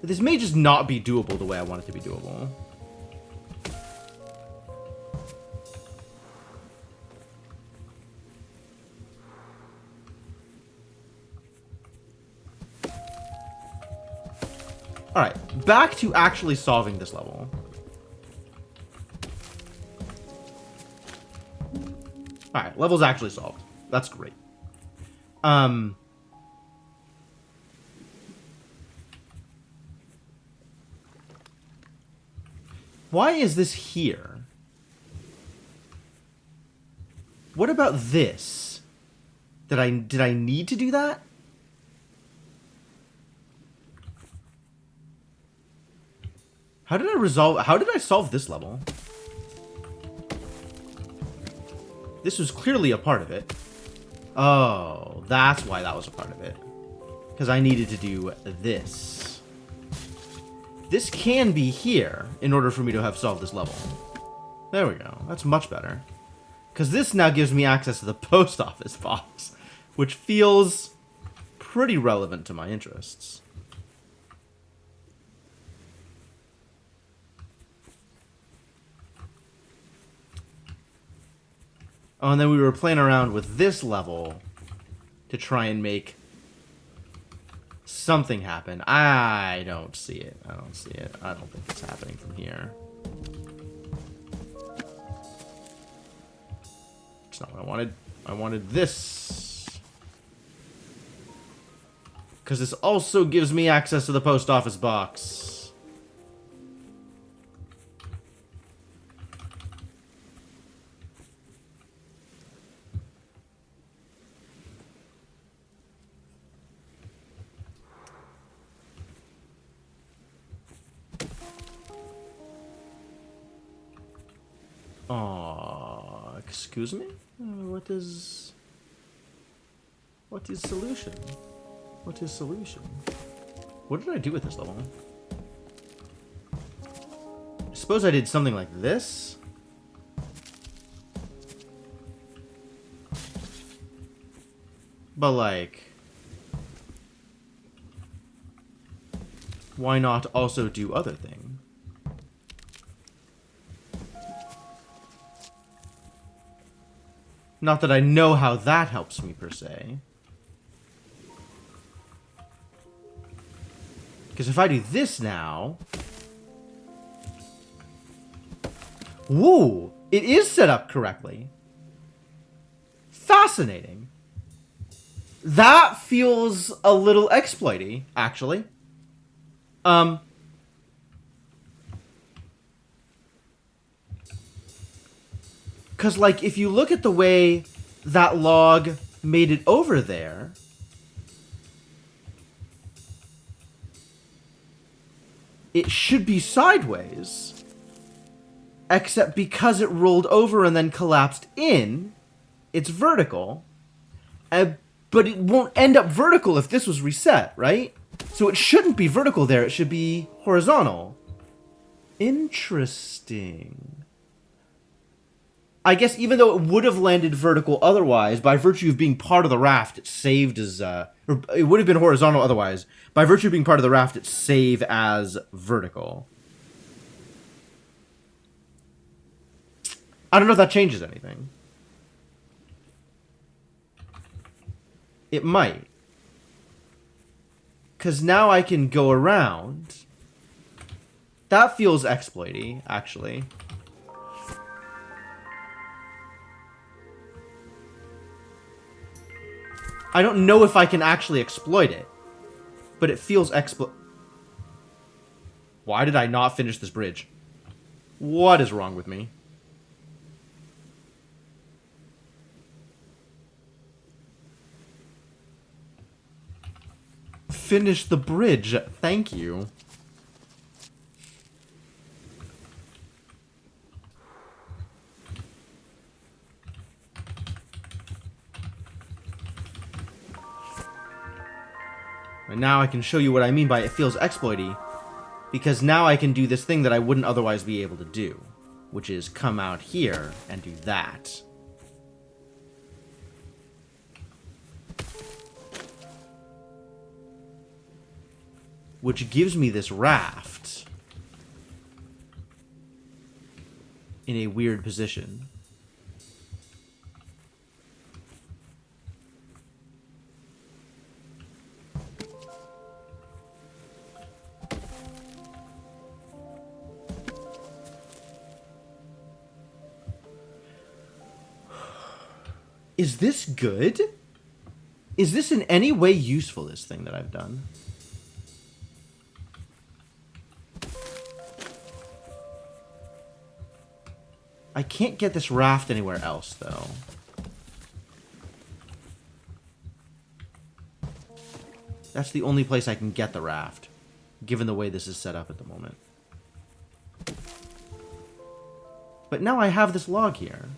This may just not be doable the way I want it to be doable. Alright, back to actually solving this level. Alright, level's actually solved. That's great. Why is this here? What about this? Did I need to do that? How did I solve this level? This was clearly a part of it. Oh, that's why that was a part of it. Because I needed to do this. This can be here in order for me to have solved this level. There we go. That's much better. Because this now gives me access to the post office box, which feels pretty relevant to my interests. Oh, and then we were playing around with this level to try and make something happen. I don't see it. I don't see it. I don't think it's happening from here. It's not what I wanted. I wanted this. Because this also gives me access to the post office box. Excuse me? What is solution? What is solution? What did I do with this level? I suppose I did something like this. But like... Why not also do other thing? Not that I know how that helps me, per se. Because if I do this now... Woo! It is set up correctly. Fascinating. That feels a little exploity, actually. Because, like, if you look at the way that log made it over there... It should be sideways. Except because it rolled over and then collapsed in, it's vertical. But it won't end up vertical if this was reset, right? So it shouldn't be vertical there, it should be horizontal. Interesting. I guess even though it would have landed vertical otherwise, by virtue of being part of the raft, it's saved as... or it would have been horizontal otherwise. By virtue of being part of the raft, it's save as vertical. I don't know if that changes anything. It might. Because now I can go around. That feels exploity, actually. I don't know if I can actually exploit it. But it feels Why did I not finish this bridge? What is wrong with me? Finish the bridge. Thank you. And now I can show you what I mean by it feels exploity. Because now I can do this thing that I wouldn't otherwise be able to do. Which is come out here and do that. Which gives me this raft. In a weird position. Is this good? Is this in any way useful, this thing that I've done? I can't get this raft anywhere else, though. That's the only place I can get the raft, given the way this is set up at the moment. But now I have this log here.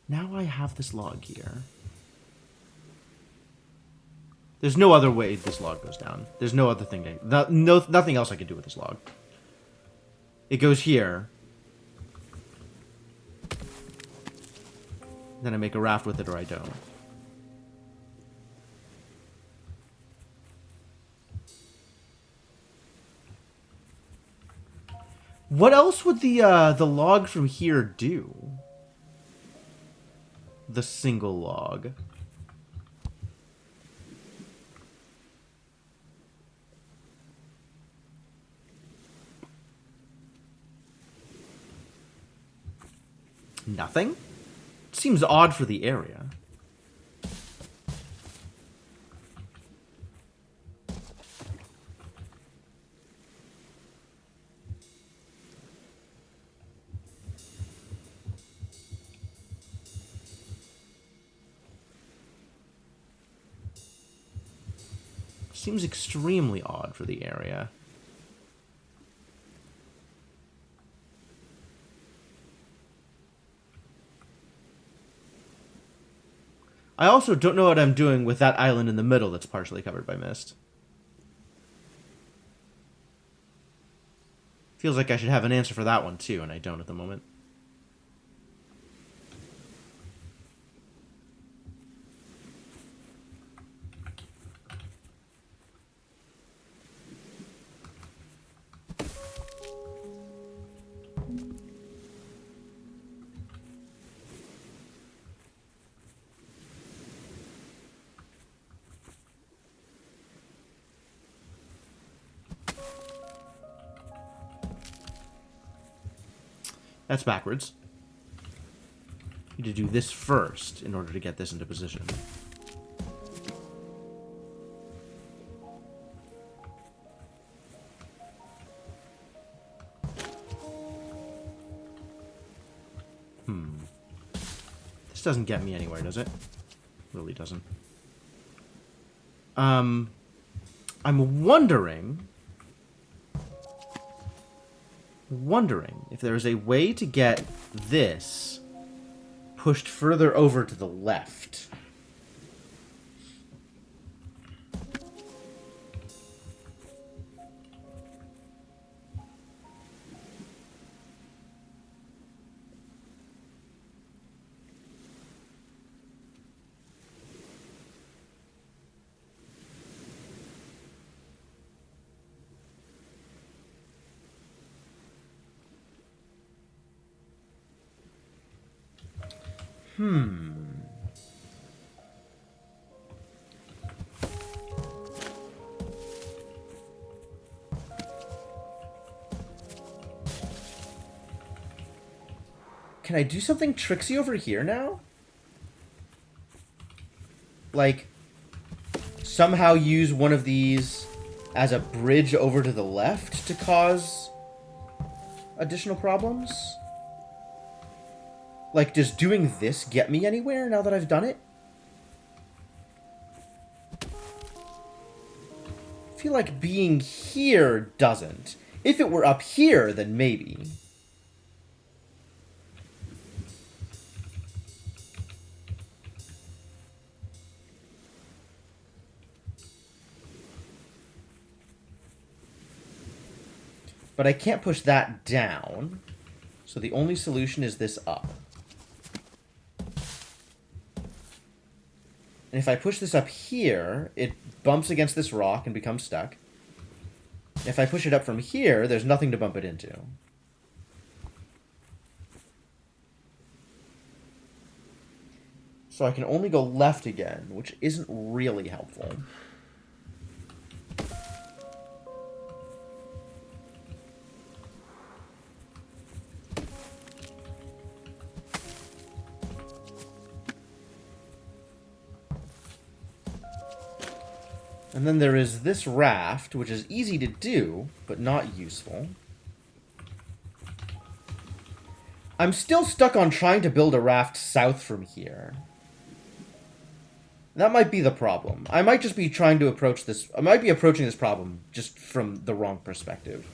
Now I have this log here. There's no other way this log goes down. There's no other thing. Nothing else I can do with this log. It goes here. Then I make a raft with it or I don't. What else would the log from here do? The single log. Nothing? Seems odd for the area. Seems extremely odd for the area. I also don't know what I'm doing with that island in the middle that's partially covered by mist. Feels like I should have an answer for that one too, and I don't at the moment. That's backwards. You need to do this first in order to get this into position. This doesn't get me anywhere, does it? Really doesn't. I'm wondering if there is a way to get this pushed further over to the left. Can I do something tricksy over here now? Like, somehow use one of these as a bridge over to the left to cause additional problems? Like, does doing this get me anywhere now that I've done it? I feel like being here doesn't. If it were up here, then maybe. But I can't push that down. So the only solution is this up. And if I push this up here, it bumps against this rock and becomes stuck. If I push it up from here, there's nothing to bump it into. So I can only go left again, which isn't really helpful. And then there is this raft, which is easy to do, but not useful. I'm still stuck on trying to build a raft south from here. That might be the problem. I might just be trying to approach this... I might be approaching this problem just from the wrong perspective.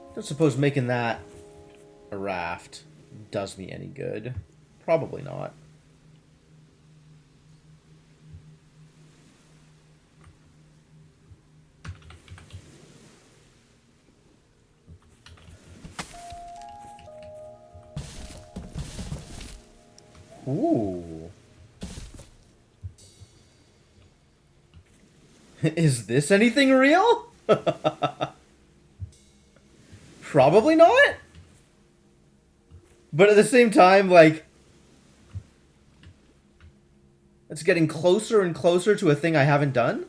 I don't suppose making that a raft does me any good. Probably not. Ooh. Is this anything real? Probably not. But at the same time, like, it's getting closer and closer to a thing I haven't done.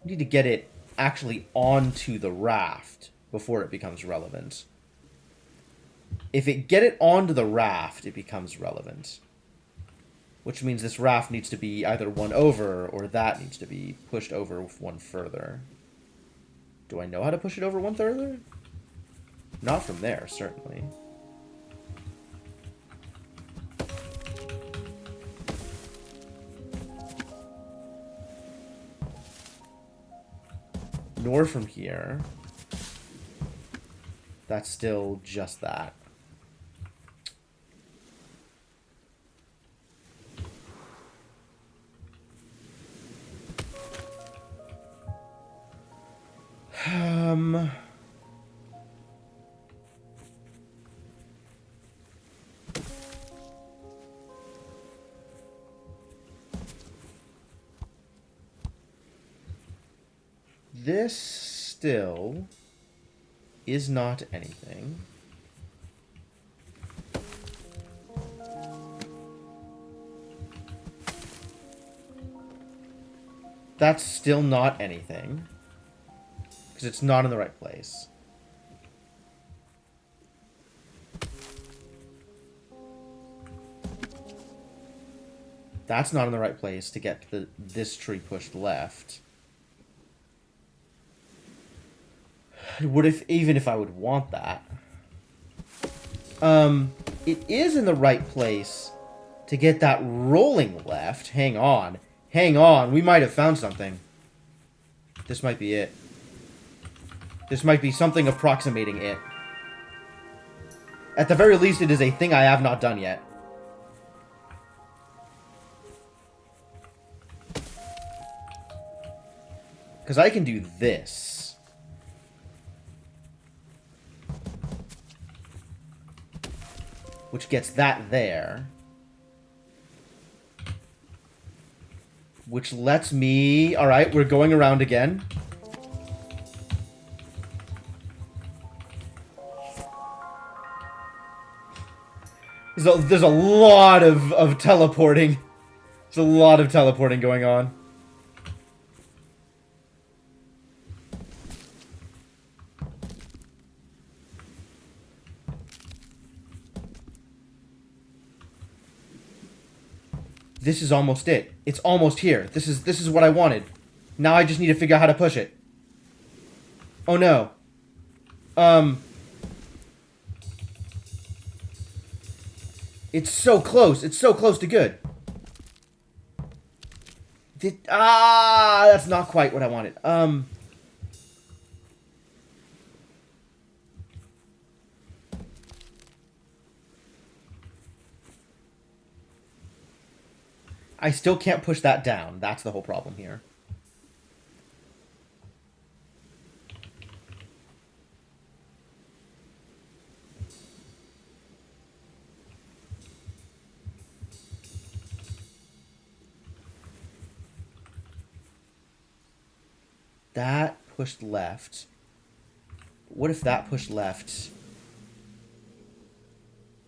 We need to get it actually onto the raft before it becomes relevant. If it get it onto the raft, it becomes relevant. Which means this raft needs to be either one over, or that needs to be pushed over one further. Do I know how to push it over one further? Not from there, certainly. Nor from here. That's still just that. This still is not anything. That's still not anything. Because it's not in the right place. That's not in the right place to get this tree pushed left. Even if I would want that. It is in the right place to get that rolling left. Hang on. Hang on. We might have found something. This might be it. This might be something approximating it. At the very least, it is a thing I have not done yet. Because I can do this. Which gets that there. Which lets me... Alright, we're going around again. There's a lot of teleporting. There's a lot of teleporting going on. This is almost it. It's almost here. This is what I wanted. Now I just need to figure out how to push it. Oh no. It's so close. It's so close to good. That's not quite what I wanted. I still can't push that down. That's the whole problem here. That pushed left. What if that pushed left?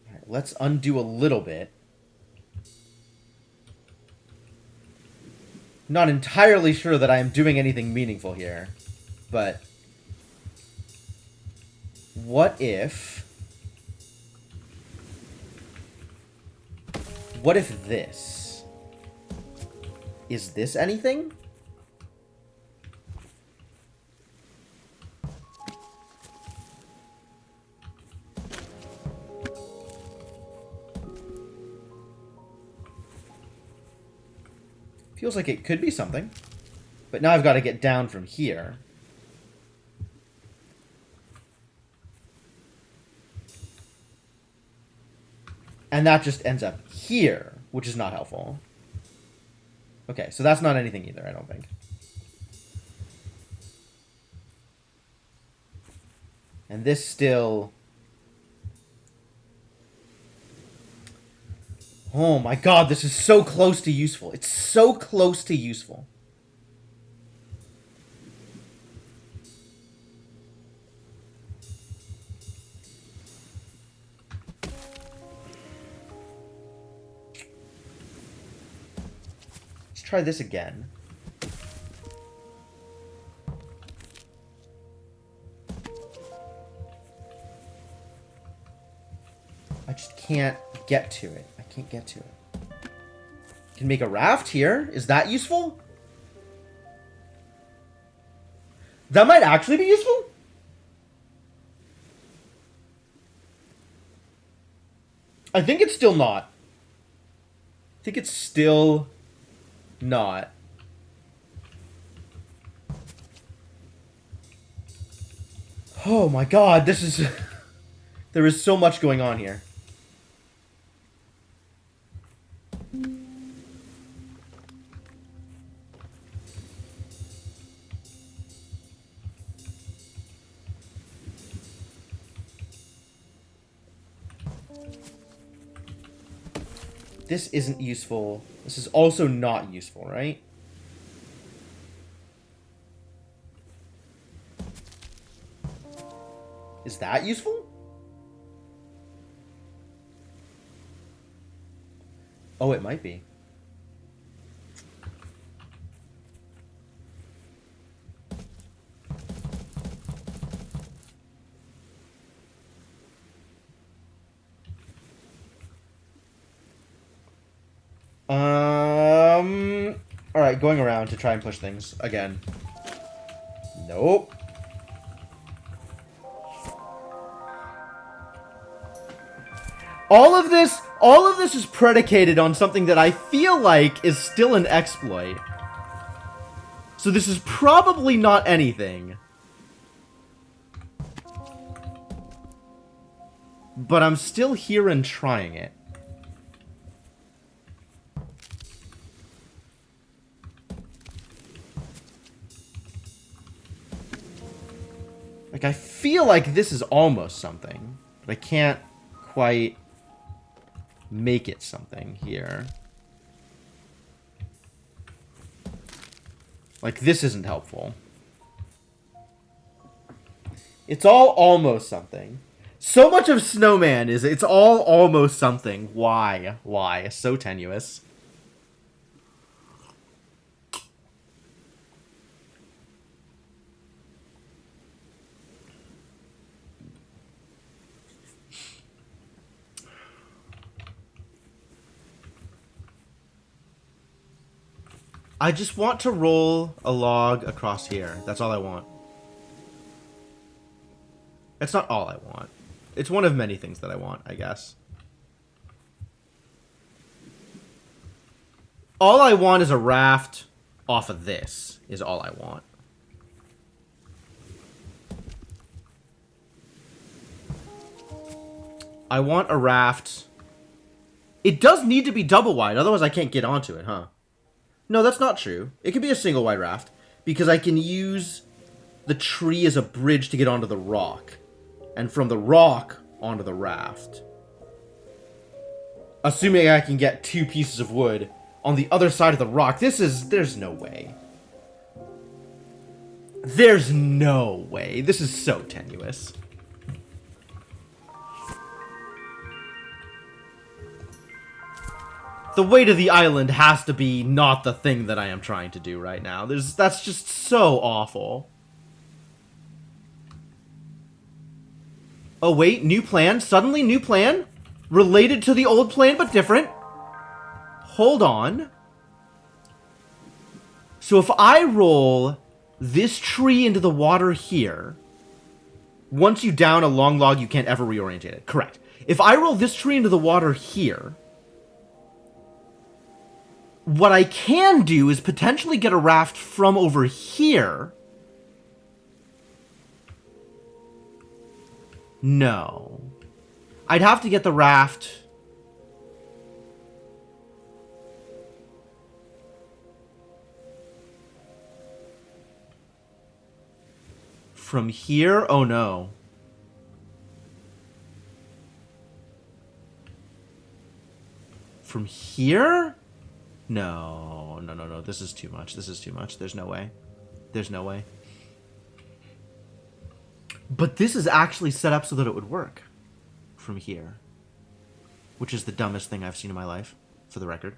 All right, let's undo a little bit. Not entirely sure that I am doing anything meaningful here, but what if this? Is this anything? Feels like it could be something. But now I've got to get down from here. And that just ends up here, which is not helpful. Okay, so that's not anything either, I don't think. And this still... Oh my god, this is so close to useful. It's so close to useful. Let's try this again. just can't get to it. I can't get to it. Can make a raft here. Is that useful? That might actually be useful. I think it's still not. I think it's still not. Oh my god, this is... There is so much going on here. This isn't useful. This is also not useful, right? Is that useful? Oh, it might be. Alright, going around to try and push things again. Nope. All of this is predicated on something that I feel like is still an exploit. So this is probably not anything. But I'm still here and trying it. Like, I feel like this is almost something, but I can't quite make it something here. Like, this isn't helpful. It's all almost something. So much of Snowman is, it's all almost something. Why? Why? So tenuous. I just want to roll a log across here. That's all I want. That's not all I want. It's one of many things that I want, I guess. All I want is a raft off of this, is all I want. I want a raft. It does need to be double wide, otherwise I can't get onto it, huh? No, that's not true. It could be a single wide raft, because I can use the tree as a bridge to get onto the rock, and from the rock onto the raft. Assuming I can get 2 pieces of wood on the other side of the rock. There's no way. There's no way. This is so tenuous. The weight of the island has to be not the thing that I am trying to do right now. That's just so awful. Oh wait, new plan? Suddenly new plan? Related to the old plan, but different? Hold on. So if I roll this tree into the water here, once you down a long log, you can't ever reorientate it. Correct. If I roll this tree into the water here, what I can do is potentially get a raft from over here. No. I'd have to get the raft from here? Oh no. From here? No. No, no, no. This is too much. This is too much. There's no way. There's no way. But this is actually set up so that it would work from here. Which is the dumbest thing I've seen in my life, for the record.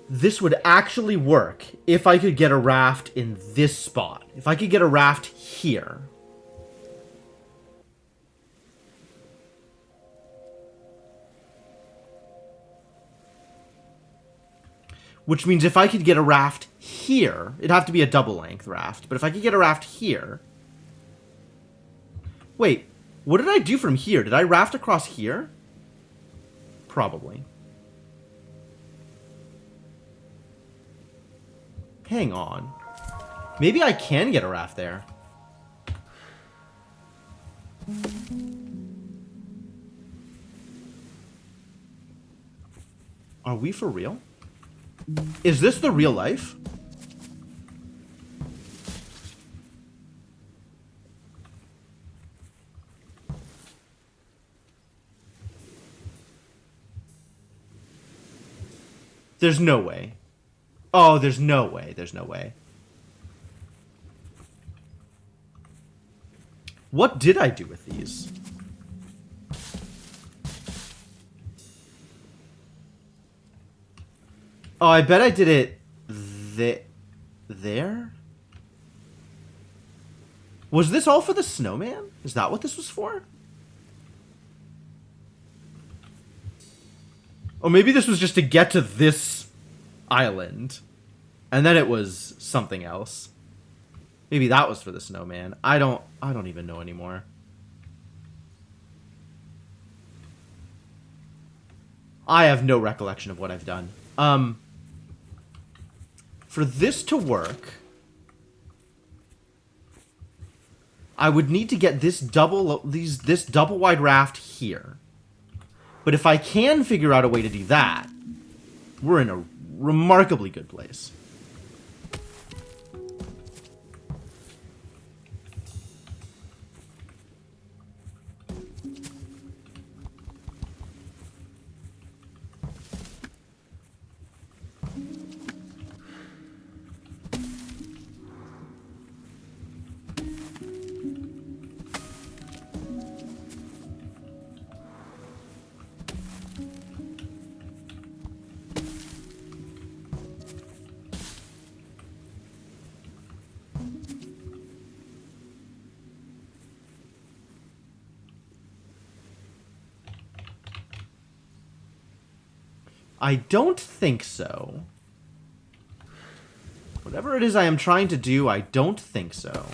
this would actually work if I could get a raft in this spot. If I could get a raft here. Which means if I could get a raft here, it'd have to be a double-length raft, but if I could get a raft here... Wait, what did I do from here? Did I raft across here? Probably. Hang on. Maybe I can get a raft there. Are we for real? Is this the real life? There's no way. Oh, there's no way. There's no way. What did I do with these? Oh, I bet I did it there? Was this all for the snowman? Is that what this was for? Or maybe this was just to get to this island. And then it was something else. Maybe that was for the snowman. I don't even know anymore. I have no recollection of what I've done. For this to work, I would need to get this double wide raft here. But if I can figure out a way to do that, we're in a remarkably good place. I don't think so. Whatever it is I am trying to do, I don't think so.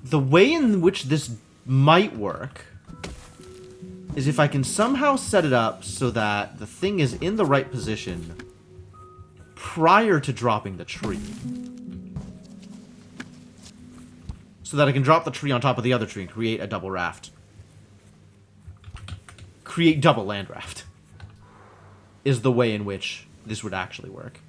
The way in which this might work is if I can somehow set it up so that the thing is in the right position prior to dropping the tree. So that I can drop the tree on top of the other tree and create a double raft. Create double land raft. Is the way in which this would actually work.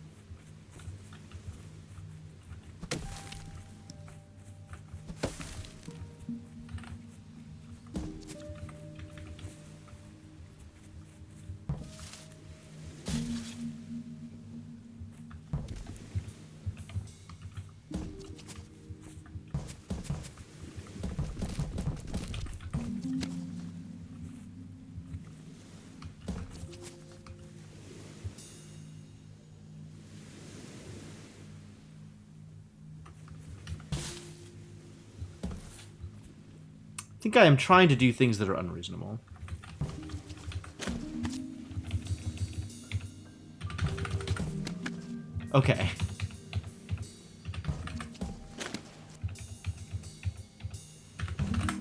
I think I am trying to do things that are unreasonable. Okay.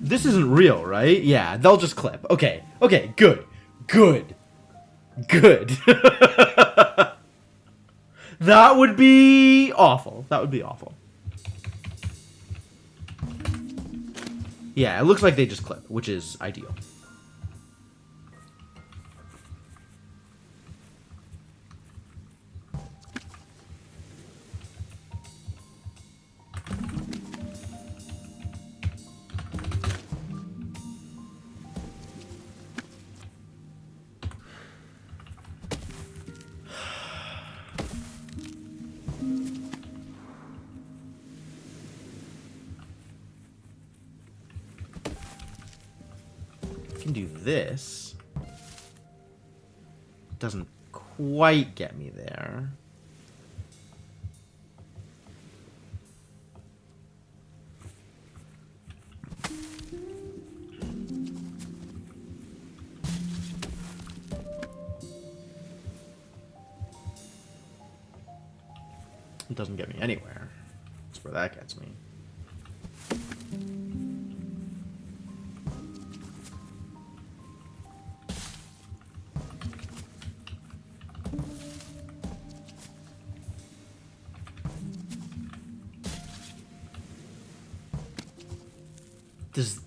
This isn't real, right? Yeah, they'll just clip. Okay. Okay, good. Good. Good. That would be awful. That would be awful. Yeah, it looks like they just clip, which is ideal. can do this. Doesn't quite get me there. It doesn't get me anywhere. That's where that gets me.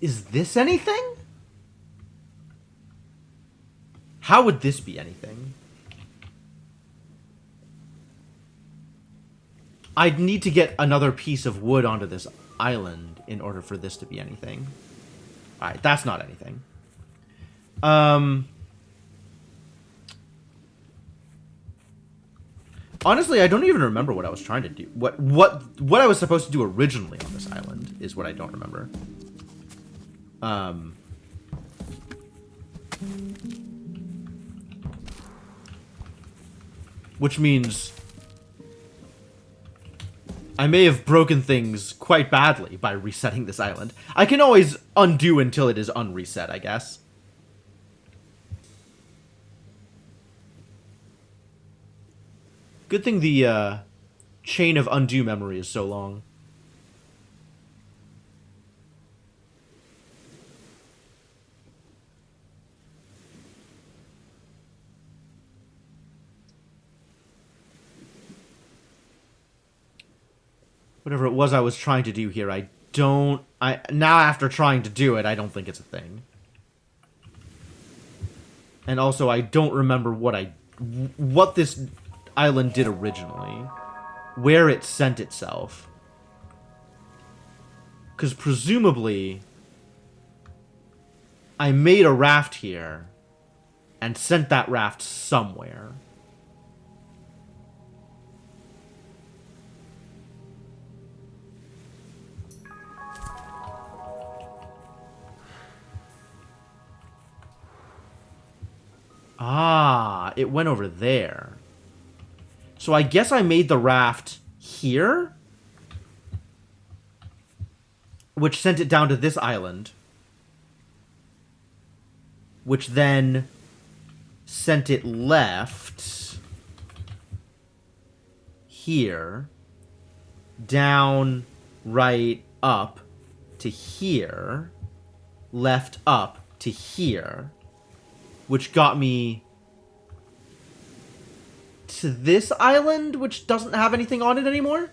Is this anything? How would this be anything? I'd need to get another piece of wood onto this island in order for this to be anything. Alright, that's not anything. Honestly, I don't even remember what I was trying to do. What I was supposed to do originally on this island is what I don't remember. Which means I may have broken things quite badly by resetting this island. I can always undo until it is unreset, I guess. Good thing the chain of undo memory is so long. Whatever it was I was trying to do here, now after trying to do it, I don't think it's a thing. And also, I don't remember what this island did originally. Where it sent itself. Because presumably, I made a raft here and sent that raft somewhere. Ah, it went over there. So I guess I made the raft here? Which sent it down to this island. Which then sent it left here. Down, right, up to here. Left, up to here. Which got me to this island, which doesn't have anything on it anymore?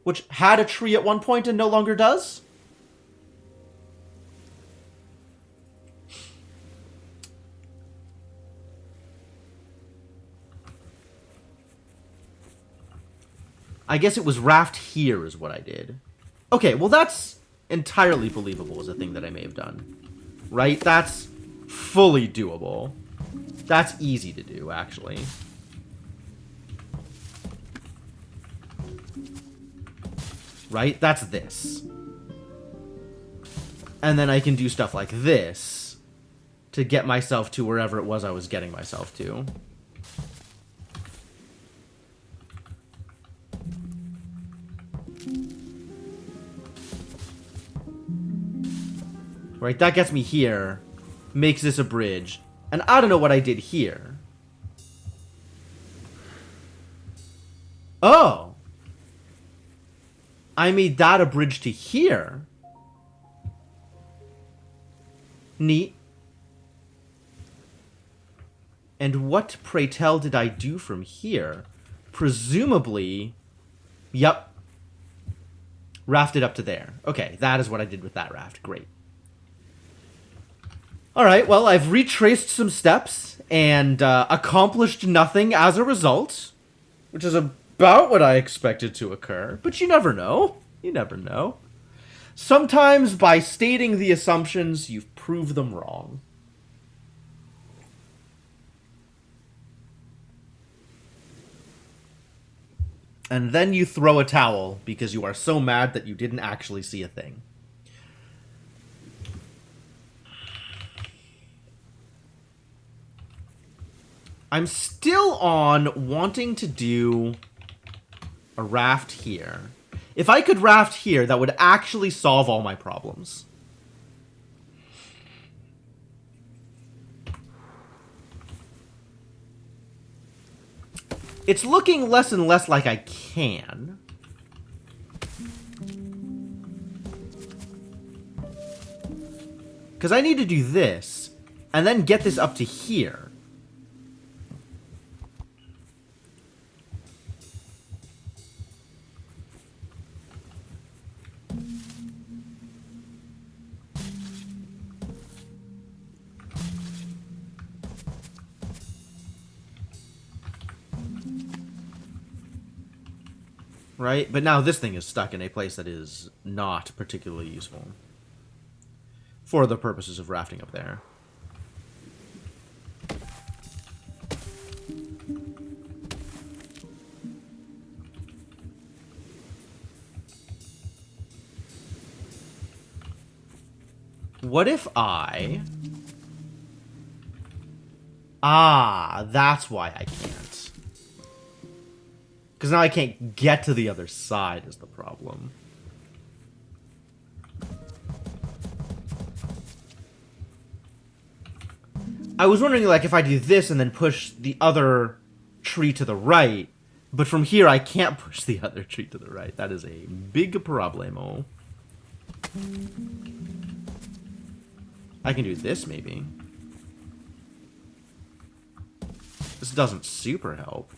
Which had a tree at one point and no longer does? I guess it was raft here is what I did. Okay, well that's entirely believable as a thing that I may have done. Right? That's fully doable. That's easy to do, actually. Right? That's this. And then I can do stuff like this to get myself to wherever it was I was getting myself to. Right, that gets me here. Makes this a bridge. And I don't know what I did here. Oh! I made that a bridge to here. Neat. And what, pray tell, did I do from here? Presumably... Yep. Rafted up to there. Okay, that is what I did with that raft. Great. Alright, well, I've retraced some steps and accomplished nothing as a result, which is about what I expected to occur, but you never know. You never know. Sometimes by stating the assumptions, you prove them wrong. And then you throw a towel because you are so mad that you didn't actually see a thing. I'm still on wanting to do a raft here. If I could raft here, that would actually solve all my problems. It's looking less and less like I can. Because I need to do this, and then get this up to here. Right? But now this thing is stuck in a place that is not particularly useful. For the purposes of rafting up there. What if I... Ah, that's why I can't. Because now I can't get to the other side is the problem. I was wondering, like, if I do this and then push the other tree to the right, but from here I can't push the other tree to the right. That is a big problemo. I can do this, maybe. This doesn't super help.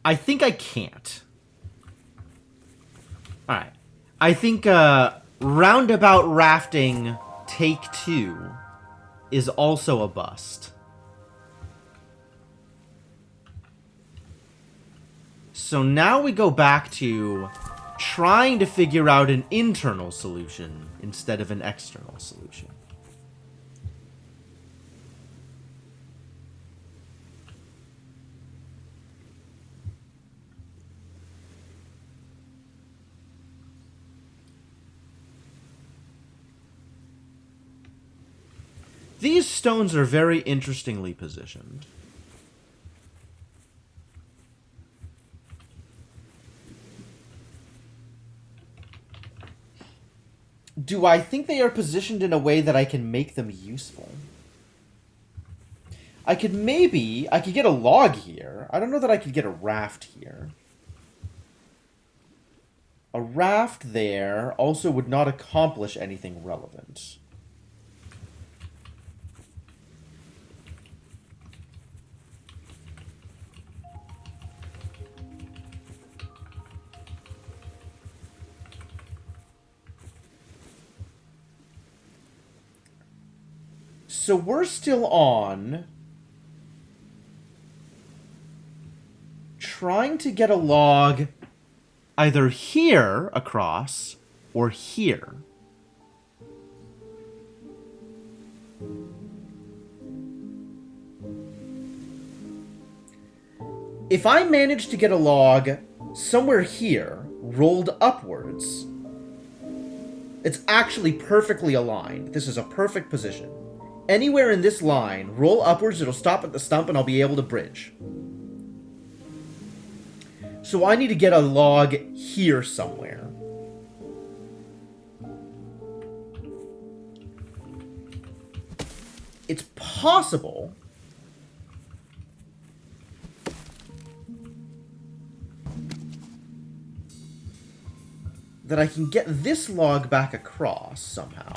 I think I can't. Alright. I think Roundabout Rafting Take 2 is also a bust. So now we go back to trying to figure out an internal solution instead of an external solution. These stones are very interestingly positioned. Do I think they are positioned in a way that I can make them useful? I could get a log here. I don't know that I could get a raft here. A raft there also would not accomplish anything relevant. So we're still on trying to get a log either here across or here. If I manage to get a log somewhere here, rolled upwards, it's actually perfectly aligned. This is a perfect position. Anywhere in this line, roll upwards, it'll stop at the stump, and I'll be able to bridge. So I need to get a log here somewhere. It's possible that I can get this log back across somehow.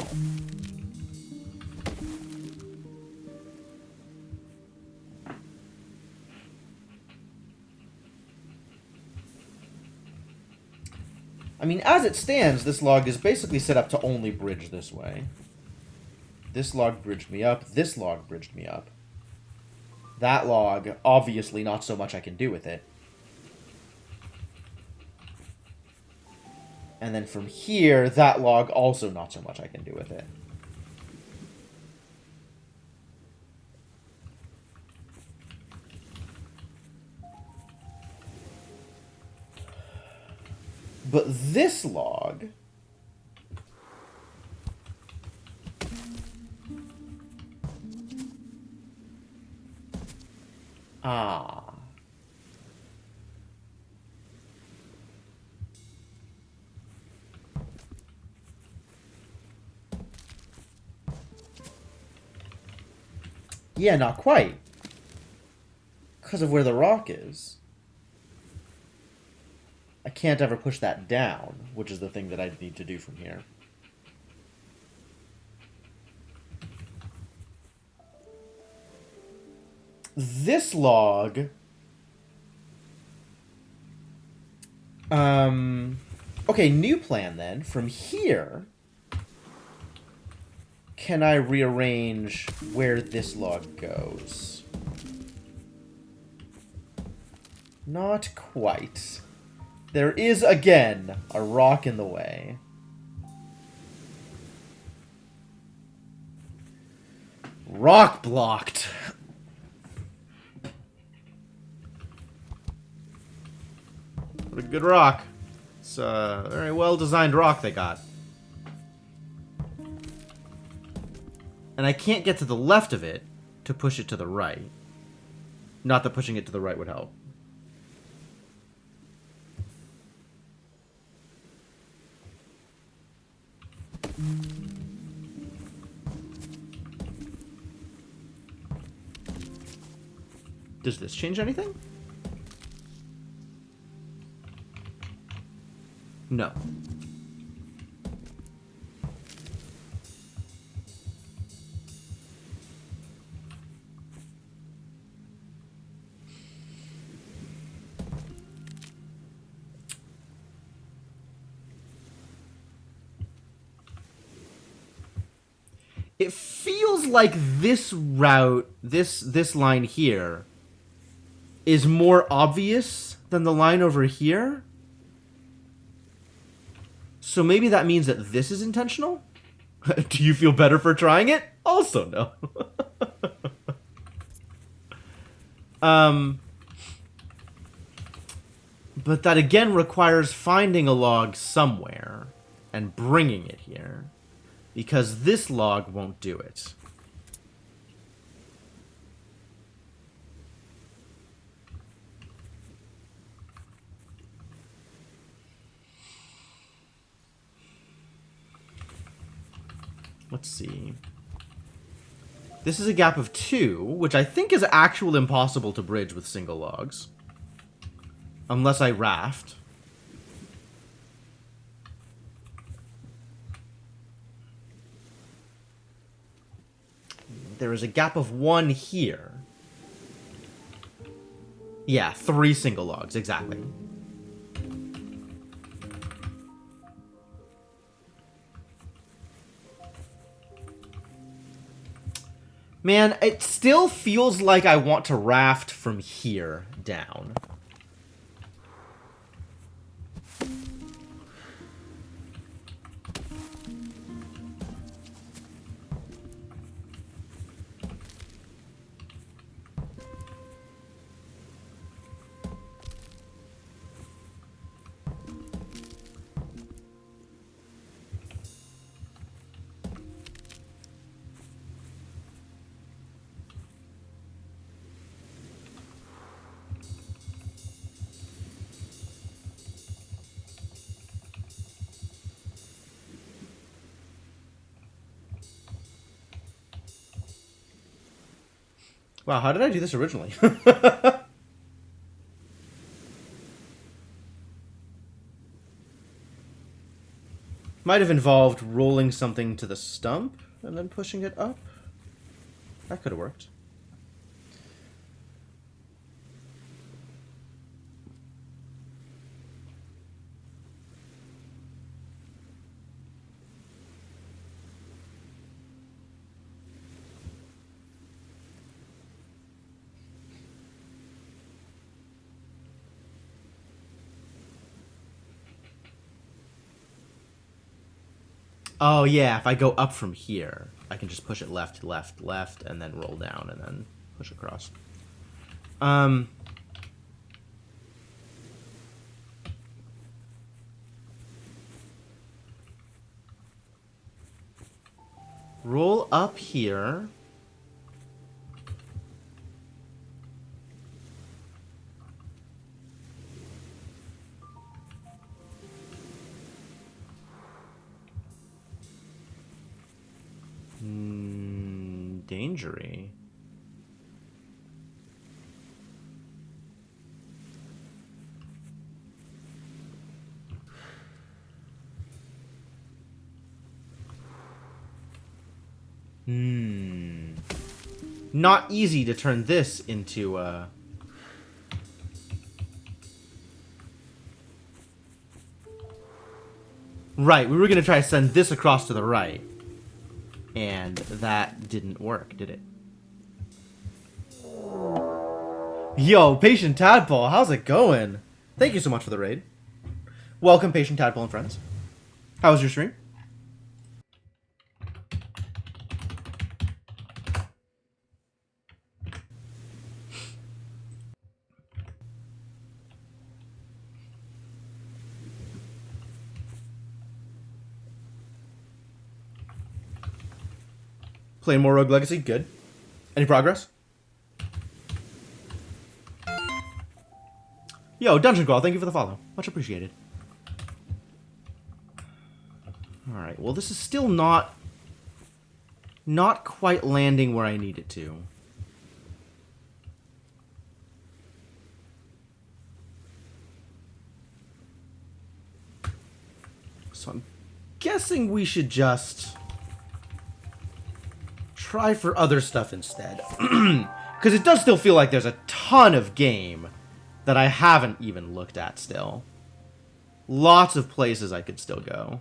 I mean, as it stands, this log is basically set up to only bridge this way. This log bridged me up. This log bridged me up. That log, obviously not so much I can do with it. And then from here, that log, also not so much I can do with it. But this log... Ah. Yeah, not quite. Because of where the rock is. I can't ever push that down, which is the thing that I need to do from here. This log... Okay, new plan then. From here, can I rearrange where this log goes? Not quite. There is, again, a rock in the way. Rock blocked. What a good rock. It's a very well-designed rock they got. And I can't get to the left of it to push it to the right. Not that pushing it to the right would help. Does this change anything? No. It feels like this route, this line here, is more obvious than the line over here. So maybe that means that this is intentional? Do you feel better for trying it? Also no. But that again requires finding a log somewhere and bringing it here. Because this log won't do it. Let's see. This is a gap of 2, which I think is actually impossible to bridge with single logs. Unless I raft. There is a gap of 1 here. Yeah, 3 single logs, exactly. Man, it still feels like I want to raft from here down. Wow, how did I do this originally? Might have involved rolling something to the stump and then pushing it up. That could have worked. Oh, yeah, if I go up from here, I can just push it left, left, left, and then roll down, and then push across. Roll up here. Dangery. Not easy to turn this into Right, we were gonna try to send this across to the right. And that didn't work, did it? Yo, Patient Tadpole, how's it going? Thank you so much for the raid. Welcome, Patient Tadpole and friends. How was your stream? Playing more Rogue Legacy? Good. Any progress? Yo, Dungeon Crawl, thank you for the follow. Much appreciated. Alright, well this is still not quite landing where I need it to. So I'm guessing we should just try for other stuff instead. Because it does still feel like there's a ton of game that I haven't even looked at still. Lots of places I could still go.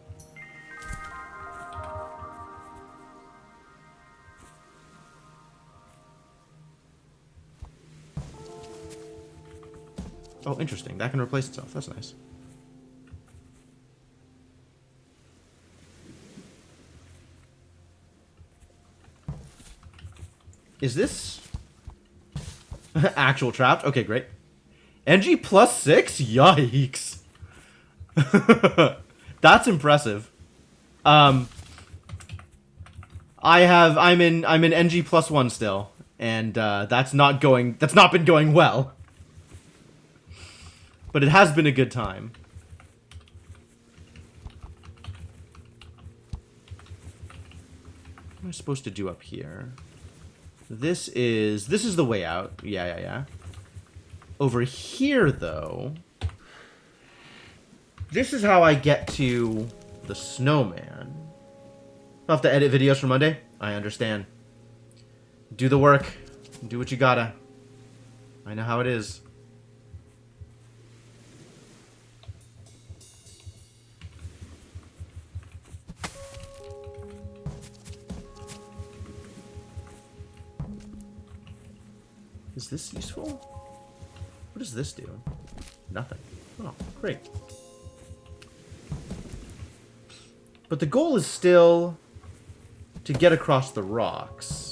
Oh, interesting. That can replace itself. That's nice. Is this actual trapped? Okay, great. NG plus 6? Yikes. That's impressive. I'm in NG plus 1 still, and that's not been going well. But it has been a good time. What am I supposed to do up here? This is the way out. Yeah. Over here, though, this is how I get to the snowman. I'll have to edit videos for Monday. I understand. Do the work. Do what you gotta. I know how it is. Is this useful? What does this do? Nothing. Oh, great. But the goal is still to get across the rocks.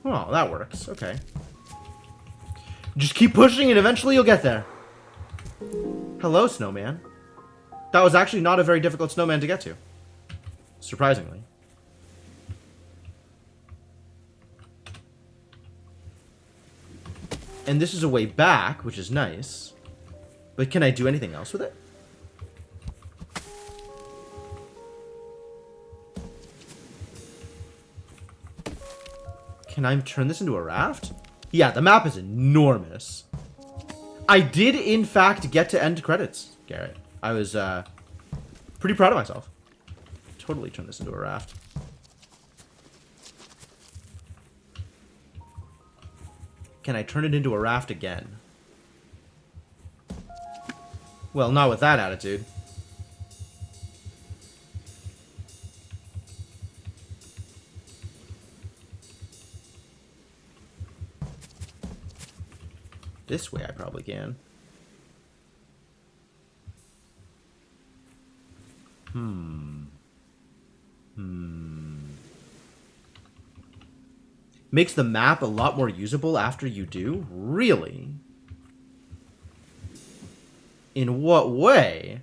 Oh, that works. Okay. Just keep pushing and eventually you'll get there. Hello, snowman. That was actually not a very difficult snowman to get to. Surprisingly. And this is a way back, which is nice. But can I do anything else with it? Can I turn this into a raft? Yeah, the map is enormous. I did, in fact, get to end credits, Garrett. I was pretty proud of myself. totally turn this into a raft. Can I turn it into a raft again? Well, not with that attitude. This way I probably can. Makes the map a lot more usable after you do? Really? In what way?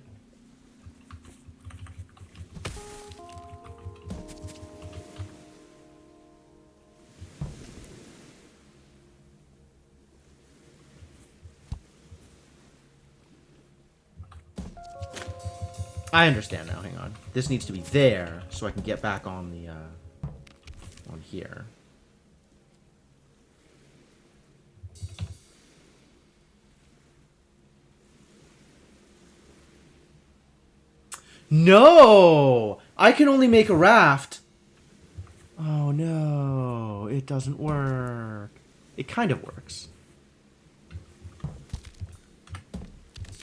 I understand now, hang on. This needs to be there, so I can get back on the, on here. No! I can only make a raft. Oh no, it doesn't work. It kind of works.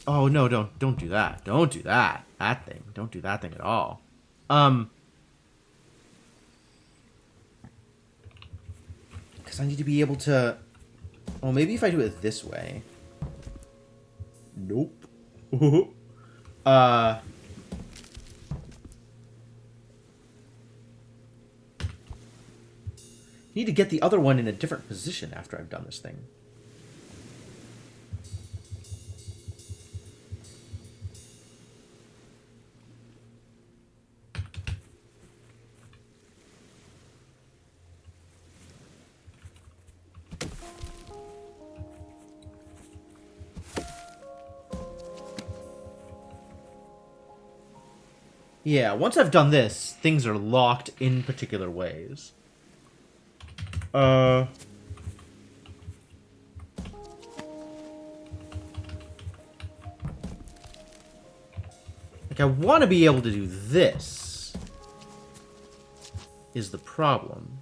Oh no, don't do that. Don't do that. That thing. Don't do that thing at all. Because I need to be able to... Well, maybe if I do it this way. Nope. Need to get the other one in a different position after I've done this thing. Yeah, once I've done this, things are locked in particular ways. Like, I want to be able to do this, is the problem.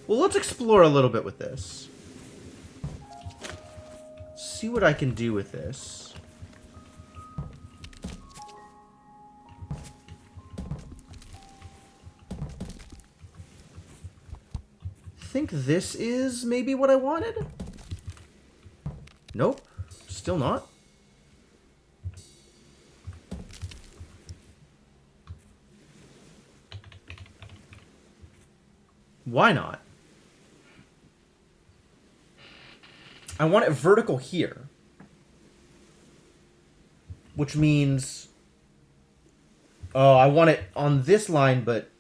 Well, let's explore a little bit with this. See what I can do with this. Think this is maybe what I wanted? Nope. Still not. Why not? I want it vertical here. Which means... Oh, I want it on this line, but...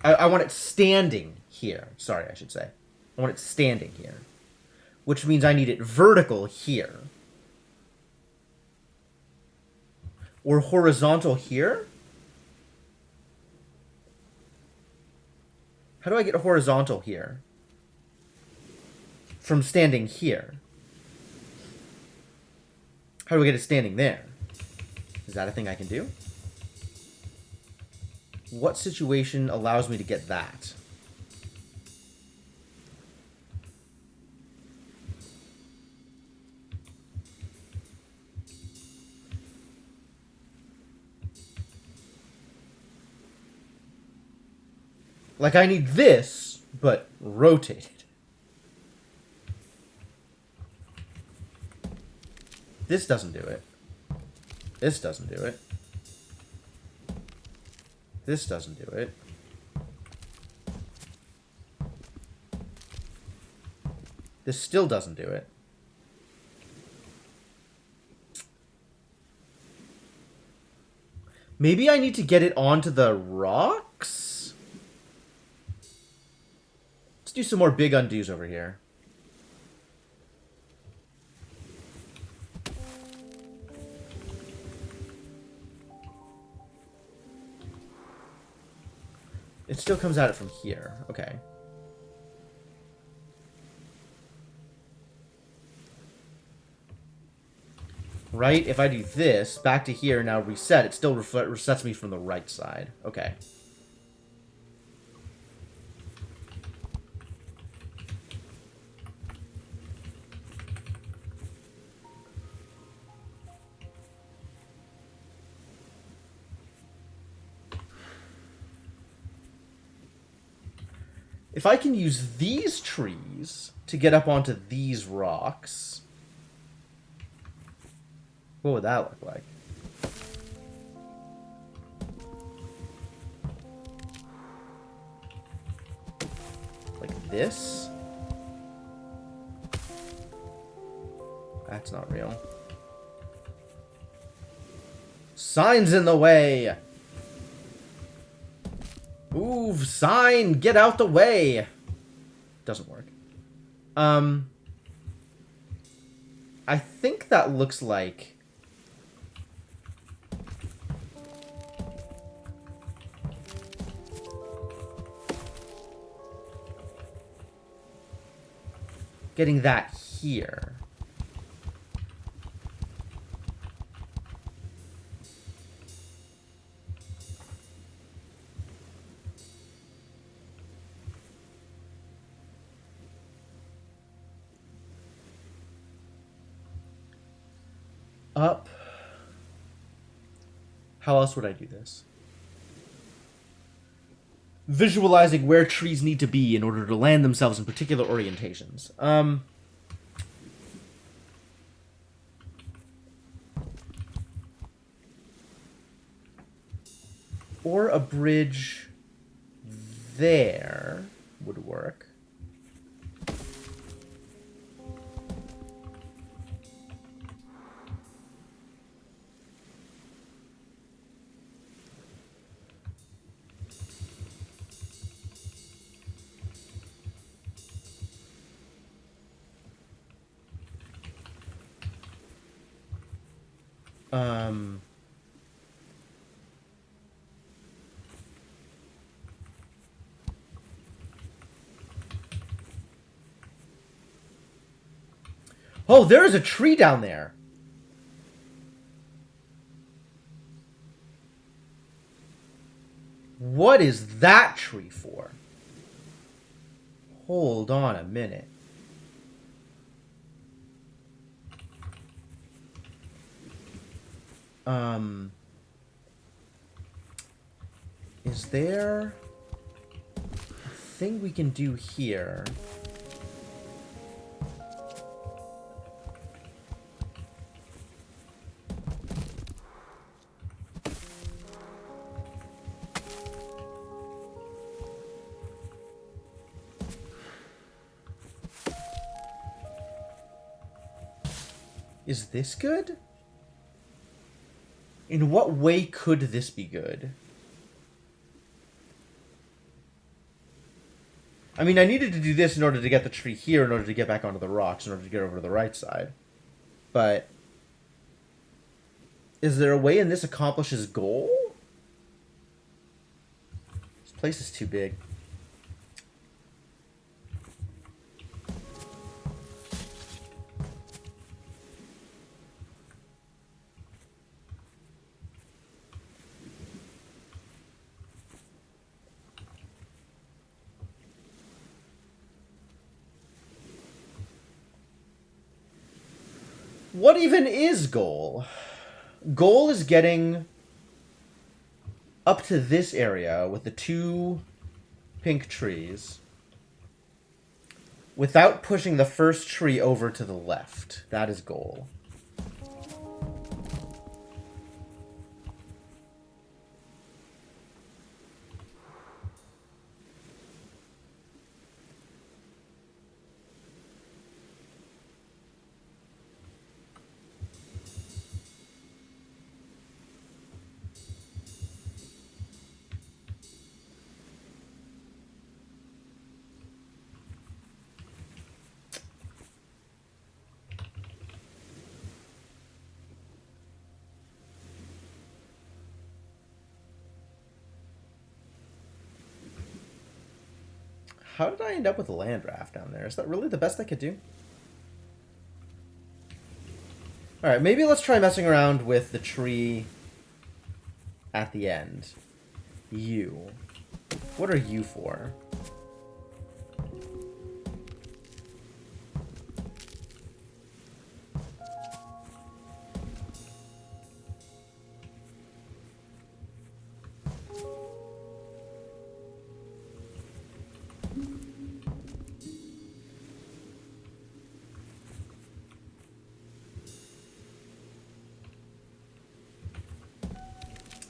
I want it standing here. Sorry, I should say. I want it standing here. Which means I need it vertical here. Or horizontal here? How do I get horizontal here? From standing here. How do I get it standing there? Is that a thing I can do? What situation allows me to get that? Like, I need this, but rotated. This doesn't do it. This doesn't do it. This doesn't do it. This still doesn't do it. Maybe I need to get it onto the rocks? Let's do some more big undos over here. It still comes at it from here. Okay. Right? If I do this, back to here, now reset, it still resets me from the right side. Okay. If I can use these trees to get up onto these rocks, what would that look like? Like this? That's not real. Sign's in the way! Move, sign, get out the way! Doesn't work. I think that looks like... getting that here. Up. How else would I do this? Visualizing where trees need to be in order to land themselves in particular orientations. Or a bridge there would work. Oh, there is a tree down there. What is that tree for? Hold on a minute. Is there a thing we can do here? Is this good? In what way could this be good? I mean, I needed to do this in order to get the tree here, in order to get back onto the rocks, in order to get over to the right side. But is there a way in this accomplishes goal? This place is too big. What even is goal? Goal is getting up to this area with the two pink trees without pushing the first tree over to the left. That is goal. How did I end up with a land raft down there? Is that really the best I could do? Alright, maybe let's try messing around with the tree at the end. You. What are you for?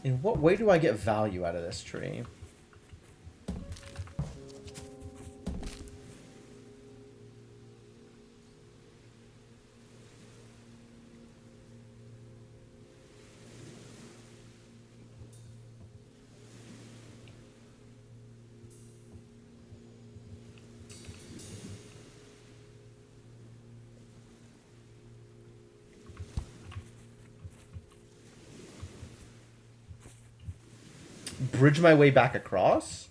In what way do I get value out of this tree? Bridge my way back across?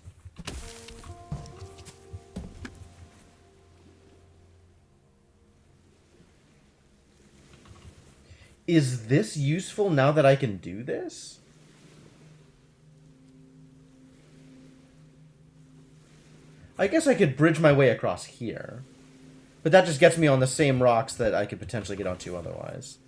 Is this useful now that I can do this? I guess I could bridge my way across here. But that just gets me on the same rocks that I could potentially get onto otherwise.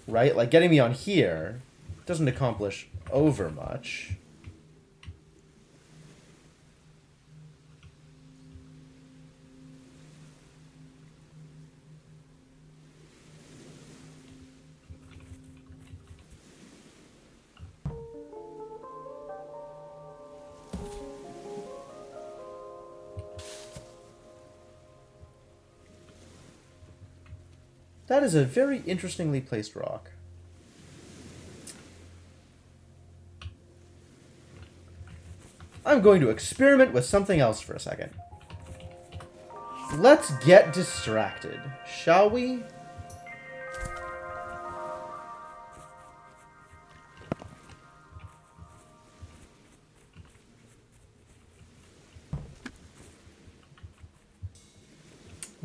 Right? Like, getting me on here doesn't accomplish over much. That is a very interestingly placed rock. I'm going to experiment with something else for a second. Let's get distracted, shall we?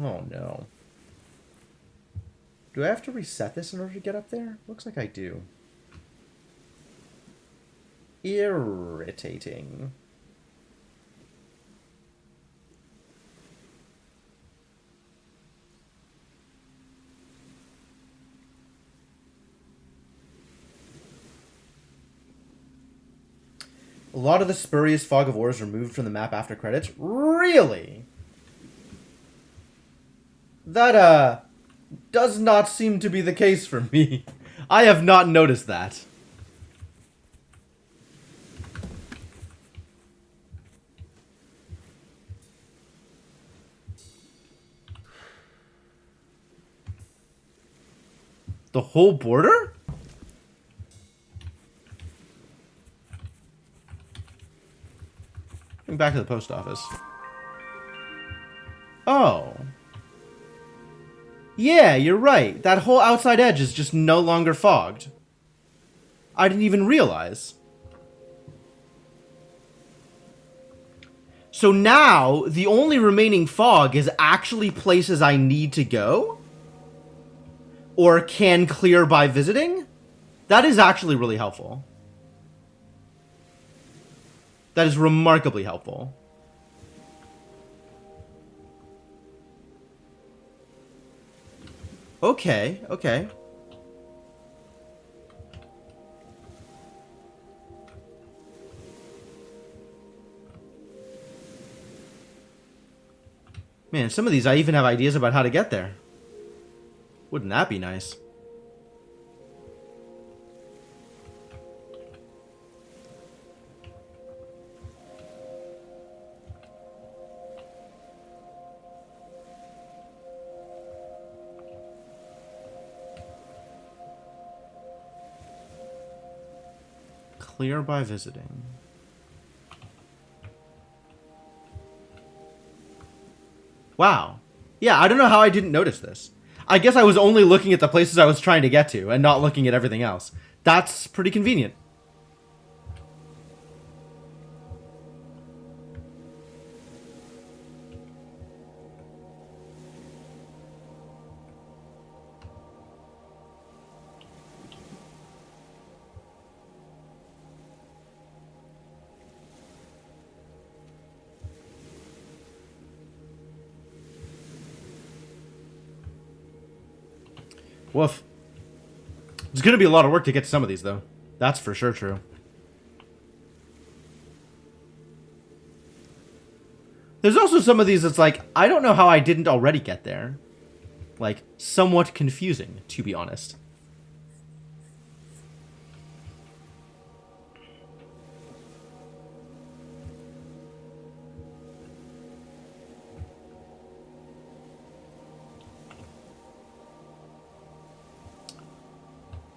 Oh no. Do I have to reset this in order to get up there? Looks like I do. Irritating. A lot of the spurious fog of war is removed from the map after credits? Really? That, does not seem to be the case for me. I have not noticed that. The whole border? Going back to the post office. Oh. Yeah, you're right. That whole outside edge is just no longer fogged. I didn't even realize. So now, the only remaining fog is actually places I need to go? Or can clear by visiting? That is actually really helpful. That is remarkably helpful. Okay, okay. Man, some of these I even have ideas about how to get there. Wouldn't that be nice? Clear by visiting. Wow. Yeah, I don't know how I didn't notice this. I guess I was only looking at the places I was trying to get to and not looking at everything else. That's pretty convenient. Woof. It's going to be a lot of work to get to some of these, though. That's for sure true. There's also some of these that's like, I don't know how I didn't already get there. Like, somewhat confusing, to be honest.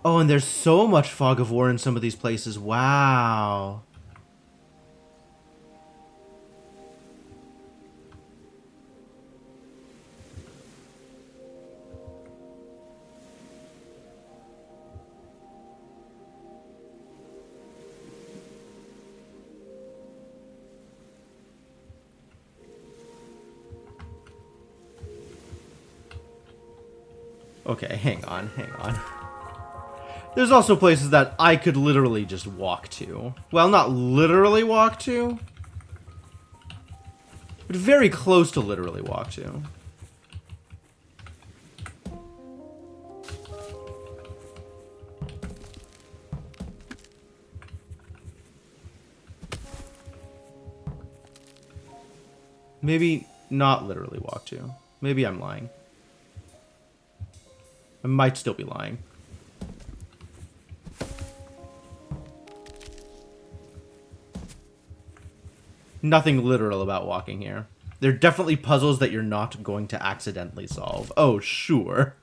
Oh, and there's so much fog of war in some of these places. Wow. Okay, hang on, hang on. There's also places that I could literally just walk to. Well, not literally walk to, but very close to literally walk to. Maybe not literally walk to. Maybe I'm lying. I might still be lying. Nothing literal about walking here. There are definitely puzzles that you're not going to accidentally solve. Oh, sure.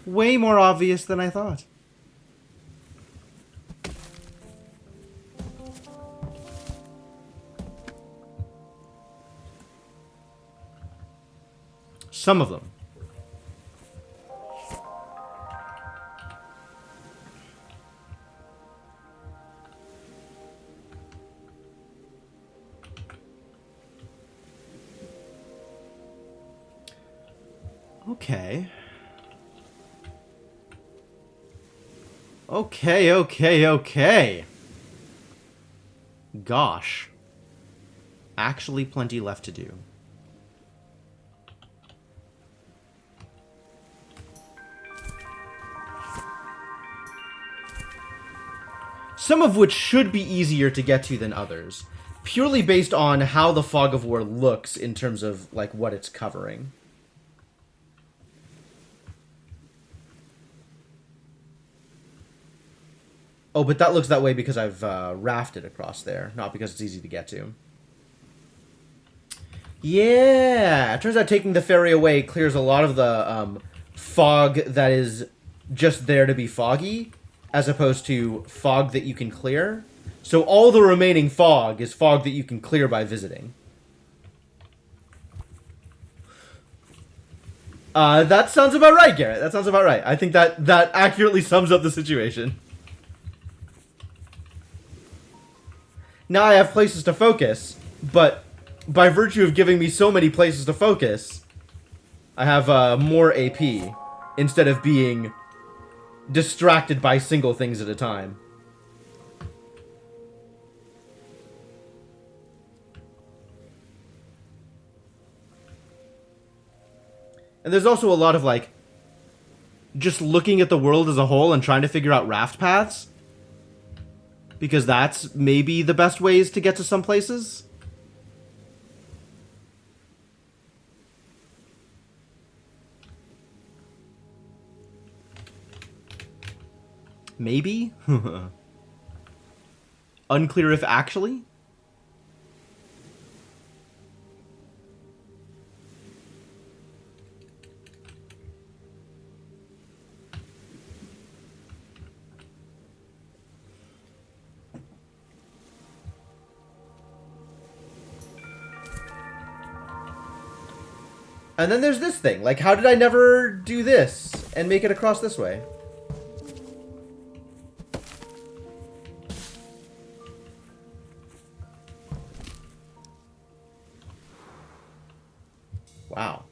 Way more obvious than I thought. Some of them. Okay. Okay. Gosh. Actually plenty left to do. Some of which should be easier to get to than others, purely based on how the Fog of War looks in terms of, like, what it's covering. Oh, but that looks that way because I've rafted across there, not because it's easy to get to. Yeah! It turns out taking the ferry away clears a lot of the fog that is just there to be foggy, as opposed to fog that you can clear. So all the remaining fog is fog that you can clear by visiting. That sounds about right, Garrett. That sounds about right. I think that accurately sums up the situation. Now I have places to focus, but by virtue of giving me so many places to focus, I have more AP instead of being distracted by single things at a time. And there's also a lot of, like, just looking at the world as a whole and trying to figure out raft paths. Because that's maybe the best ways to get to some places. Maybe? Unclear if actually? And then there's this thing. Like, how did I never do this and make it across this way? Wow.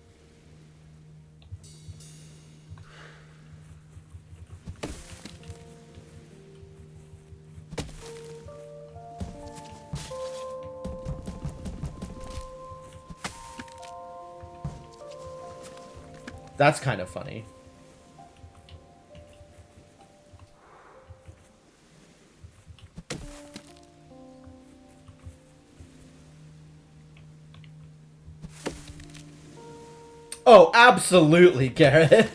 That's kind of funny. Oh, absolutely, Garrett.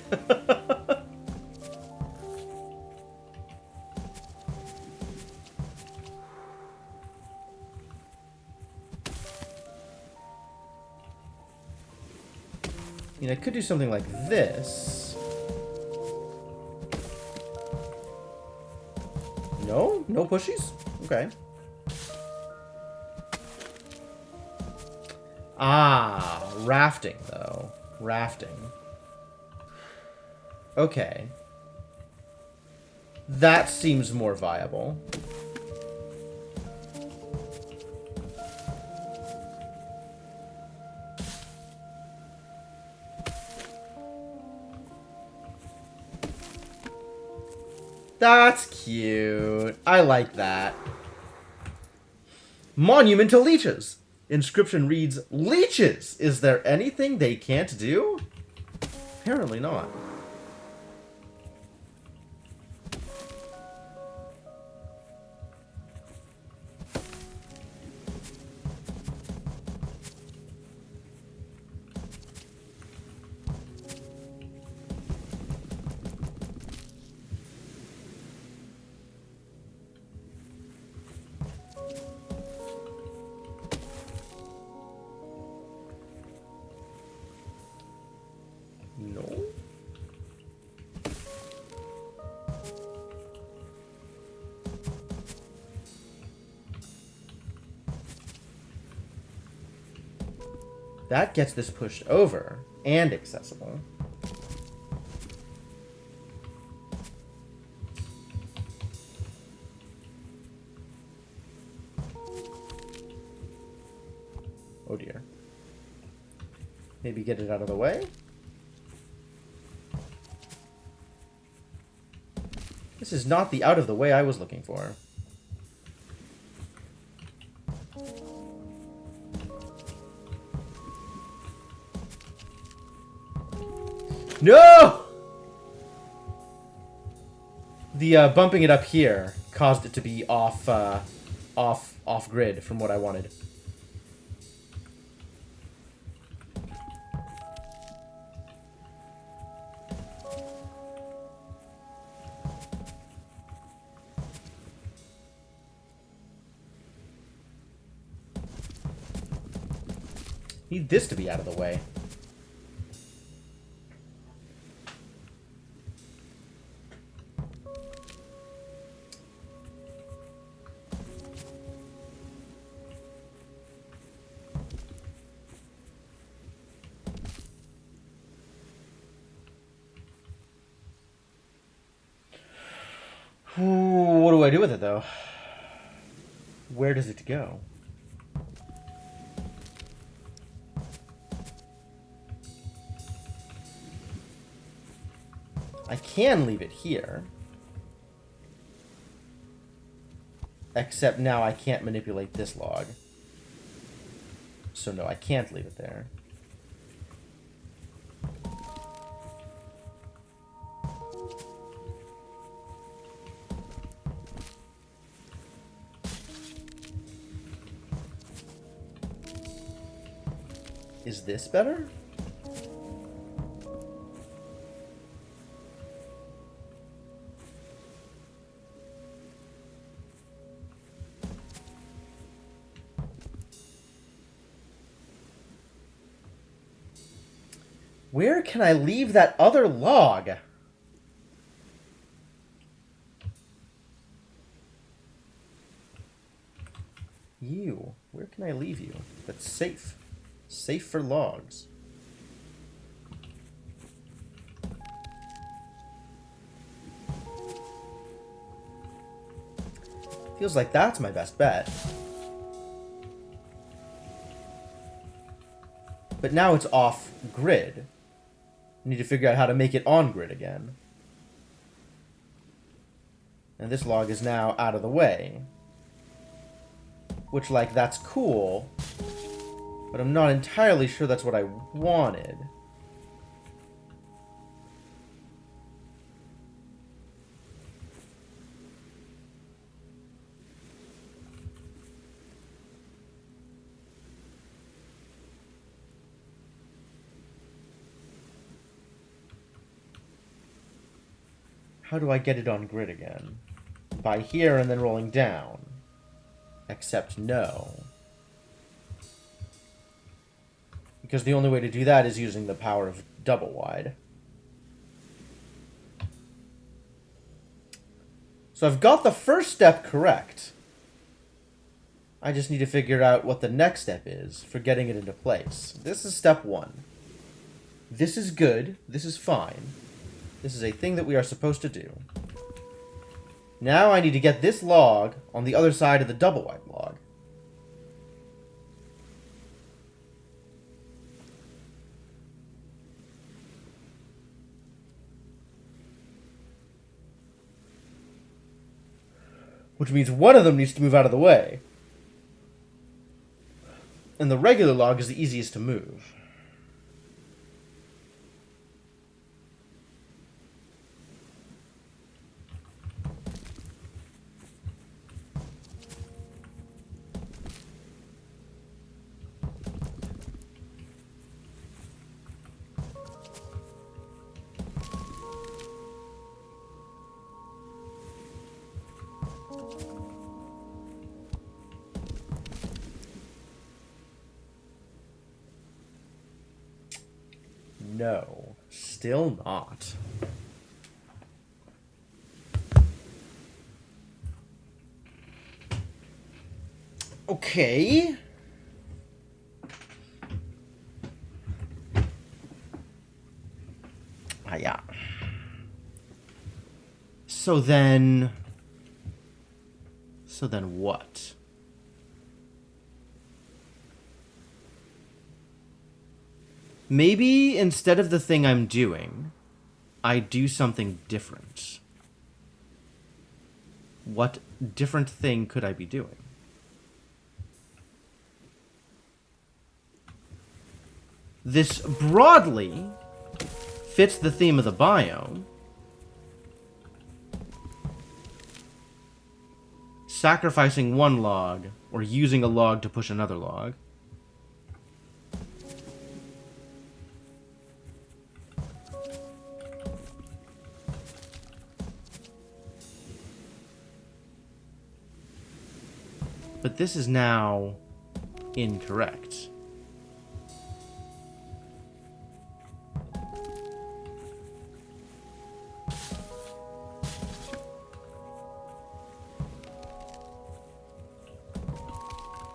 I mean, I could do something like this. No? No pushies? Okay. Ah, rafting, though. Rafting. Okay. That seems more viable. That's cute. I like that. Monument to leeches. Inscription reads, "Leeches! Is there anything they can't do?" Apparently not. No. That gets this pushed over and accessible. Oh dear. Maybe get it out of the way? This is not the out of the way I was looking for. No! The bumping it up here caused it to be off grid from what I wanted. Need this to be out of the way. What do I do with it, though? Where does it go? I can leave it here. Except now I can't manipulate this log. So no, I can't leave it there. Is this better? Where can I leave that other log? You. Where can I leave you? That's safe. Safe for logs. Feels like that's my best bet. But now it's off grid. I need to figure out how to make it on grid again. And this log is now out of the way. Which, like, that's cool. But I'm not entirely sure that's what I wanted. How do I get it on grid again? By here and then rolling down. Except no. Because the only way to do that is using the power of double wide. So I've got the first step correct. I just need to figure out what the next step is for getting it into place. This is step 1. This is good. This is fine. This is a thing that we are supposed to do. Now I need to get this log on the other side of the double wide log. Which means one of them needs to move out of the way. And the regular log is the easiest to move. No, still not. Okay. Yeah. So then what? Maybe instead of the thing I'm doing, I do something different. What different thing could I be doing? This broadly fits the theme of the biome. Sacrificing one log, or using a log to push another log. But this is now incorrect.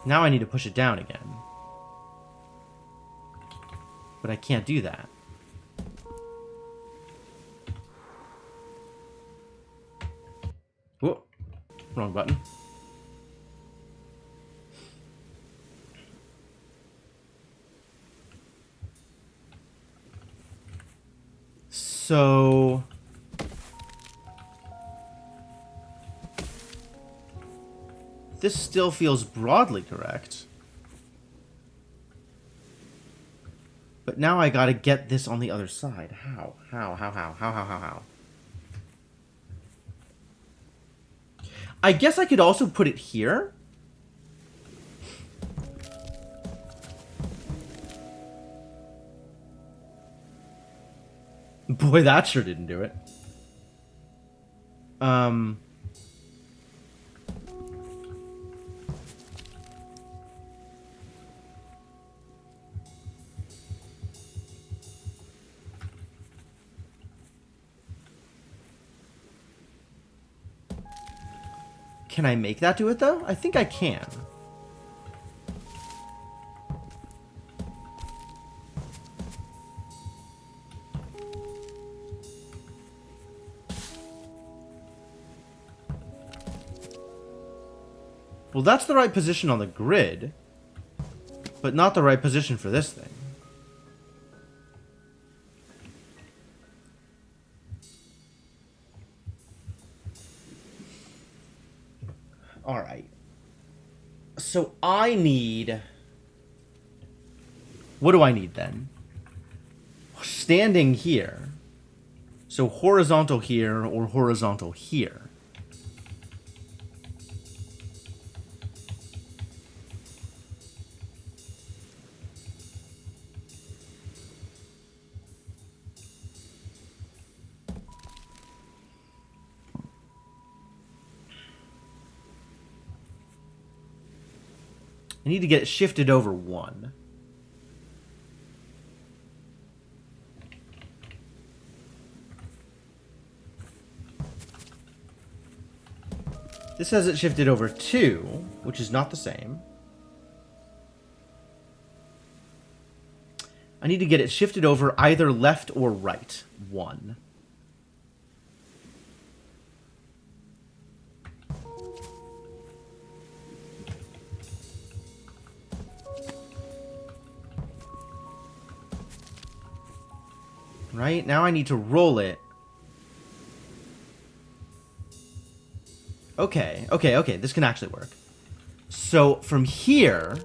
Now I need to push it down again. But I can't do that. Whoa. Wrong button. So this still feels broadly correct. But now I gotta get this on the other side. How? How? I guess I could also put it here. Boy, that sure didn't do it. Can I make that do it, though? I think I can. Well, that's the right position on the grid, but not the right position for this thing. All right. So I need... What do I need then? Standing here. So horizontal here or horizontal here. I need to get it shifted over one. This has it shifted over 2, which is not the same. I need to get it shifted over either left or right 1. Right? Now I need to roll it. Okay, this can actually work. So from here,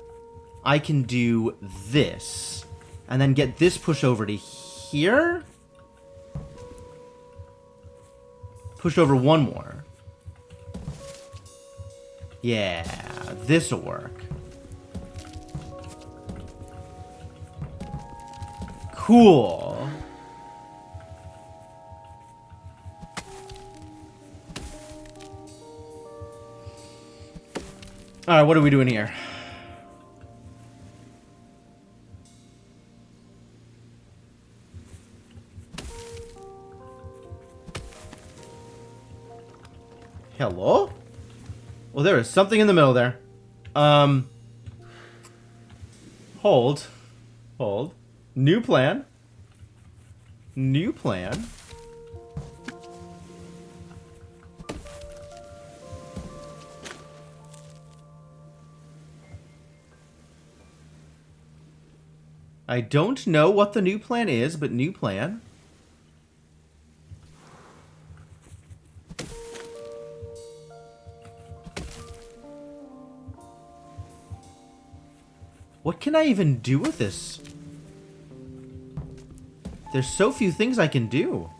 I can do this, and then get this push over to here? Push over one more. Yeah, this'll work. Cool. Alright, what are we doing here? Hello? Well, there is something in the middle there. Hold. Hold. New plan. New plan. I don't know what the new plan is, but new plan. What can I even do with this? There's so few things I can do.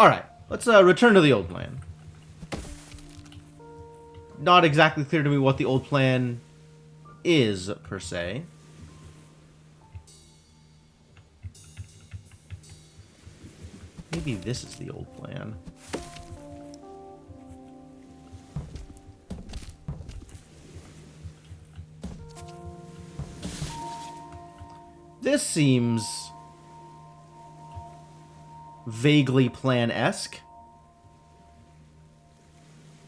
Alright, let's return to the old plan. Not exactly clear to me what the old plan is, per se. Maybe this is the old plan. This seems vaguely plan-esque.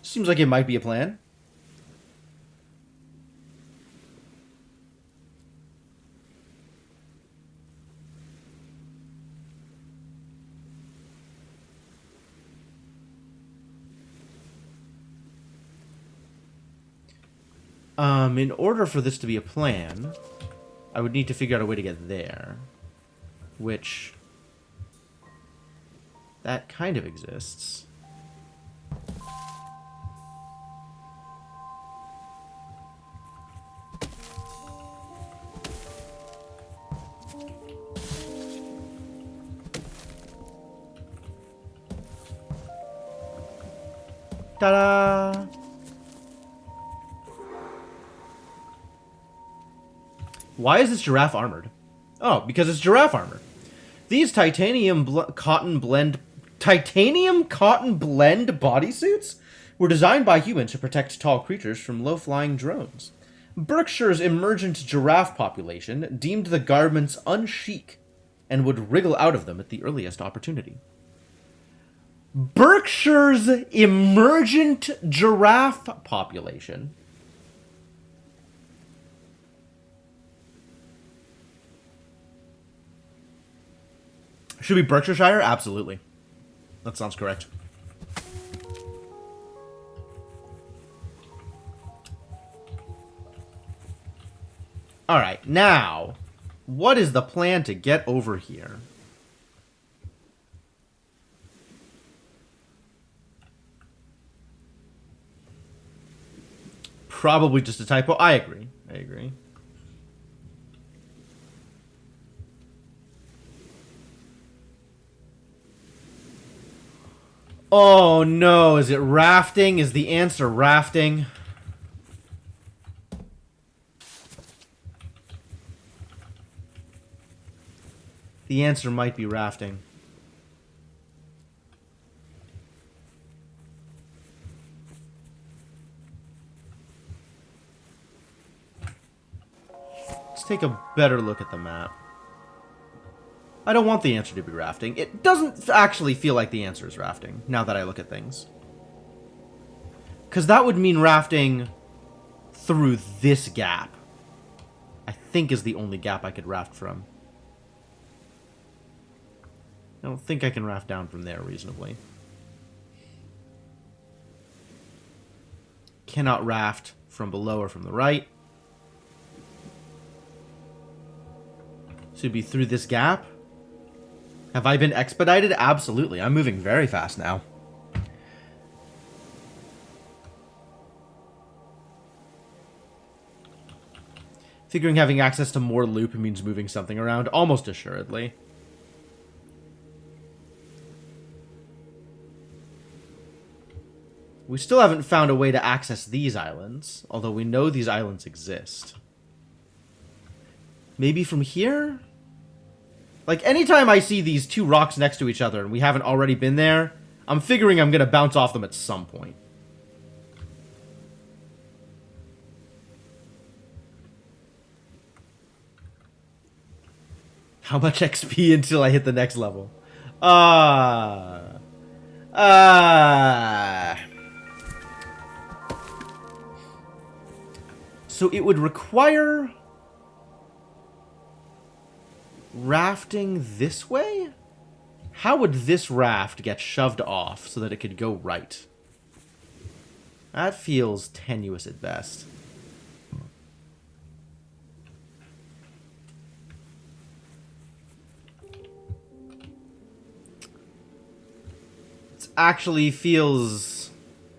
Seems like it might be a plan. In order for this to be a plan, I would need to figure out a way to get there. Which... that kind of exists. Ta-da! Why is this giraffe armored? Oh, because it's giraffe armor. These titanium cotton blend bodysuits were designed by humans to protect tall creatures from low-flying drones. Berkshire's emergent giraffe population deemed the garments unchic and would wriggle out of them at the earliest opportunity. Berkshire's emergent giraffe population. Should be Berkshire? Absolutely. That sounds correct. Alright, now, what is the plan to get over here? Probably just a typo. I agree. Oh no, is it rafting? Is the answer rafting? The answer might be rafting. Let's take a better look at the map. I don't want the answer to be rafting. It doesn't actually feel like the answer is rafting, now that I look at things. Because that would mean rafting through this gap. I think is the only gap I could raft from. I don't think I can raft down from there reasonably. Cannot raft from below or from the right. So it'd be through this gap. Have I been expedited? Absolutely. I'm moving very fast now. Figuring having access to more loop means moving something around, almost assuredly. We still haven't found a way to access these islands, although we know these islands exist. Maybe from here? Like, anytime I see these two rocks next to each other and we haven't already been there, I'm figuring I'm gonna bounce off them at some point. How much XP until I hit the next level? So it would require rafting this way? How would this raft get shoved off so that it could go right? That feels tenuous at best. It actually feels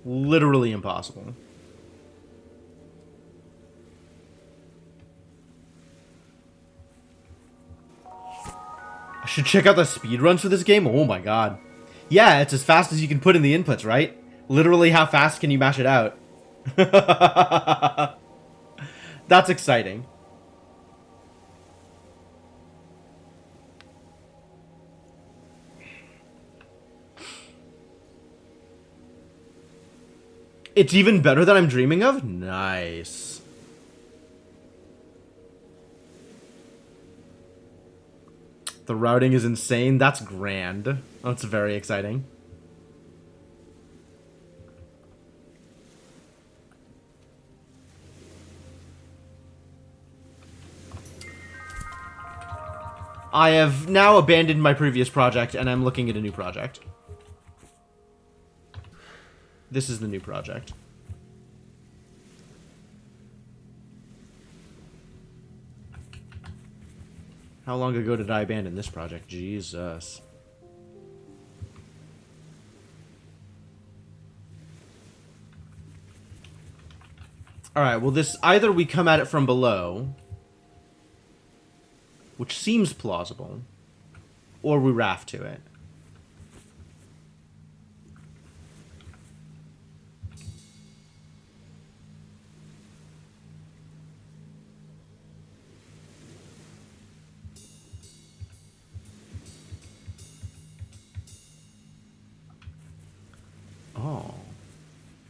literally impossible. I should check out the speedruns for this game. Oh my god. Yeah, it's as fast as you can put in the inputs, right? Literally, how fast can you mash it out? That's exciting. It's even better than I'm dreaming of? Nice. The routing is insane. That's grand. That's very exciting. I have now abandoned my previous project and I'm looking at a new project. This is the new project. How long ago did I abandon this project? Jesus. Alright, well this, either we come at it from below, which seems plausible, or we raft to it.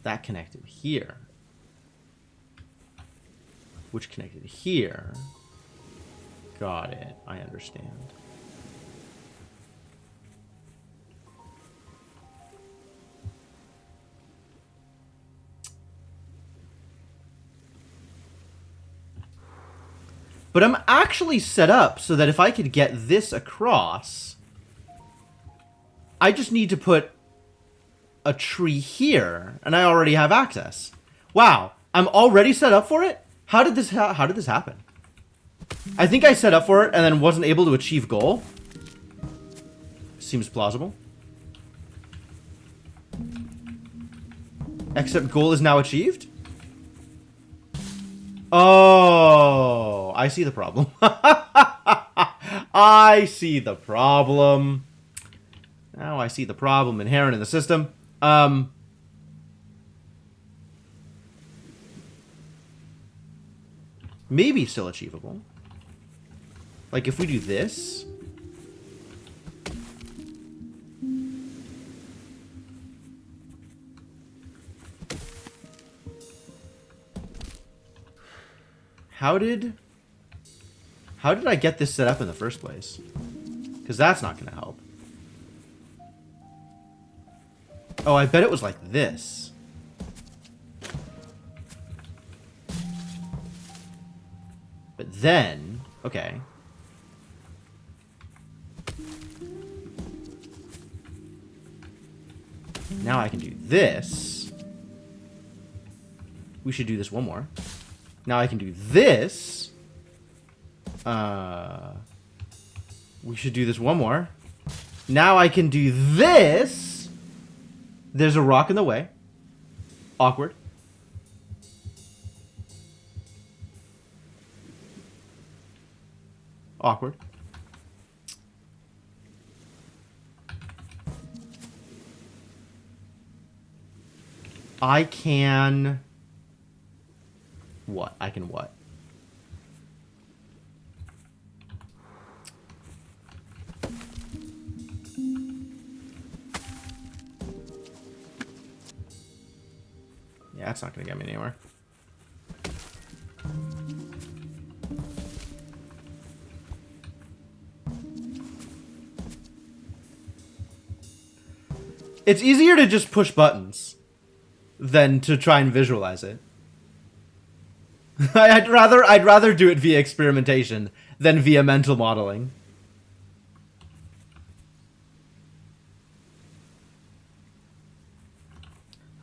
That connected here. Which connected here. Got it. I understand. But I'm actually set up so that if I could get this across, I just need to put a tree here, and I already have access. Wow, I'm already set up for it? How did this happen? I think I set up for it and then wasn't able to achieve goal. Seems plausible. Except goal is now achieved? Oh, I see the problem. I see the problem. Now I see the problem inherent in the system. Maybe still achievable. Like if we do this. How did I get this set up in the first place? Because that's not going to help. Oh, I bet it was like this. But then, okay. Now I can do this. We should do this one more. Now I can do this. We should do this one more. Now I can do this. There's a rock in the way. Awkward. Awkward. I can... What? I can what? Yeah, that's not going to get me anywhere. It's easier to just push buttons than to try and visualize it. I'd rather do it via experimentation than via mental modeling.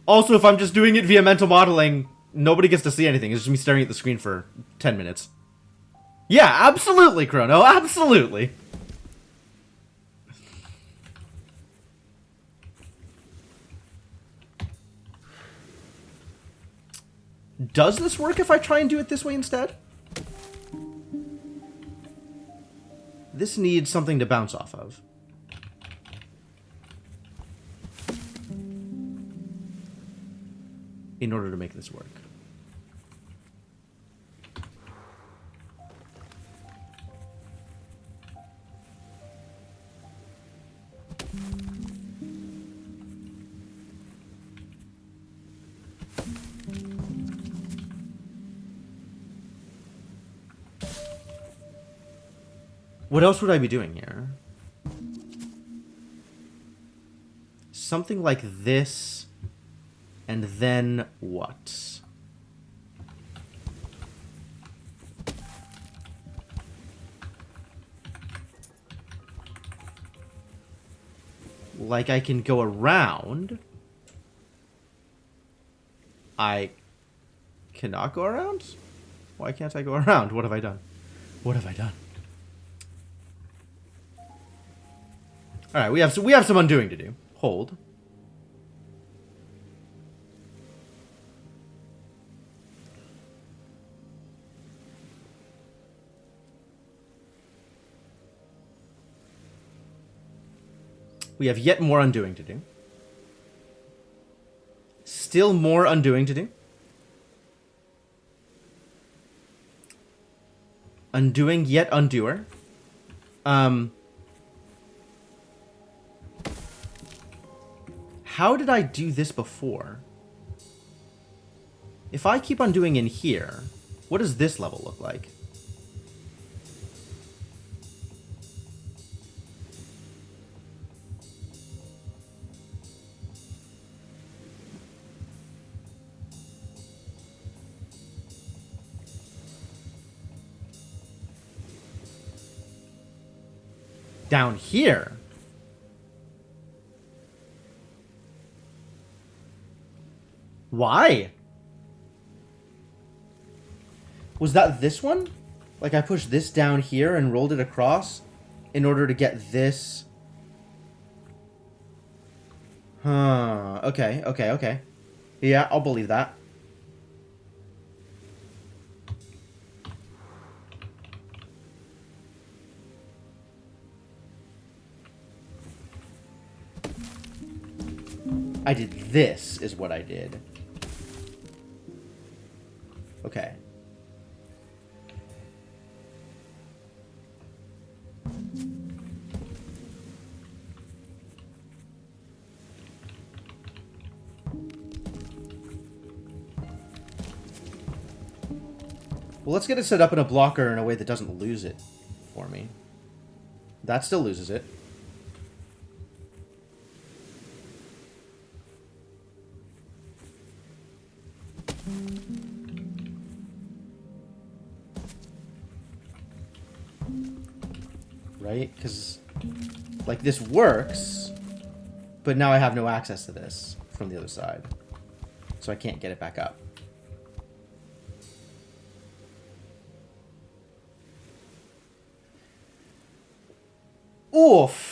Also, if I'm just doing it via mental modeling, nobody gets to see anything. It's just me staring at the screen for 10 minutes. Yeah, absolutely, Chrono. Absolutely. Does this work if I try and do it this way instead? This needs something to bounce off of. In order to make this work. What else would I be doing here? Something like this, and then what? Like I can go around. I cannot go around? Why can't I go around? What have I done? What have I done? All right, we have some undoing to do. Hold. We have yet more undoing to do. Still more undoing to do. Undoing yet undoer. How did I do this before? If I keep on doing in here, what does this level look like? Down here? Why? Was that this one? Like I pushed this down here and rolled it across in order to get this? Huh. Okay, okay, okay. Yeah, I'll believe that. I did this, is what I did. Okay. Well, let's get it set up in a blocker in a way that doesn't lose it for me. That still loses it. Right? Because, like, this works, but now I have no access to this from the other side. So I can't get it back up. Oof!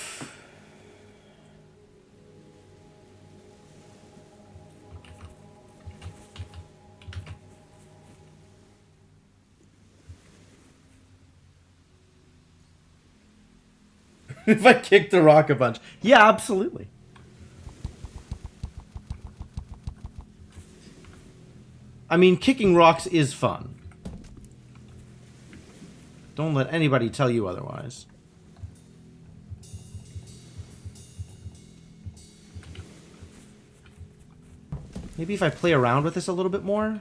If I kick the rock a bunch. Yeah, absolutely. I mean, kicking rocks is fun. Don't let anybody tell you otherwise. Maybe if I play around with this a little bit more?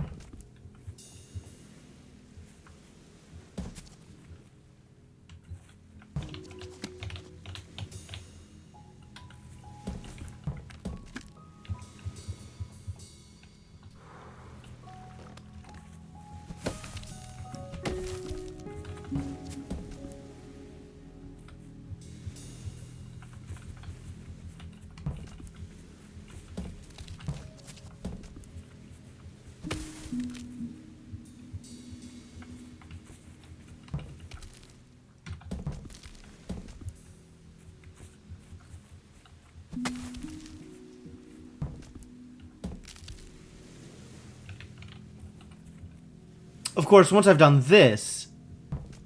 Of course, once I've done this,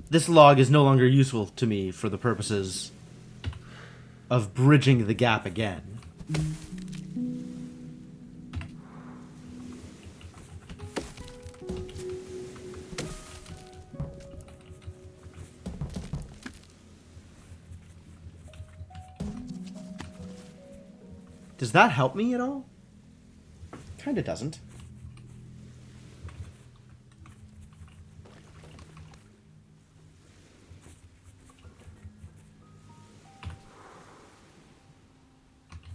this log is no longer useful to me for the purposes of bridging the gap again. Does that help me at all? Kinda doesn't.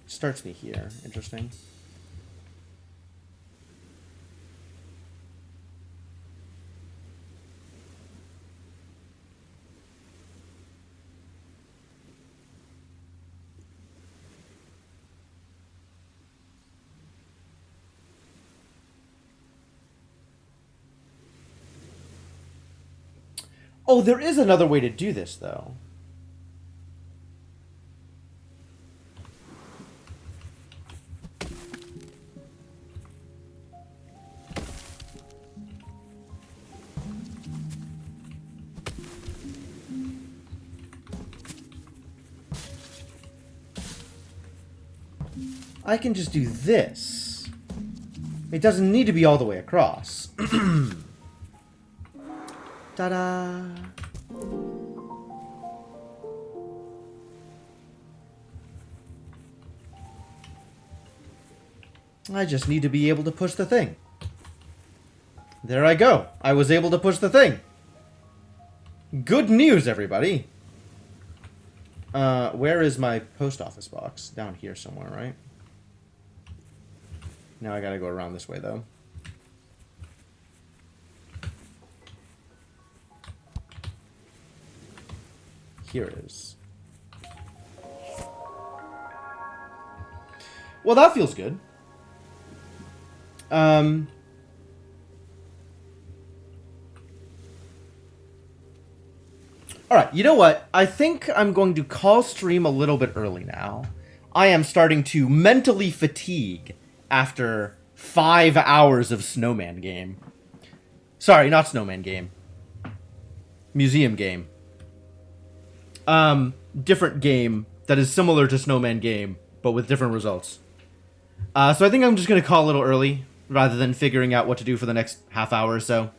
Starts me here. Interesting. Oh, there is another way to do this, though. I can just do this. It doesn't need to be all the way across. Ta-da! I just need to be able to push the thing. There I go. I was able to push the thing. Good news, everybody. Where is my post office box? Down here somewhere, right? Now I gotta go around this way, though. Here it is. Well, that feels good. Alright, you know what? I think I'm going to call stream a little bit early now. I am starting to mentally fatigue after 5 hours of Snowman game. Sorry, not Snowman game. Museum game. Different game that is similar to Snowman game, but with different results. So I think I'm just going to call a little early, rather than figuring out what to do for the next half hour or so.